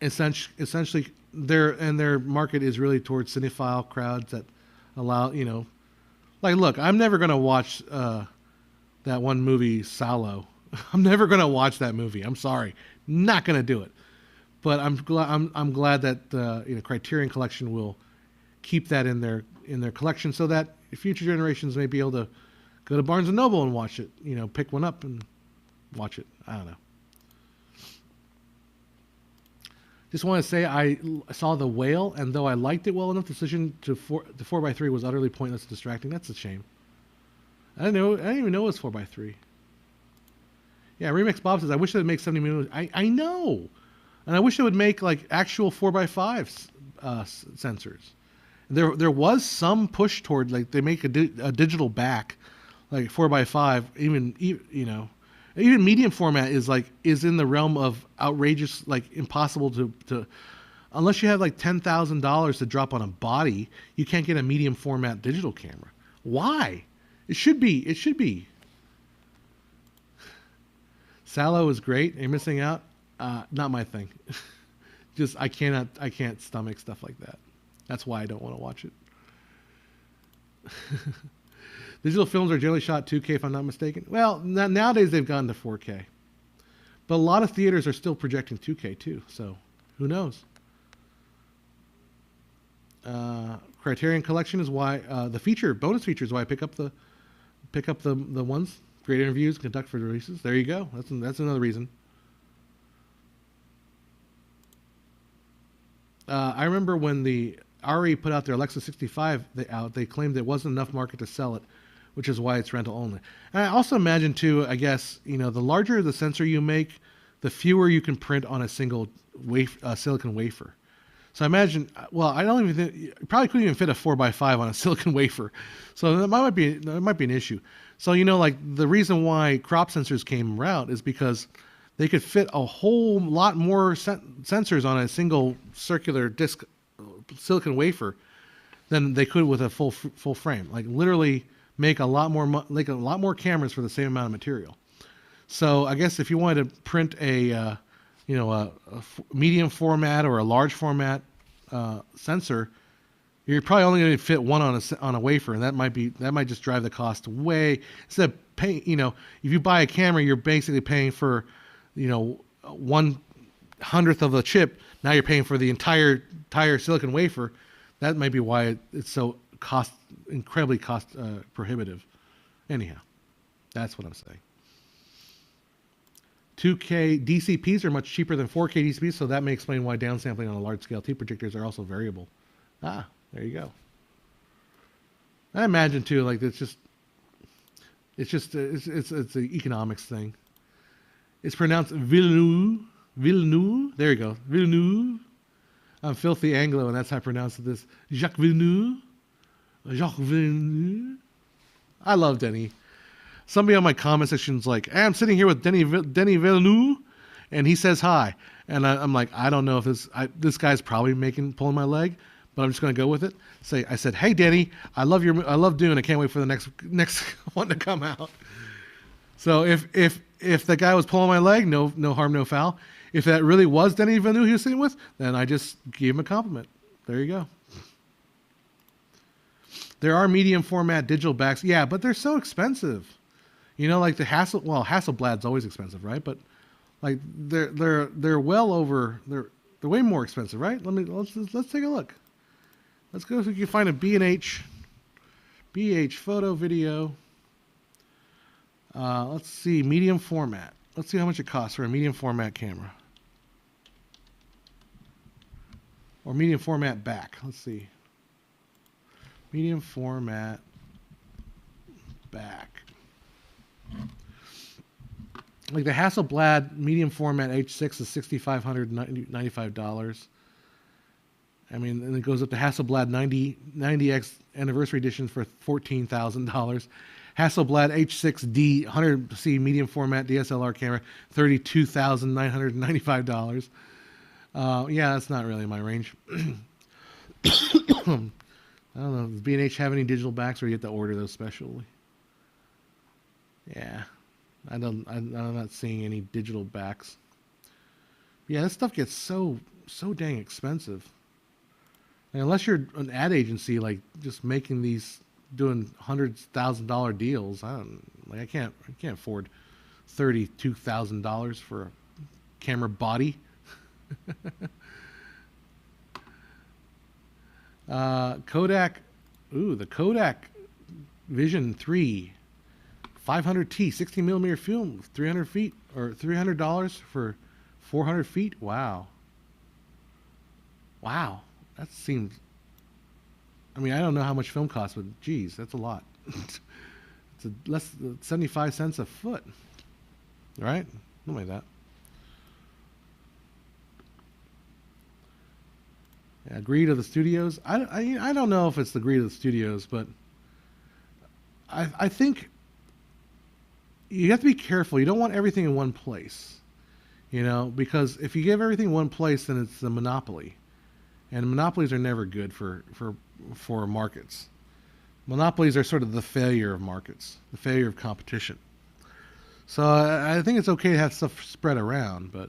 Essentially, their market is really towards cinephile crowds that allow like look. I'm never gonna watch that one movie Salo. I'm never gonna watch that movie. I'm sorry, not gonna do it. But I'm glad that Criterion Collection will keep that in their collection so that future generations may be able to go to Barnes and Noble and watch it. You know, pick one up and watch it. I don't know. Just want to say I saw The Whale, and though I liked it well enough, the decision to the 4x3 was utterly pointless and distracting. That's a shame. I didn't even know it was 4x3. Yeah, Remix Bob says, I wish they'd make 70 millimeters. I know. And I wish it would make like actual 4x5 sensors. There was some push toward like they make a digital back, like 4x5. Even medium format is in the realm of outrageous, like impossible to unless you have like $10,000 to drop on a body, you can't get a medium format digital camera. Why? It should be. Sallow is great. Are you missing out? Not my thing. Just I can't stomach stuff like that. That's why I don't want to watch it. Digital films are generally shot 2K if I'm not mistaken. Well, nowadays they've gone to 4K. But a lot of theaters are still projecting 2K too, so who knows? Criterion Collection is why the bonus feature is why I pick up the ones. Great interviews, conduct for releases. There you go. That's another reason. I remember when the RE put out their Alexa 65 they claimed there wasn't enough market to sell it, which is why it's rental only. And I also imagine too, I guess, the larger the sensor you make, the fewer you can print on a single silicon wafer. So I imagine, well, I don't even think, you probably couldn't even fit a 4x5 on a silicon wafer. So that might be an issue. So, like the reason why crop sensors came around is because they could fit a whole lot more sensors on a single circular disc silicon wafer than they could with a full frame. Like literally make a lot more cameras for the same amount of material. So I guess if you wanted to print a medium format or a large format sensor, you're probably only going to fit one on a wafer, and that might just drive the cost way. Instead of paying, if you buy a camera, you're basically paying for, 1/100th of the chip. Now you're paying for the entire silicon wafer. That might be why it's so incredibly cost prohibitive. Anyhow, that's what I'm saying. 2K DCPs are much cheaper than 4K DCPs, so that may explain why downsampling on a large-scale T projectors are also variable. There you go. I imagine too, like it's an economics thing. It's pronounced Villeneuve. There you go, Villeneuve. I'm filthy Anglo, and that's how I pronounce this. Jacques Villeneuve. I love Denny. Somebody on my comment section's like, hey, I'm sitting here with Denny Villeneuve, and he says hi. And I'm like, I don't know if this guy's probably pulling my leg, but I'm just going to go with it. I said, hey, Denny, I love Dune. I can't wait for the next one to come out. So if the guy was pulling my leg, no harm, no foul. If that really was Denny Villeneuve he was sitting with, then I just gave him a compliment. There you go. There are medium format digital backs. Yeah, but they're so expensive. Like the Hasselblad's always expensive, right? But like they're well over they're way more expensive, right? Let's take a look. Let's go see if you can find a B&H photo video. Let's see, medium format. Let's see how much it costs for a medium format camera. Or medium format back. Let's see. Medium format back. Like the Hasselblad medium format H6 is $6,595. I mean, and it goes up to Hasselblad 90X anniversary edition for $14,000. Hasselblad H6D 100C medium format DSLR camera, $32,995. Yeah, that's not really my range. I don't know. Does B&H have any digital backs, or you have to order those specially? Yeah, I'm not seeing any digital backs. Yeah, this stuff gets so dang expensive. And unless you're an ad agency, like just making these, doing $100,000 deals, I can't afford $32,000 for a camera body. Kodak. Ooh, the Kodak Vision 3 500T 60 millimeter film, 300 feet or $300 for 400 feet. Wow. Wow. That seems. I mean, I don't know how much film costs, but geez, that's a lot. It's less 75 cents a foot, right? Something like that. Yeah, greed of the studios. I don't know if it's the greed of the studios, but I think you have to be careful. You don't want everything in one place, because if you give everything in one place, then it's a monopoly, and monopolies are never good for markets. Monopolies are sort of the failure of markets, the failure of competition. So I think it's okay to have stuff spread around, but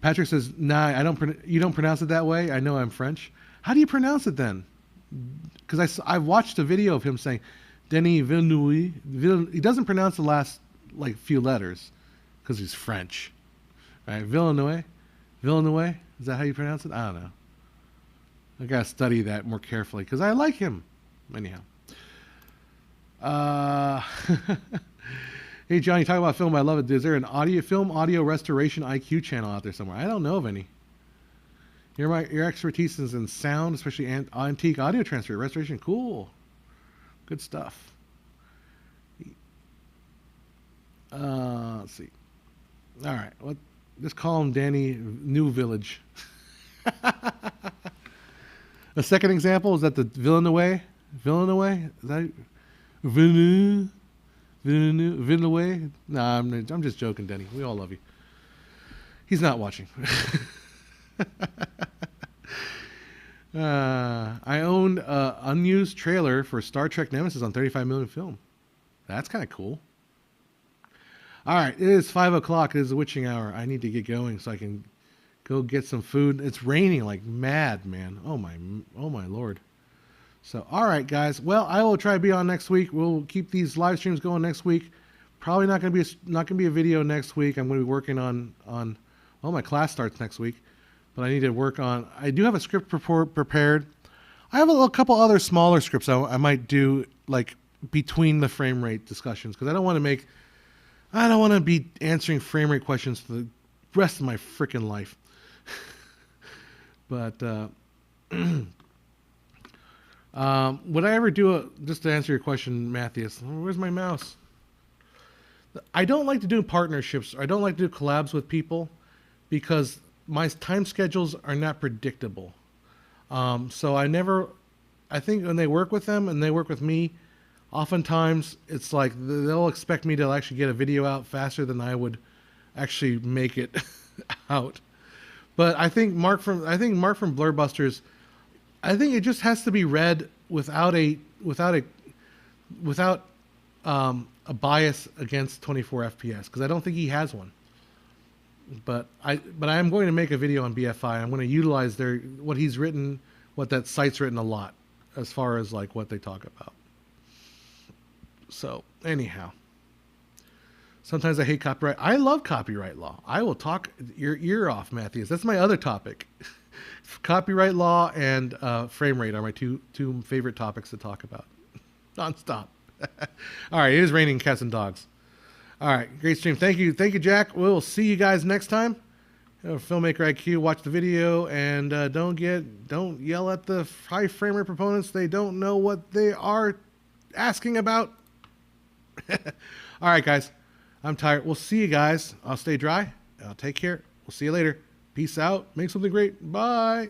Patrick says, "Nah, I don't. You don't pronounce it that way. I know I'm French. How do you pronounce it then? Because I watched a video of him saying Denis Villeneuve. He doesn't pronounce the last few letters because he's French, right? Villeneuve. Is that how you pronounce it? I don't know. I gotta study that more carefully because I like him. Anyhow. Hey John, you talk about film. I love it. Is there an audio restoration IQ channel out there somewhere? I don't know of any. Your expertise is in sound, especially antique audio transfer restoration. Cool, good stuff. Let's see. All right, just call him Danny New Village. A second example is that the Villeneuve. Is that Villeneuve? Nah, I'm just joking, Denny. We all love you. He's not watching. I owned an unused trailer for Star Trek Nemesis on 35 millimeter film. That's kind of cool. All right, it is 5 o'clock. It is the witching hour. I need to get going so I can go get some food. It's raining like mad, man. Oh my Lord. So, all right, guys. Well, I will try to be on next week. We'll keep these live streams going next week. Probably not going to be a video next week. I'm going to be working on. Well, my class starts next week, but I need to work on. I do have a script prepared. I have a couple other smaller scripts I might do between the frame rate discussions because I don't want to be answering frame rate questions for the rest of my freaking life. But would I ever do just to answer your question, Matthias? Where's my mouse? I don't like to do partnerships. I don't like to do collabs with people because my time schedules are not predictable. So I think when they work with them and they work with me, oftentimes it's like they'll expect me to actually get a video out faster than I would actually make it out. But I think Mark from Blurbusters, I think it just has to be read without a bias against 24 FPS because I don't think he has one. But I am going to make a video on BFI. I'm going to utilize what he's written, what that site's written a lot as far as what they talk about. So anyhow, sometimes I hate copyright. I love copyright law. I will talk your ear off, Matthews. That's my other topic. Copyright law and frame rate are my two favorite topics to talk about. Nonstop. All right, it is raining cats and dogs. All right, great stream. Thank you, Jack. We'll see you guys next time. Filmmaker IQ, watch the video, and don't yell at the high frame rate proponents. They don't know what they are asking about. All right, guys. I'm tired. We'll see you guys. I'll stay dry. Take care. We'll see you later. Peace out. Make something great. Bye.